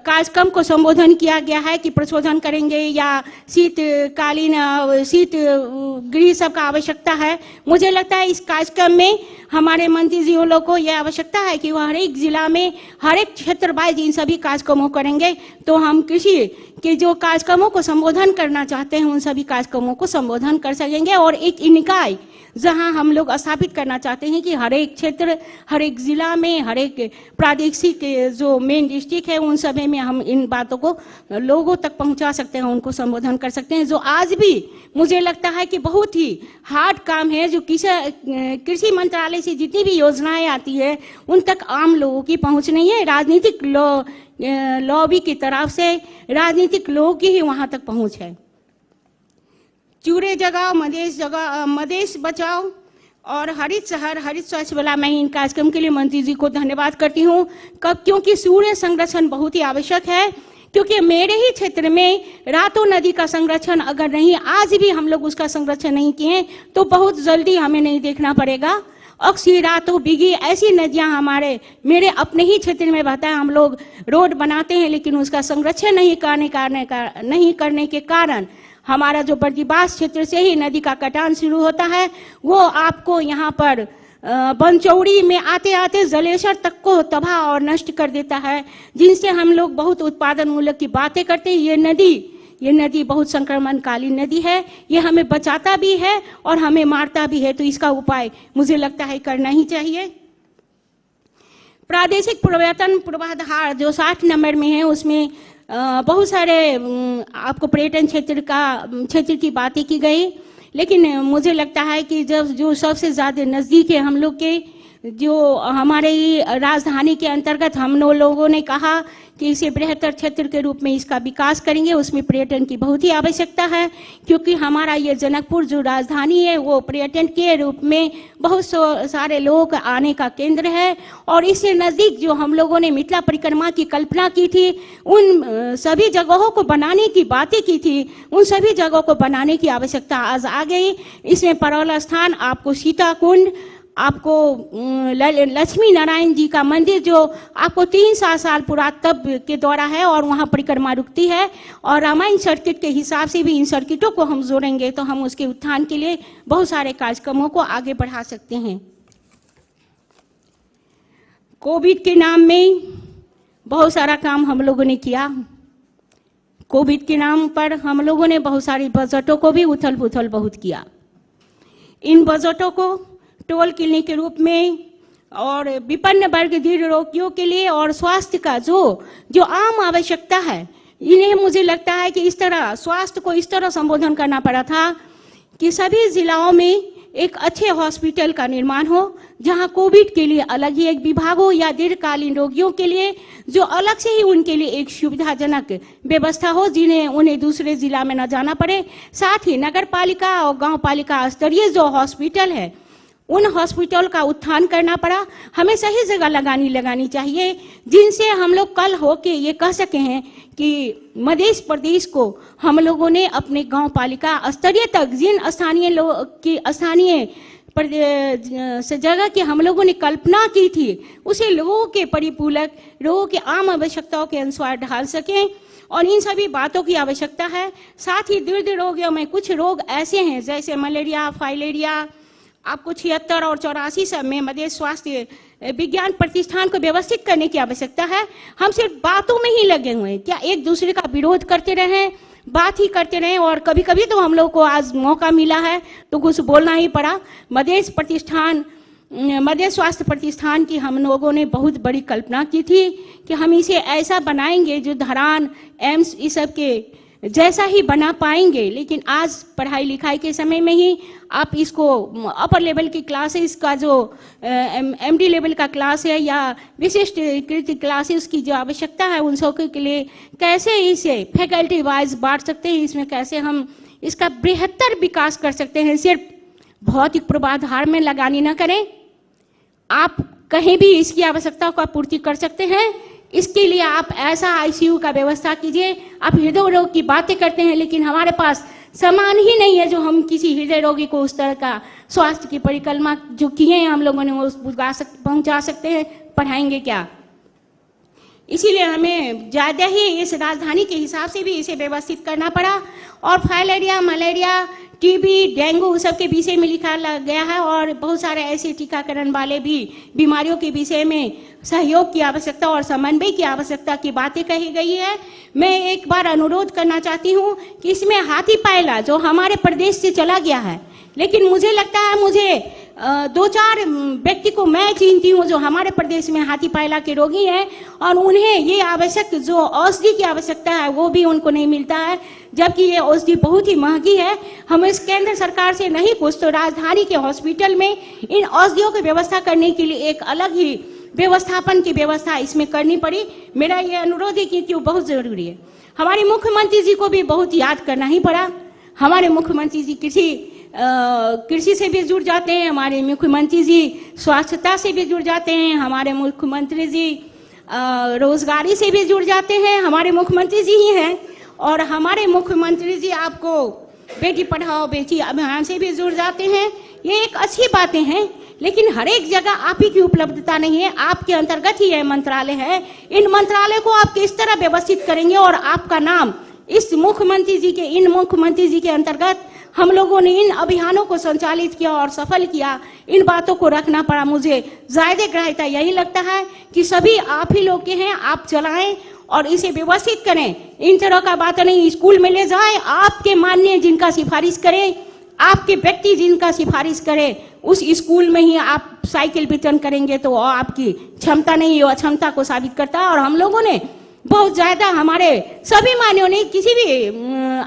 कार्यक्रम को संबोधन किया गया है कि प्रशोधन करेंगे या शीतकालीन शीत गृह सब का आवश्यकता है। मुझे लगता है इस कार्यक्रम में हमारे मंत्री जी लोग को यह आवश्यकता है कि वह हर एक जिला में हर एक क्षेत्र वाइज इन सभी कार्यक्रमों करेंगे, तो हम कृषि के जो कार्यक्रमों को संबोधन करना चाहते हैं उन सभी कार्यक्रमों को संबोधन कर सकेंगे। और एक निकाय जहां हम लोग स्थापित करना चाहते हैं कि हर एक क्षेत्र, हर एक जिला में, हर एक प्रादेशिक जो मेन डिस्ट्रिक्ट है उन सभी में हम इन बातों को लोगों तक पहुंचा सकते हैं, उनको संबोधन कर सकते हैं। जो आज भी मुझे लगता है कि बहुत ही हार्ड काम है, जो कृषि मंत्रालय से जितनी भी योजनाएं आती है उन तक आम लोगों की पहुंच नहीं है। राजनीतिक लॉबी की तरफ से राजनीतिक लोगों की ही वहां तक पहुंच है। चूड़े जगाओ मदेश बचाओ और हरित शहर हरित स्वच्छ वाला, मैं इन कार्यक्रम के लिए मंत्री जी को धन्यवाद करती हूँ। क्योंकि सूर्य संरक्षण बहुत ही आवश्यक है, क्योंकि मेरे ही क्षेत्र में रातो नदी का संरक्षण अगर नहीं, आज भी हम लोग उसका संरक्षण नहीं किए तो बहुत जल्दी हमें नहीं देखना पड़ेगा। अक्सी, रातो, बिगी ऐसी नदियां मेरे अपने ही क्षेत्र में बहता है। हम लोग रोड बनाते हैं लेकिन उसका संरक्षण नहीं करने के कारण हमारा जो बर्दीबास क्षेत्र से ही नदी का कटान शुरू होता है, वो आपको यहाँ पर बनचौड़ी में आते आते जलेसर तक को तबाह और नष्ट कर देता है, जिनसे हम लोग बहुत उत्पादन मूलक की बातें करते हैं। ये नदी बहुत संक्रमणकालीन नदी है, ये हमें बचाता भी है और हमें मारता भी है, तो इसका उपाय मुझे लगता है करना ही चाहिए। प्रादेशिक पर्यटन पूर्वाधार जो 60 नंबर में है उसमें बहुत सारे आपको पर्यटन क्षेत्र की बातें की गई। लेकिन मुझे लगता है कि जब जो सबसे ज़्यादा नज़दीक है हम लोग के, जो हमारे राजधानी के अंतर्गत हम लोगों ने कहा कि इसे बृहत्तर क्षेत्र के रूप में इसका विकास करेंगे, उसमें पर्यटन की बहुत ही आवश्यकता है, क्योंकि हमारा ये जनकपुर जो राजधानी है वो पर्यटन के रूप में बहुत सारे लोग आने का केंद्र है। और इससे नज़दीक जो हम लोगों ने मिथिला परिक्रमा की कल्पना की थी, उन सभी जगहों को बनाने की बातें की थी, उन सभी जगहों को बनाने की आवश्यकता आज आ गई। इसमें परौला स्थान, आपको सीता कुंड, आपको लक्ष्मी नारायण जी का मंदिर जो आपको 300 साल पुरातत्व के द्वारा है और वहाँ परिक्रमा रुकती है, और रामायण सर्किट के हिसाब से भी इन सर्किटों को हम जोड़ेंगे तो हम उसके उत्थान के लिए बहुत सारे कार्यक्रमों को आगे बढ़ा सकते हैं। कोविड के नाम में बहुत सारा काम हम लोगों ने किया। कोविड के नाम पर हम लोगों ने बहुत सारी बजटों को भी उथल पुथल बहुत किया। इन बजटों को टोल क्लिनिक के रूप में और विपन्न वर्ग दृढ़ रोगियों के लिए और स्वास्थ्य का जो आम आवश्यकता है, इन्हें मुझे लगता है कि इस तरह स्वास्थ्य को इस तरह संबोधन करना पड़ा था कि सभी जिलाओं में एक अच्छे हॉस्पिटल का निर्माण हो, जहां कोविड के लिए अलग ही एक विभाग हो या दीर्घकालीन रोगियों के लिए जो अलग से ही उनके लिए एक सुविधाजनक व्यवस्था हो, जिन्हें उन्हें दूसरे जिला में न जाना पड़े। साथ ही नगर पालिका और गाँव पालिका स्तरीय जो हॉस्पिटल है, उन हॉस्पिटल का उत्थान करना पड़ा। हमें सही जगह लगानी चाहिए, जिनसे हम लोग कल होके ये कह सके हैं कि मध्य प्रदेश को हम लोगों ने अपने गांव पालिका स्तरीय तक जिन स्थानीय लोग की स्थानीय जगह की हम लोगों ने कल्पना की थी, उसे लोगों के परिपूरक, लोगों के आम आवश्यकताओं के अनुसार ढाल सकें। और इन सभी बातों की आवश्यकता है। साथ ही दीर्घ रोगियों में कुछ रोग ऐसे हैं जैसे मलेरिया, फाइलेरिया, आपको 76 और 84 सब में मध्य स्वास्थ्य विज्ञान प्रतिष्ठान को व्यवस्थित करने की आवश्यकता है। हम सिर्फ बातों में ही लगे हुए हैं, क्या एक दूसरे का विरोध करते रहें, बात ही करते रहें। और कभी कभी तो हम लोग को आज मौका मिला है तो कुछ बोलना ही पड़ा। मध्य स्वास्थ्य प्रतिष्ठान की हम लोगों ने बहुत बड़ी कल्पना की थी कि हम इसे ऐसा बनाएंगे जो धरान, एम्स, इस सब के जैसा ही बना पाएंगे। लेकिन आज पढ़ाई लिखाई के समय में ही आप इसको अपर लेवल की क्लासेस का जो एमडी लेवल का क्लास है या विशिष्ट कृति क्लासेस की जो आवश्यकता है, उन सब के लिए कैसे इसे फैकल्टी वाइज बांट सकते हैं, इसमें कैसे हम इसका बृहत्तर विकास कर सकते हैं। सिर्फ भौतिक पूर्वाधार में लगानी न करें, आप कहीं भी इसकी आवश्यकता को पूर्ति कर सकते हैं। इसके लिए आप ऐसा आईसीयू का व्यवस्था कीजिए। आप हृदय रोग की बातें करते हैं, लेकिन हमारे पास सामान ही नहीं है जो हम किसी हृदय रोगी को उस तरह का स्वास्थ्य की परिक्रमा जो किए हैं हम लोगों ने वो पहुंचा सकते हैं। पढ़ाएंगे क्या? इसीलिए हमें ज़्यादा ही इस राजधानी के हिसाब से भी इसे व्यवस्थित करना पड़ा। और फाइलेरिया, मलेरिया, टीबी, डेंगू सबके विषय में लिखा गया है और बहुत सारे ऐसे टीकाकरण वाले भी बीमारियों के विषय में सहयोग की आवश्यकता और समन्वय की आवश्यकता की बातें कही गई है। मैं एक बार अनुरोध करना चाहती हूँ कि इसमें हाथी पायला जो हमारे प्रदेश से चला गया है, लेकिन मुझे लगता है मुझे 2-4 व्यक्ति को मैं चिन्हती हूँ जो हमारे प्रदेश में हाथी पायला के रोगी हैं और उन्हें ये आवश्यक जो औषधि की आवश्यकता है वो भी उनको नहीं मिलता है, जबकि ये औषधि बहुत ही महंगी है। हम इस केंद्र सरकार से नहीं कुछ तो राजधानी के हॉस्पिटल में इन औषधियों की व्यवस्था करने के लिए एक अलग ही व्यवस्थापन की व्यवस्था इसमें करनी पड़ी। मेरा ये अनुरोध है कि वो बहुत जरूरी है। हमारे मुख्यमंत्री जी को भी बहुत याद करना ही पड़ा। हमारे मुख्यमंत्री जी कृषि से भी जुड़ जाते हैं, हमारे मुख्यमंत्री जी स्वास्थ्यता से भी जुड़ जाते हैं, हमारे मुख्यमंत्री जी रोजगारी से भी जुड़ जाते हैं, हमारे मुख्यमंत्री जी ही हैं। और हमारे मुख्यमंत्री जी आपको बेटी पढ़ाओ बेटी अभियान से भी जुड़ जाते हैं। ये एक अच्छी बातें हैं, लेकिन हर एक जगह आप ही की उपलब्धता नहीं है। आपके अंतर्गत ही यह मंत्रालय है। इन मंत्रालय को आप किस तरह व्यवस्थित करेंगे और आपका नाम इस मुख्यमंत्री जी के अंतर्गत हम लोगों ने इन अभियानों को संचालित किया और सफल किया। इन बातों को रखना पड़ा। मुझे ज्यादा ग्राह्यता यही लगता है कि सभी आप ही लोग के हैं, आप चलाएं और इसे व्यवस्थित करें। इन तरह का बात नहीं, स्कूल में ले जाए, आपके माननीय जिनका सिफारिश करें, आपके व्यक्ति जिनका सिफारिश करें, उस स्कूल में ही आप साइकिल वितरण करेंगे तो आपकी क्षमता नहीं, वो अक्षमता को साबित करता है। और हम लोगों ने बहुत ज्यादा, हमारे सभी मान्यों ने किसी भी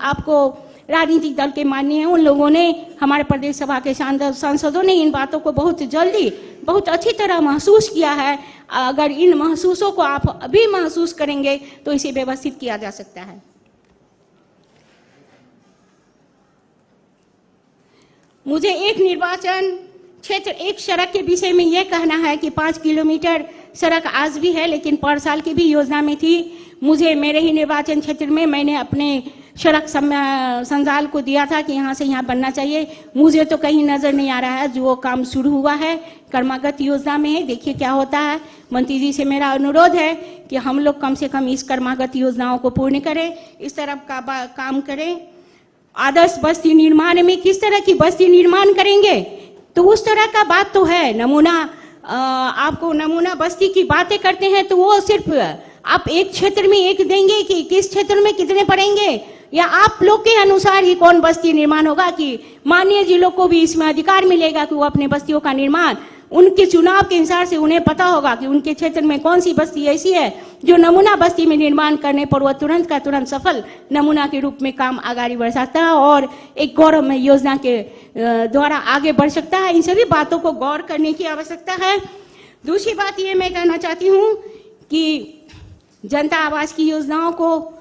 आपको राजनीतिक दल के माननीय हैं, उन लोगों ने, हमारे प्रदेश सभा के सांसदों ने इन बातों को बहुत जल्दी बहुत अच्छी तरह महसूस किया है। अगर इन महसूसों को आप अभी महसूस करेंगे तो इसे व्यवस्थित किया जा सकता है। मुझे एक निर्वाचन क्षेत्र, एक सड़क के विषय में यह कहना है कि 5 किलोमीटर सड़क आज भी है, लेकिन पर साल की भी योजना में थी। मुझे मेरे ही निर्वाचन क्षेत्र में मैंने अपने सड़क संजाल को दिया था कि यहाँ से यहाँ बनना चाहिए। मुझे तो कहीं नजर नहीं आ रहा है जो काम शुरू हुआ है, कर्मागत योजना में है। देखिए क्या होता है। मंत्री जी से मेरा अनुरोध है कि हम लोग कम से कम इस कर्मागत योजनाओं को पूर्ण करें, इस तरफ का काम करें। आदर्श बस्ती निर्माण में किस तरह की बस्ती निर्माण करेंगे, तो उस तरह का बात तो है। नमूना, आपको नमूना बस्ती की बातें करते हैं तो वो सिर्फ आप एक क्षेत्र में एक देंगे कि किस क्षेत्र में कितने पड़ेंगे, या आप लोग के अनुसार ही कौन बस्ती निर्माण होगा कि माननीय जिलों को भी इसमें अधिकार मिलेगा कि वो अपने बस्तियों का निर्माण उनके चुनाव के अनुसार से उन्हें पता होगा कि उनके क्षेत्र में कौन सी बस्ती ऐसी है जो नमूना बस्ती में निर्माण करने पर वह तुरंत का तुरंत सफल नमूना के रूप में काम आगे बढ़ सकता है और एक गौरवमय योजना के द्वारा आगे बढ़ सकता है। इन सभी बातों को गौर करने की आवश्यकता है। दूसरी बात ये मैं कहना चाहती हूँ कि जनता आवास की योजनाओं को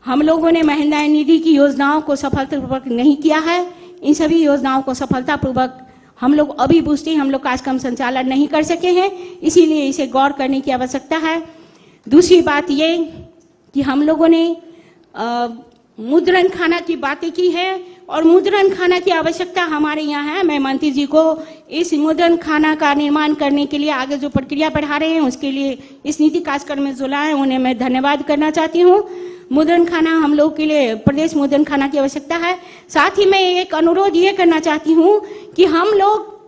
हम लोगों ने महिला निधि की योजनाओं को सफलतापूर्वक नहीं किया है। इन सभी योजनाओं को सफलतापूर्वक हम लोग अभी पूछते हम लोग कार्यक्रम संचालन नहीं कर सके हैं, इसीलिए इसे गौर करने की आवश्यकता है। दूसरी बात ये कि हम लोगों ने मुद्रण खाना की बातें की है और मुद्रण खाना की आवश्यकता हमारे यहाँ है। मैं मंत्री जी को इस मुद्रण खाना का निर्माण करने के लिए आगे जो प्रक्रिया बढ़ा रहे हैं उसके लिए इस नीति कार्यक्रम में जो लाए उन्हें मैं धन्यवाद करना चाहती हूँ। मुद्रण खाना हम लोग के लिए प्रदेश मुद्रण खाना की आवश्यकता है। साथ ही मैं एक अनुरोध ये करना चाहती हूँ कि हम लोग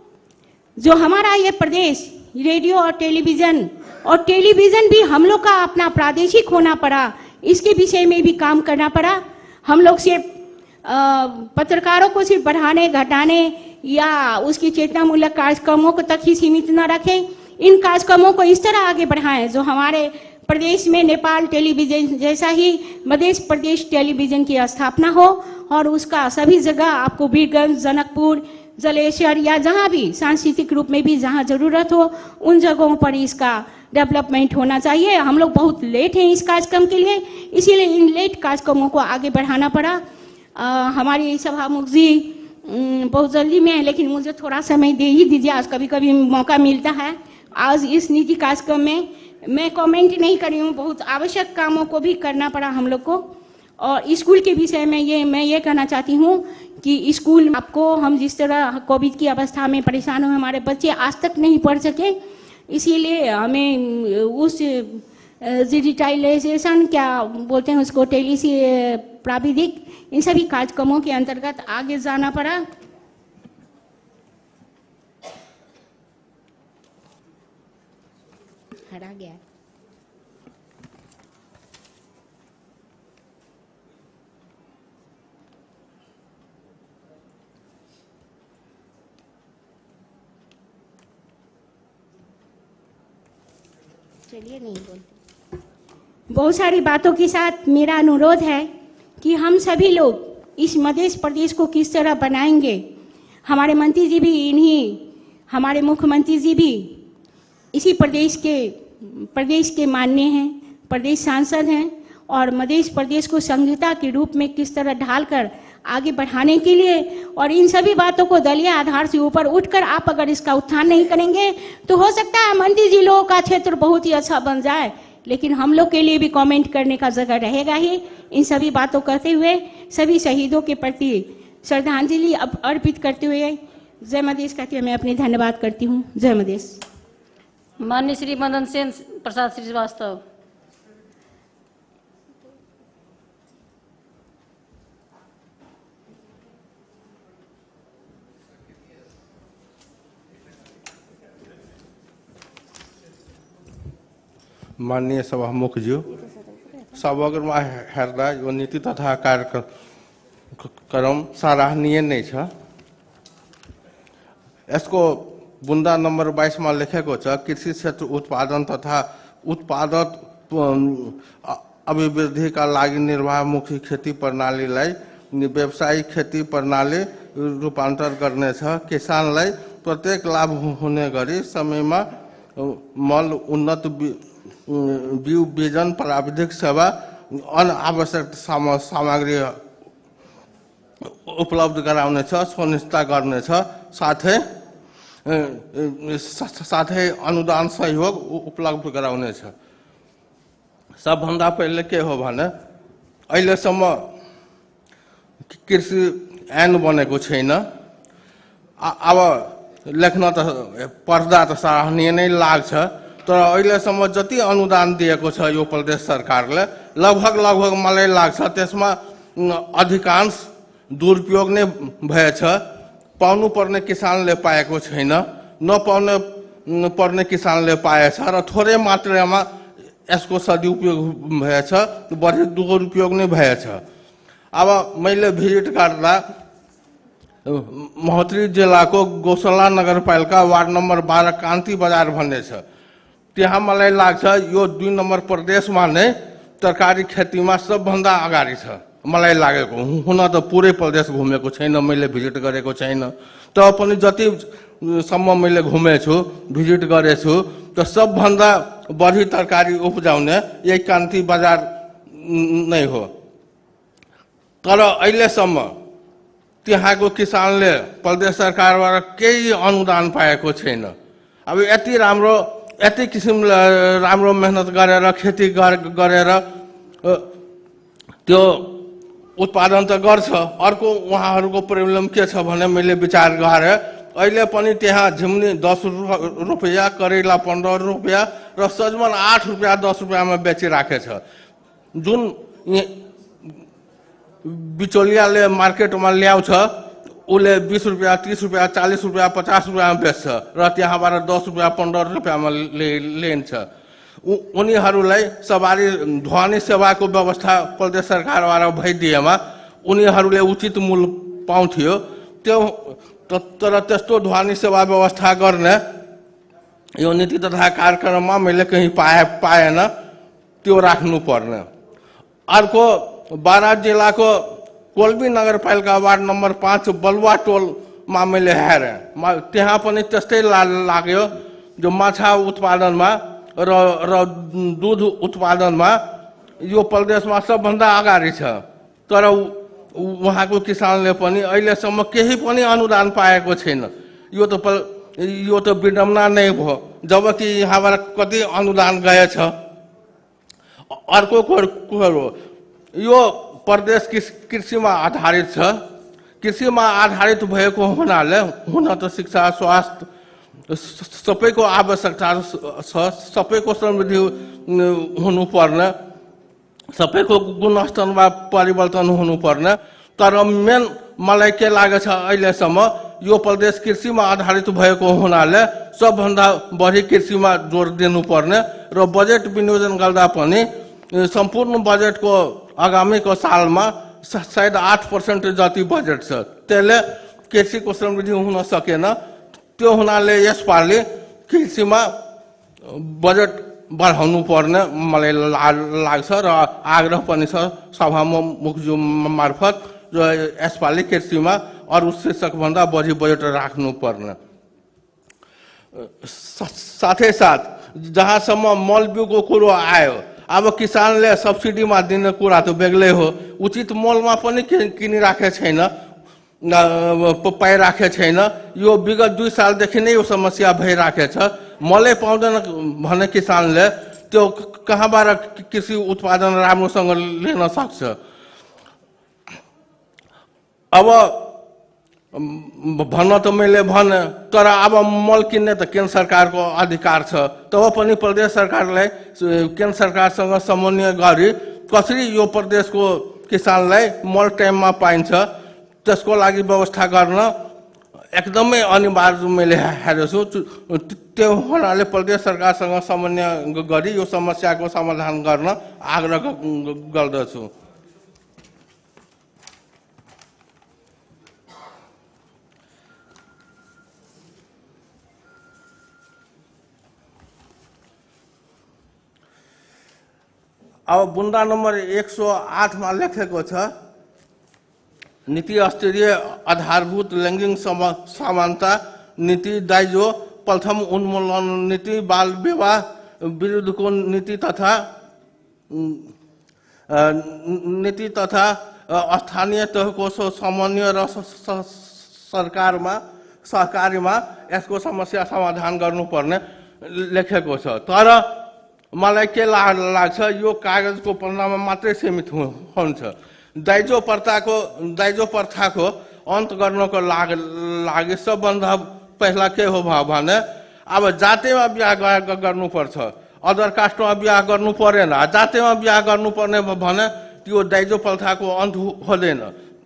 जो हमारा ये प्रदेश रेडियो और टेलीविजन भी हम लोग का अपना प्रादेशिक होना पड़ा, इसके विषय में भी काम करना पड़ा। हम लोग सिर्फ पत्रकारों को सिर्फ बढ़ाने घटाने या उसकी चेतनामूलक कार्यक्रमों को तक ही सीमित न रखें, इन कार्यक्रमों को इस तरह आगे बढ़ाएं जो हमारे प्रदेश में नेपाल टेलीविजन जैसा ही मध्य प्रदेश टेलीविजन की स्थापना हो और उसका सभी जगह आपको वीरगंज, जनकपुर, जलेश्वर या जहाँ भी सांस्कृतिक रूप में भी जहाँ जरूरत हो उन जगहों पर इसका डेवलपमेंट होना चाहिए। हम लोग बहुत लेट हैं इस कार्यक्रम के लिए, इसीलिए इन लेट कार्यक्रमों को आगे बढ़ाना पड़ा। हमारी सभामुख जी बहुत जल्दी में है, लेकिन मुझे थोड़ा समय दे ही दीजिए, आज कभी कभी मौका मिलता है। आज इस नीति कार्यक्रम में मैं कमेंट नहीं कर रही हूँ, बहुत आवश्यक कामों को भी करना पड़ा हम लोग को। और स्कूल के विषय में मैं ये कहना चाहती हूँ कि स्कूल आपको हम जिस तरह कोविड की अवस्था में परेशान हुए, हमारे बच्चे आज तक नहीं पढ़ सके, इसीलिए हमें उस डिजिटलाइजेशन क्या बोलते हैं उसको, टेली से प्राविधिक, इन सभी कार्यक्रमों के अंतर्गत आगे जाना पड़ा। हरा गया। चलिए नहीं बोलते। बहुत सारी बातों के साथ मेरा अनुरोध है कि हम सभी लोग इस मध्य प्रदेश को किस तरह बनाएंगे। हमारे मंत्री जी भी हमारे मुख्यमंत्री जी भी इसी प्रदेश के माननीय हैं, प्रदेश सांसद हैं और मध्य प्रदेश को संहिता के रूप में किस तरह ढालकर आगे बढ़ाने के लिए, और इन सभी बातों को दलीय आधार से ऊपर उठकर आप अगर इसका उत्थान नहीं करेंगे तो हो सकता है मंत्री जी लोगों का क्षेत्र बहुत ही अच्छा बन जाए, लेकिन हम लोग के लिए भी कमेंट करने का जगह रहेगा ही। इन सभी बातों करते हुए सभी शहीदों के प्रति श्रद्धांजलि अर्पित करते हुए जय मधेश कहते हुए मैं अपनी धन्यवाद करती हूँ। जय मधेश।
माननीय श्री मदन सेन प्रसाद श्रीवास्तव।
माननीय सभामुखज्यू, समग्रमा हेर्दा यो नीति तथा कार्यक्रम सराहनीय नै छ। यसको बुंदा नंबर 22 में लेखेको छ, कृषि क्षेत्र उत्पादन तथा उत्पादक अभिवृद्धि का लागि निर्वाहमुखी खेती प्रणालीलाई व्यावसायिक खेती प्रणाली रूपांतर गर्नेछ। किसानलाई प्रत्येक लाभ हुने गरी समयमा मल, उन्नत बिउ बिजन, प्राविधिक सेवा, अनावश्यक सामग्री उपलब्ध गराउनेछ, सुनिश्चित गर्नेछ। साथै अनुदान सहयोग उपलब्ध गराउनेछ। सबभन्दा पहिले के हो भने अहिलेसम्म कृषि ऐन बनेको छैन। अब लेख्न त पढ्दा त सराहनीय नै लाग्छ, तर अहिलेसम्म जति अनुदान दिएको छ यो प्रदेश सरकारले लगभग मलाई लाग्छ त्यसमा अधिकांश दुरुपयोग नै भएछ। पाउनु पर्ने किसानले पाएको छैन, नपाउनु पर्ने किसानले पाएछ र थोरै मात्रामा यसको सदुपयोग भएछ, बढी दुरुपयोग नै भएछ। अब मैले भिजिट गर्दा महोत्तरी जिल्लाको गौशाला नगरपालिका वार्ड नम्बर 12 कान्ति बजार भन्ने छ। त्यहाँ मलाई लाग्छ यो 2 नम्बर प्रदेशमा नै तरकारी खेतीमा सबभन्दा अगाडि छ मलाई लागेको। हुन त पुरै प्रदेश घुमेको छैन, मैले भिजिट गरेको छैन, तर पनि जतिसम्म मैले घुमेछु, भिजिट गरेछु, त सबभन्दा बढी तरकारी उब्जाउने यही कान्ति बजार नै हो। तर अहिलेसम्म त्यहाँको किसानले प्रदेश सरकारबाट केही अनुदान पाएको छैन। अब यति किसिमले राम्रो मेहनत गरेर खेती गरेर त्यो उत्पादन त गर्छ। अर्को उहाँहरूको प्रब्लम के छ भने मैले विचार गरेँ, अहिले पनि त्यहाँ झिम्नी 10 रुपियाँ, करेला 15 रुपियाँ र सजमन 8 रुपियाँ 10 रुपियाँमा बेचिराखेछ। जुन बिचौलियाले मार्केटमा ल्याउँछ उसले 20 रुपियाँ, 30 रुपियाँ, 40 रुपियाँ, 50 रुपियाँमा बेच्छ र त्यहाँबाट 10 रुपियाँ 15 रुपियाँमा लिन्छ। उनीहरूलाई सवारी ढुवानी सेवाको व्यवस्था प्रदेश सरकारबाट भइदिएमा उनीहरूले उचित मूल्य पाउँथ्यो। तर त्यस्तो ढुवानी सेवा व्यवस्था गर्ने यो नीति तथा कार्यक्रममा मैले कहीँ पाएन, त्यो राख्नु पर्ने। अर्को बारा जिल्लाको कोल्बी नगरपालिका वार्ड नम्बर 5 बलुवा टोलमा मैले हेरेँ, त्यहाँ पनि त्यस्तै लाग्यो। जो माछा उत्पादनमा र दूध उत्पादनमा यो प्रदेशमा सबभन्दा अगाडि छ, तर उहाँको किसानले पनि अहिलेसम्म केही पनि अनुदान पाएको छैन। यो त विडम्बना नै भयो, जबकि यहाँबाट कति अनुदान गएछ। अर्को कुरो, यो प्रदेश कृषिमा आधारित छ। कृषिमा आधारित भएको हुनाले हुन त शिक्षा, स्वास्थ्य सबैको आवश्यकता छ, सबैको समृद्धि हुनुपर्ने, सबैको गुणस्तरमा परिवर्तन हुनुपर्ने। तर मेन मलाई के लागेछ अहिलेसम्म यो प्रदेश कृषिमा आधारित भएको हुनाले सबभन्दा बढी कृषिमा जोड दिनुपर्ने र बजेट विनियोजन गर्दा पनि सम्पूर्ण बजेटको आगामीको सालमा सायद 8% जति बजेट छ, त्यसले कृषिको समृद्धि हुन सकेन। त्यो हुनाले यसपालि कृषिमा बजेट बढाउनु पर्ने मलाई लाग्छ र आग्रह पनि छ सभामुखज्यू मार्फत जो यसपालि कृषिमा अरू शीर्षकभन्दा बढी बजेट राख्नु पर्ने। साथै साथ जहाँसम्म मल बिउको कुरो आयो, अब किसानले सब्सिडीमा दिने कुरा त बेग्लै हो, उचित मोलमा पनि किनिराखेको छैन, पाइराखेको छैन। यो विगत 2 सालदेखि नै यो समस्या भइराखेको छ। मलै पाउँदैन भने किसानले त्यो कहाँबाट कृषि उत्पादन राम्रोसँग लिन सक्छ। अब भन्न त मैले भने, तर अब मल किन्ने त केन्द्र सरकारको अधिकार छ। तब पनि प्रदेश सरकारलाई केन्द्र सरकारसँग समन्वय गरी कसरी यो प्रदेशको किसानलाई मल टाइममा पाइन्छ त्यसको लागि व्यवस्था गर्न एकदमै अनिवार्य मैले हेरेको छु। त्यो हुनाले प्रदेश सरकारसँग समन्वय गरी यो समस्याको समाधान गर्न आग्रह गर्दछु। अब बुन्दा नम्बर 108 मा लेखेको छ नीति स्तरीय आधारभूत लैंगिक समानता नीति, दाइजो प्रथम उन्मूलन नीति, बाल विवाह विरुद्धको नीति तथा स्थानीय तहको समन्वय र सरकारमा सहकारीमा यसको समस्या समाधान गर्नुपर्ने लेखेको छ। तर मलाई के लाग्छ यो कागजको पन्नामा मात्रै सीमित हुन्छ। दाइजो प्रथाको अन्त गर्नको लागि सबभन्दा पहिला के हो भने अब जातिमा बिहा गर्नुपर्छ, अदर कास्टमा बिहा गर्नु परेन। जातिमा बिहा गर्नुपर्ने भने त्यो दाइजो प्रथाको अन्त हुँदैन।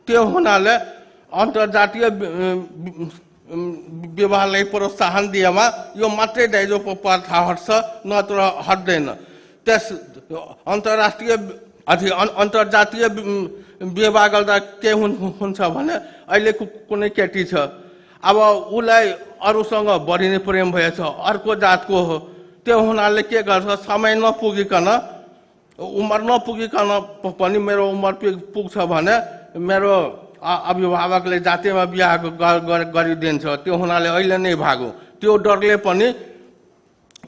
त्यो हुनाले अन्तर्जातीय विवाहलाई प्रोत्साहन दिएमा यो मात्रै दाइजो प्रथा हट्छ, नत्र हट्दैन। त्यस अन्तर्जातीय विवाह गर्दा के हुन्छ भने अहिले कुनै केटी छ, अब उसलाई अरूसँग बढी नै प्रेम भएछ, अर्को जातको हो। त्यो हुनाले के गर्छ, समय नपुगिकन, उमेर नपुगिकन पनि मेरो उमेर पुग्छ भने मेरो अभिभावकले जातिमा बिहा गरिदिन्छ। त्यो हुनाले अहिले नै भागौँ। त्यो डरले पनि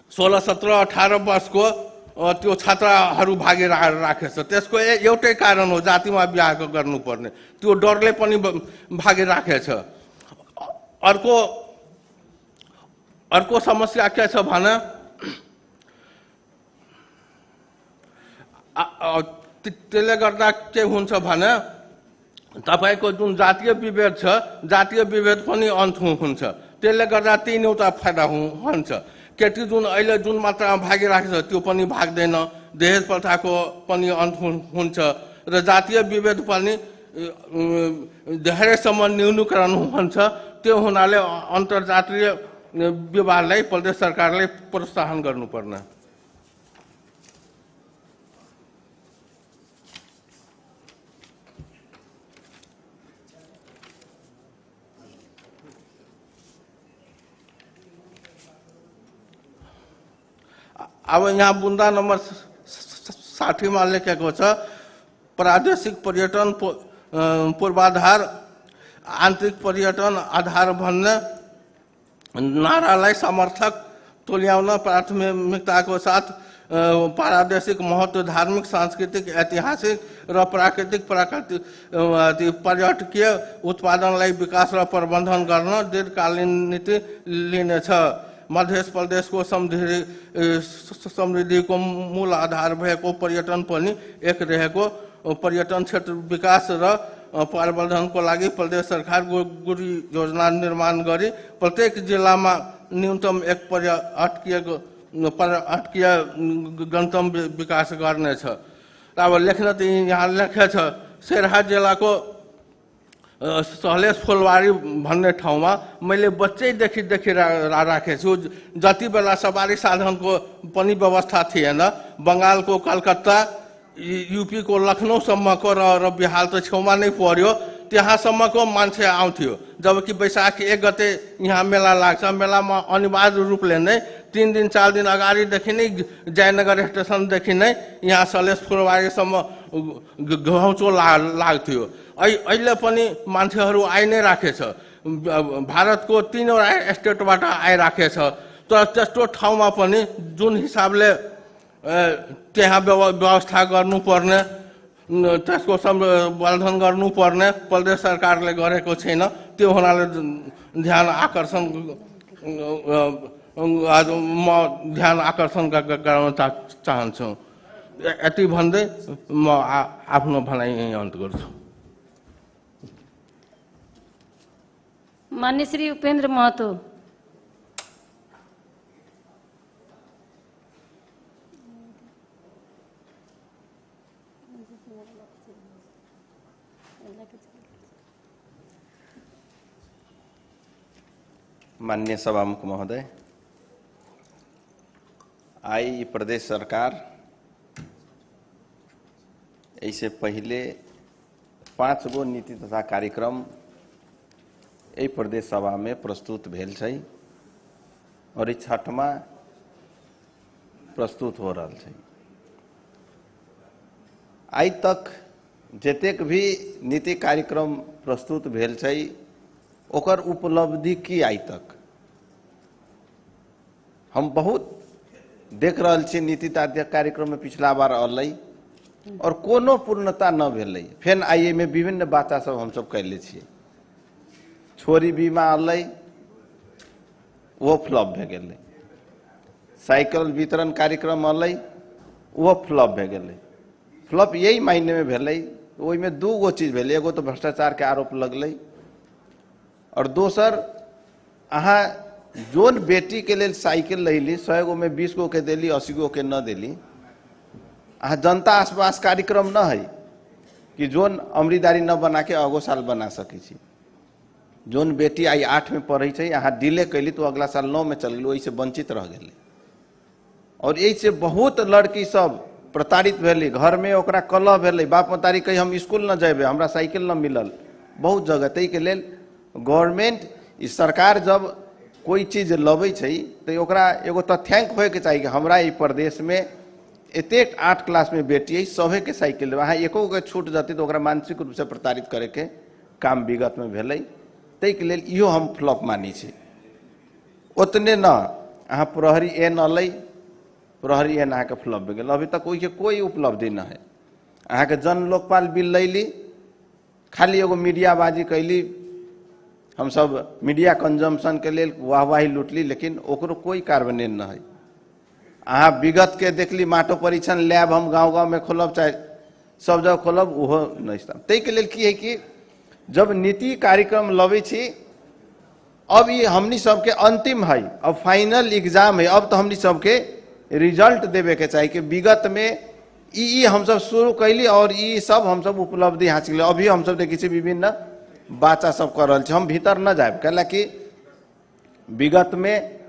16, 17, 18 वर्षको त्यो छात्राहरू भागिराखेछ। त्यसको एउटै कारण हो जातिमा बिहा गर्नुपर्ने। त्यो डरले पनि भागिराखेछ। अर्को समस्या के छ भने त्यसले गर्दा के हुन्छ भने तपाईको जुन जातीय विभेद छ, जातीय विभेद पनि अन्त हुन्छ। त्यसले गर्दा तीनवटा फाइदा हुन्छ। केटी जुन अहिले जुन मात्रामा भागिराखेको छ त्यो पनि भाग्दैन, दहेज प्रथाको पनि अन्त हुन्छ र जातीय विभेद पनि धेरैसम्म न्यूनीकरण हुन्छ। त्यो हुनाले अन्तर्जातीय विवाहलाई प्रदेश सरकारले प्रोत्साहन गर्नुपर्ने। अब यहाँ बुंदा नंबर 60 में लेखेको छ, प्रादेशिक पर्यटन पूर्वाधार आंतरिक पर्यटन आधार भन्ने नारालाई समर्थक तुल्याउन प्राथमिकताको साथ प्रादेशिक महत्व, धार्मिक, सांस्कृतिक, ऐतिहासिक र प्राकृतिक पर्यटकीय उत्पादनलाई विकास र प्रबन्धन गर्न दीर्घकालीन नीति लिनेछ। मध्य प्रदेश को समृद्धि को मूल आधार भएको पर्यटन पनि एक रहेको पर्यटन क्षेत्र विकास र प्रबन्धन को लागि प्रदेश सरकार गुरी योजना निर्माण गरी प्रत्येक जिल्लामा न्यूनतम एक पर्यटकीय गन्तव्य विकास गर्नेछ। अब लेख्न त यहाँ लेखेछ सेरहा जिल्लाको सहलेस फुलबारी भन्ने ठाउँमा मैले बच्चैदेखि राखेको छु। जति बेला सवारी साधनको पनि व्यवस्था थिएन, बंगालको कलकत्ता, यूपी को लखनऊसम्मको र बिहार त छेउमा नै पर्यो, त्यहाँसम्मको मान्छे आउँथ्यो। जबकि वैशाख 1 गते यहाँ मेला लाग्छ। मेलामा अनिवार्य रूपले नै 3 दिन 4 दिन अगाडिदेखि नै जयनगर स्टेसनदेखि नै यहाँ सलेस फुलबारीसम्म घौँचो लाग्थ्यो। अहिले पनि मान्छेहरू आइ नै राखेछ। भारतको 3वटा स्टेटबाट आइराखेछ। तर त्यस्तो ठाउँमा पनि जुन हिसाबले त्यहाँ व्यवस्था गर्नुपर्ने, त्यसको संवर्धन गर्नुपर्ने प्रदेश सरकारले गरेको छैन। त्यो हुनाले ध्यान आकर्षण गराउन चाहन्छु। यति भन्दै म आफ्नो भनाइ यही अन्त गर्छु।
माननीय श्री उपेंद्र महतो।
माननीय सभामुख महोदय, आई प्रदेश सरकार ऐसे पहले 5 गो नीति तथा कार्यक्रम यही प्रदेश सभा में प्रस्तुत भेल छै और 6वां प्रस्तुत हो रहा है। आई तक जतेक भी नीति कार्यक्रम प्रस्तुत भेल छै ओकर उपलब्धि की आइ तक हम बहुत देख रहल छी। नीति कार्यक्रम में पिछला बार अलै और कोनो पूर्णता न भेलै। फेन आइए में विभिन्न बात सब हम सब कैले छियै। छोरी बीमा अलै वो फ्लॉप भे गेलै। साइकिल वितरण कार्यक्रम अलै वो फ्लॉप भे गेलै। फ्लॉप यही मायने में भेलै ओहि में दू गो चीज भेलै। एगो तो भ्रष्टाचार के आरोप लगलै और दोसर अहाँ जोन बेटी के लेल साइकिल लैली 100 गो में 20 गो के देली 80 गो के न देली। अहाँ जनता आसपास कार्यक्रम न है कि जोन अमरीदारी न बना के अगो साल बना सकै छी। जोन बेटी आई 8 में पढ़े छै अहाँ डिले कैली तो अगला साल 9 में चल गेली, ओहि से वंचित रह गेली। और यही से बहुत लड़की सब प्रताड़ित भेली। घर में ओकरा कलह भेलै, बाप मतारी कही हम स्कूल न जेबे, हमरा साइकिल न मिलल। बहुत जगह तै के लेल गवर्नमेंट ई सरकार जब कोई चीज लबै छै तो ओकरा एगो तथ्यांक होए के चाहिए कि हमरा ई प्रदेश में एतेक 8 क्लास में बेटी है सभे के साइकिल देबे। अहाँ एको के छूट जती तो ओकरा मानसिक रूप से प्रताड़ित करे के काम विगत में भेलै। तै के लेल इहो हम फ्लॉप मानी छी। उतने न अहाँ प्रहरी एन अलै, प्रहरी एन अहाँ के फ्लॉप भे गेल। अभी तक ओहि के कोई उपलब्धि न है। अहाँ के जन लोकपाल बिल लैली, खाली एगो मीडियाबाजी कैली, हम सब मीडिया कंजम्पशन के लेल वाहवाही लूटली, लेकिन ओकरो कोई कार्यान्वयन न है। अहाँ विगत के देखली माटो परीक्षण लैब हम गांव गांव में खोलब चाहे सब जगह खोलब ओहो नहीं। तै के लेल की है कि जब नीति कार्यक्रम लबै छी अब ये हमनी सबके अंतिम है, अब फाइनल एग्जाम है। अब तो हमनी सबके रिजल्ट देवे के चाहिए कि विगत में ई हम सब शुरू कैली और ई सब हम सब उपलब्धि हासिल। अभी हम सब देखी छी विभिन्न बाचा सब कर रहल छी। हम भीतर न जाए कैला कि विगत में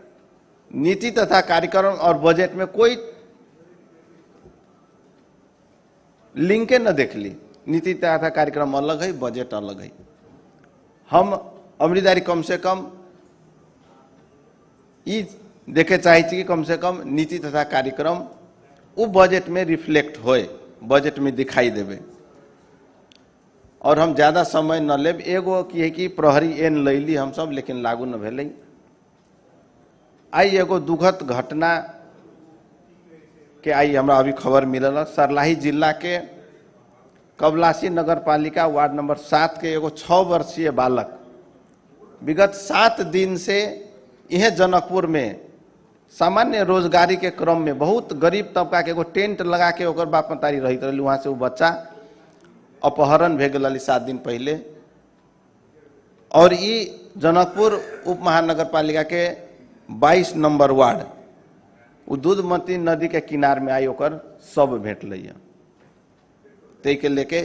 नीति तथा कार्यक्रम और बजट में कोई लिंके न देखली। नीति तथा कार्यक्रम अलग है, बजट अलग है। हम अमरीदारी कम से कम ई देखे चाहे कि कम से कम नीति तथा कार्यक्रम वो बजट में रिफ्लेक्ट होए, बजट में दिखाई देवे। और हम ज्यादा समय न लेब। एगो की है कि प्रहरी एन लैली हम सब, लेकिन लागू न भेलै। आई एगो दुखद घटना के आई हमरा अभी खबर मिलल। सर्लाही जिला के कबलासी नगर पालिका वार्ड नंबर 7 के एगो 6 वर्षीय बालक विगत 7 दिन से यह जनकपुर में सामान्य रोजगारी के क्रम में बहुत गरीब तबका के एगो टेंट लगा के ओकर बाप मतारी रहित रही। वहां से वो बच्चा अपहरण भे गेल 7 दिन पहले। और ई जनकपुर उप महानगर पालिका के 22 नंबर वार्ड वो दूधमती नदी के किनार में आई ओकर सब भेटलै। तै के लेके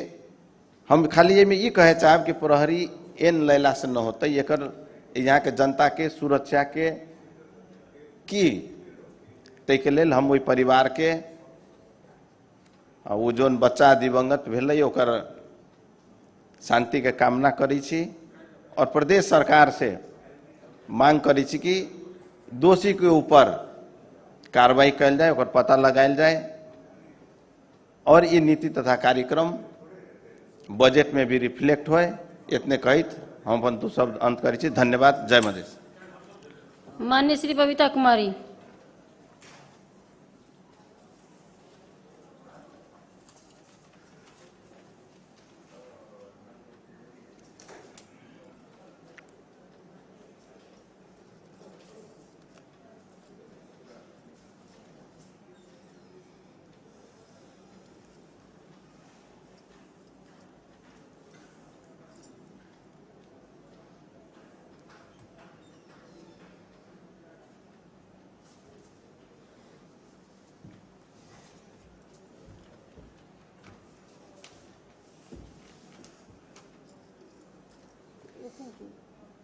हम खाली ये में ई कहे चाहब कि प्रहरी एन लैला से न होते। एकर यहाँ के जनता के सुरक्षा के की तै के लेल हम वही परिवार के वो जोन बच्चा दिवंगत भेलै ओकर शांति के कामना करी छी। और प्रदेश सरकार से मांग करी छी कि दोषी के ऊपर कार्रवाई कल जाए, ओकर पता लगायल जाए। और ये नीति तथा कार्यक्रम बजट में भी रिफ्लेक्ट होए। इतने कहित हम अपन 2 शब्द अंत करी छी। धन्यवाद। जय मधेश।
माननीय श्री बबीता कुमारी।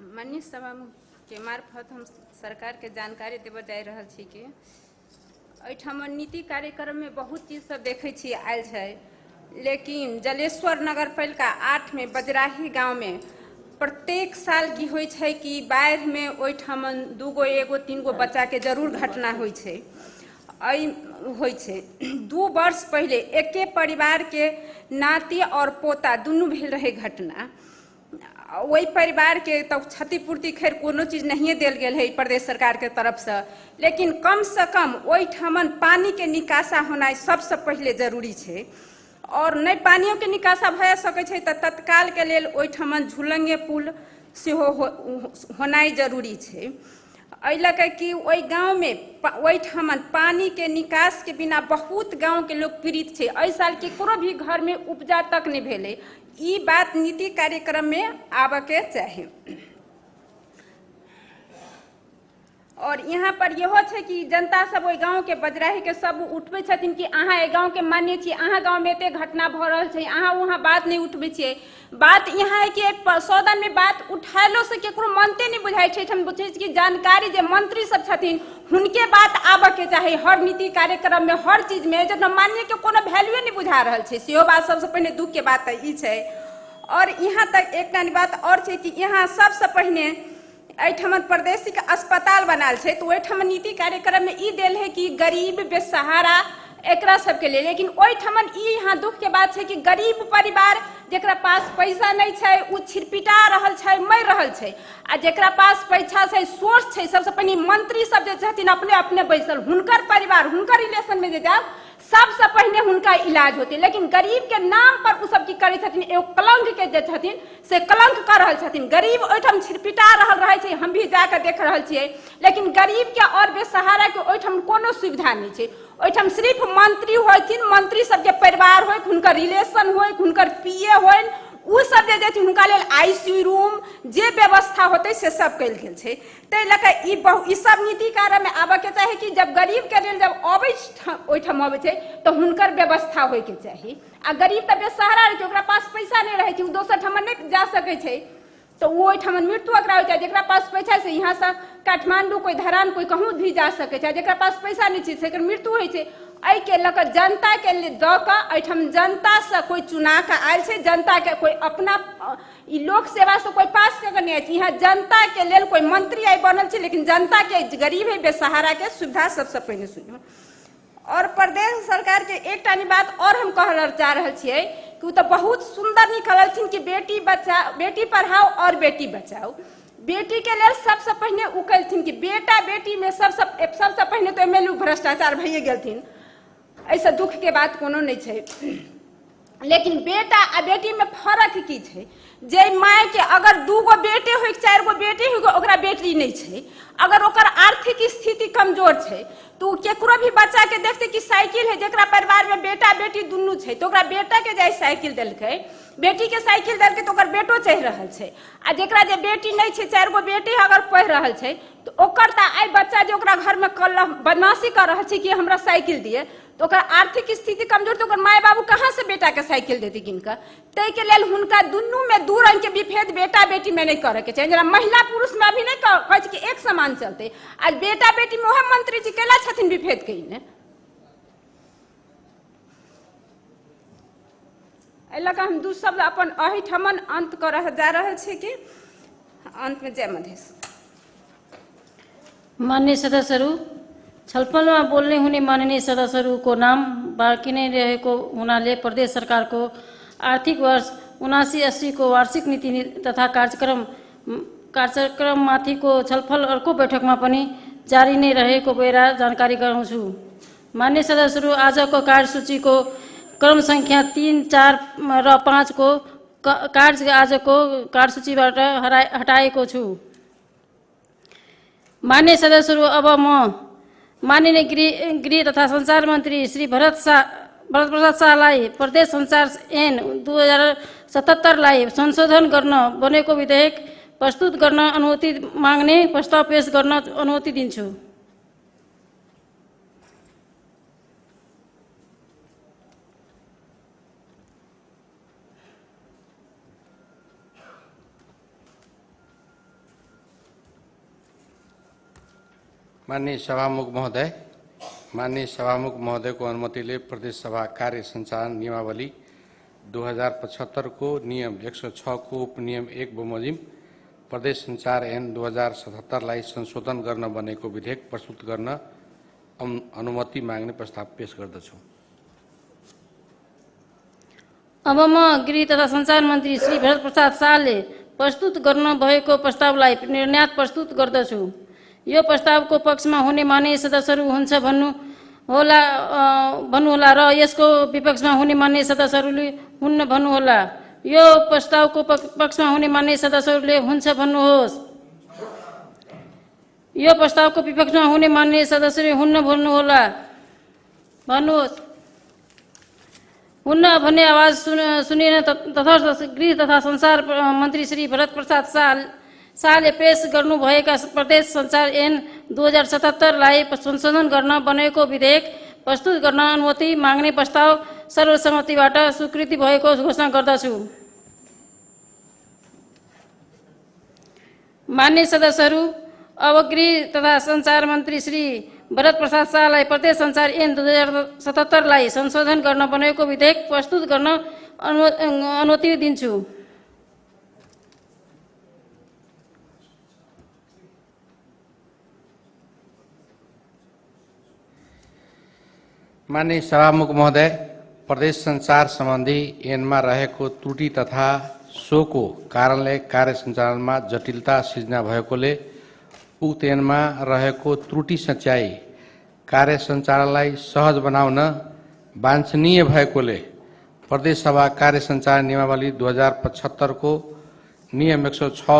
माननीय सभामुख के मार्फत हम सरकार के जानकारी देव जा रहा छी कि एठम नीति कार्यक्रम में बहुत चीज सब देखे छी आयल है। लेकिन जलेश्वर नगर पालिका 8 में बजराही गांव में प्रत्येक साल की होय छै कि बाढ़ में ओठम 2 गो 1 गो 3 गो बच्चा के जरूर घटना होय छै। होइ छै। 2 वर्ष पहले एके परिवार के नाती और पोता दुनू भेल रहे घटना। वही परिवार के तो क्षतिपूर्ति खैर कोनो चीज नहीं देल गेल है प्रदेश सरकार के तरफ से, लेकिन कम से कम वही ठमन पानी के निकासा होना सबसे पहले जरूरी है। और नहीं पानियों के निकासा भय सके छै तो तत्काल के लेल वही ठमन झुलंगे पुल सेहो होना जरूरी है। लके कि वही गाँव में वही ठमन पानी के निकास के बिना बहुत गांव के लोग पीड़ित है। एहि साल केकरो भी घर में उपजा तक नहीं भेले। ई बात नीति कार्यक्रम में आवे के चाही। और यहाँ पर यहो है कि जनता सब ओहि गाँव के बजराही के सब उठबे छथिन कि अहाँ गाँव के मान्य छी, अहाँ गाँव में एते घटना भ रहल छै, अहाँ वहाँ बात नहीं उठबे छियै। बात यहाँ है कि सौदन में बात उठालो से केकरो मनते नहीं बुझाई छै। हम बुझे कि जानकारी जे मंत्री सब छथिन हुनके बात आबे के चाही हर नीति कार्यक्रम में, हर चीज में। जब मान्य के कोनो वैल्यू नहीं बुझा रहल छै, सेहो बात सबसे पहले दुख के बात ई छै। और यहाँ तक एकटा बात और छै कि यहाँ सबसे पहले एठमन प्रदेशिक अस्पताल बनाल छै, तो ओहिठमन नीति कार्यक्रम में ई देल है कि गरीब बेसहारा एकरा सबके लिए। लेकिन ओहिठमन ई यहाँ दुख के बात है कि गरीब परिवार जेकरा पास पैसा नहीं छै उ छिरपिटा रहल छै, मर रहल छै। आ जेकरा पास पैसा छै, सोर्स छै, सबसे पहले मंत्री सब जे छथिन अपने अपने बैसल, हुनकर परिवार हुनकर रिलेशन में जे जाओ सबसे पहले हुनका इलाज होते। लेकिन गरीब के नाम पर उ सब की करे छथिन, एगो कलंक के जे छथिन से कलंक कर रहल छथिन। गरीब ओहिठम छिरपिटा रहल रहे छै, हम भी जाकर देख रहल छियै। लेकिन गरीब के और बेसहारा के ओहिठम कोनो सुविधा नहीं छै। ओहिठम सिर्फ मंत्री होथिन, मंत्री सबके परिवार हो, हुनकर रिलेशन हो, हुनकर पीए हो, उ सब जे छथिन हुनका लेल आईसीयू रूम जे व्यवस्था होते से सब कल गेल छै। तै लके ई सब नीति कार्य में आबे के चाही कि जब गरीब के लेल जब अबै ओहिठम अबै छै तो हुनकर व्यवस्था होय के चाही। आ गरीब त बेसहारा रहे छै, ओकरा पास पैसा नहीं रहे छै, उ दोसर ठमन नहीं जा सकै छै, तो वो ओहिठमन मृत्यु ओकरा हो छै। जेकरा पास पैसा से यहाँ से काठमांडू कोई धरान कोई कहूँ भी जा सके छै, जेकरा पास पैसा नहीं छै से मृत्यु होइ छै। एहि के लक जनता के लिए द के एठम जनता से कोई चुना के आयल छै, जनता के कोई अपना ई लोक सेवा से कोई पास के नहीं है। यहाँ जनता के लेल कोई मंत्री आई बनल छै, लेकिन जनता के गरीब है बेसहारा के सुविधा सबसे पहले सुनियो। और प्रदेश सरकार के एकटा बात और हम कह जा रहे छियै कि उ तो बहुत सुंदर निकलथिन कि बेटी बचाओ, बेटी पढ़ाओ और बेटी बचाओ। बेटी के लिए सबसे पहले उ कहलथिन कि बेटा बेटी में सबसे पहले तो एमएलए भ्रष्टाचार भइए गेलथिन। ऐसा दुख के बात कोनो नहीं छै। लेकिन बेटा आ बेटी में फर्क की छै? जे माय के अगर 2 गो बेटे हो 4 गो बेटी हो ओकरा बेटी नहीं छै, अगर ओकर आर्थिक स्थिति कमजोर छै तो केकरो भी बच्चा के देखते कि साइकिल है, जेकरा परिवार में बेटा बेटी दुनू छै तो ओकरा बेटा के जाय साइकिल देलकै, बेटी के साइकिल देलकै तो ओकर बेटो चढ़ रहल छै। आ जेकरा जे बेटी नहीं छै, 4 गो बेटी अगर पढ़ रहल छै तो ओकर त आई बच्चा जे ओकरा घर में बदमाशी कर रहल छै कि हमरा साइकिल दिए, तो ओकर आर्थिक स्थिति कमजोर तो ओकर माय बाबू कहाँ से बेटा के साइकिल देती किनका? तै के लेल हुनका दुनू में 2 रंग के विभेद बेटा बेटी में नहीं करे के चाहिए। जरा महिला पुरुष में अभी नहीं कहे कि एक समान चलते। आज बेटा बेटी में ओहे मंत्री जी केला छथिन विभेद कहीने। एला का हम 2 शब्द अपन अहि ठमन अंत कर जा रहे छे कि अंत में जय मधेश।
माननीय सदस्यहरू, छलफलमा बोल्ने हुने माननीय सदस्यहरूको नाम बाँकी नै रहेको हुनाले प्रदेश सरकारको आर्थिक वर्ष 79-80 को वार्षिक नीति तथा कार्यक्रममाथिको छलफल अर्को बैठकमा पनि जारी नै रहेको बेरा जानकारी गराउँछु। माननीय सदस्यहरू, आजको कार्यसूचीको क्रम संख्या 3, 4 र 5 को कार्य आजको कार्यसूचीबाट हटाएको छु। माननीय सदस्यहरू, अब म माननीय गृह तथा संचार मंत्री श्री भरत प्रसाद शाहलाई प्रदेश संचार ऐन 2077लाई संशोधन गर्न बनेको विधेयक प्रस्तुत गर्न अनुमति माग्ने प्रस्ताव पेश गर्न अनुमति दिन्छु।
माननीय सभामुख महोदय को अनुमति ले प्रदेश सभा कार्य संचालन नियमावली 2075 को नियम 106 को उपनियम 1 बमोजिम प्रदेश संचार ऐन 2077 लाई संशोधन गर्न बनेको विधेयक प्रस्तुत गर्न अनुमति माग्ने प्रस्ताव पेश गर्दछु।
अब म गृह तथा सञ्चार मन्त्री श्री भरत प्रसाद शाहले प्रस्तुत गर्नु भएको प्रस्तावलाई निर्णयात प्रस्तुत गर्दछु। यो प्रस्तावको पक्षमा हुने मान्य सदस्यहरू हुन्छ भन्नुहोला र यसको विपक्षमा हुने मान्य सदस्यहरूले हुन्न भन्नुहोला। यो प्रस्तावको पक्षमा हुने मान्य सदस्यहरूले हुन्छ भन्नुहोस्। यो प्रस्तावको विपक्षमा हुने मान्य सदस्यले हुन्न भन्नुहोला भन्नुहोस्। हुन्न भन्ने आवाज सुनिएन तथा गृह तथा संचार मन्त्री श्री भरत प्रसाद शाहले पेश गर्नुभएका प्रदेश सञ्चार ऐन 2077लाई संशोधन गर्न बनेको विधेयक प्रस्तुत गर्न अनुमति माग्ने प्रस्ताव सर्वसम्मतिबाट स्वीकृति भएको घोषणा गर्दछु। मान्य सदस्यहरू, अब गृह तथा सञ्चार मन्त्री श्री भरत प्रसाद शाहलाई प्रदेश सञ्चार ऐन 2077लाई संशोधन गर्न बनेको विधेयक प्रस्तुत गर्न अनुमति दिन्छु।
माननीय सभामुख महोदय, प्रदेश संचार सम्बन्धी ऐनमा रहेको त्रुटि तथा सोको कारणले कार्य सञ्चालनमा जटिलता सिर्जना भएकोले उक्त ऐनमा रहेको त्रुटि सच्याई कार्य सञ्चालनलाई सहज बनाउन वाञ्छनीय भएकोले प्रदेश सभा कार्य सञ्चालन नियमावली 2075 को नियम 106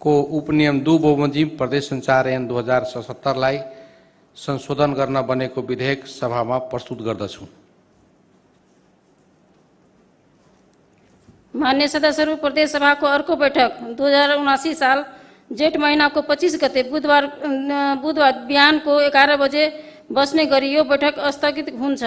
को उपनियम 2 बमोजिम प्रदेश सञ्चार ऐन 2077लाई संशोधन गर्न बनेको विधेयक सभामा प्रस्तुत गर्दछु।
मान्य सदस्यहरू, प्रदेश सभाको अर्को बैठक 2079 साल जेठ महीनाको 25 गते बुधबार बिहानको 11 बजे बस्ने गरी यो बैठक स्थगित हुन्छ।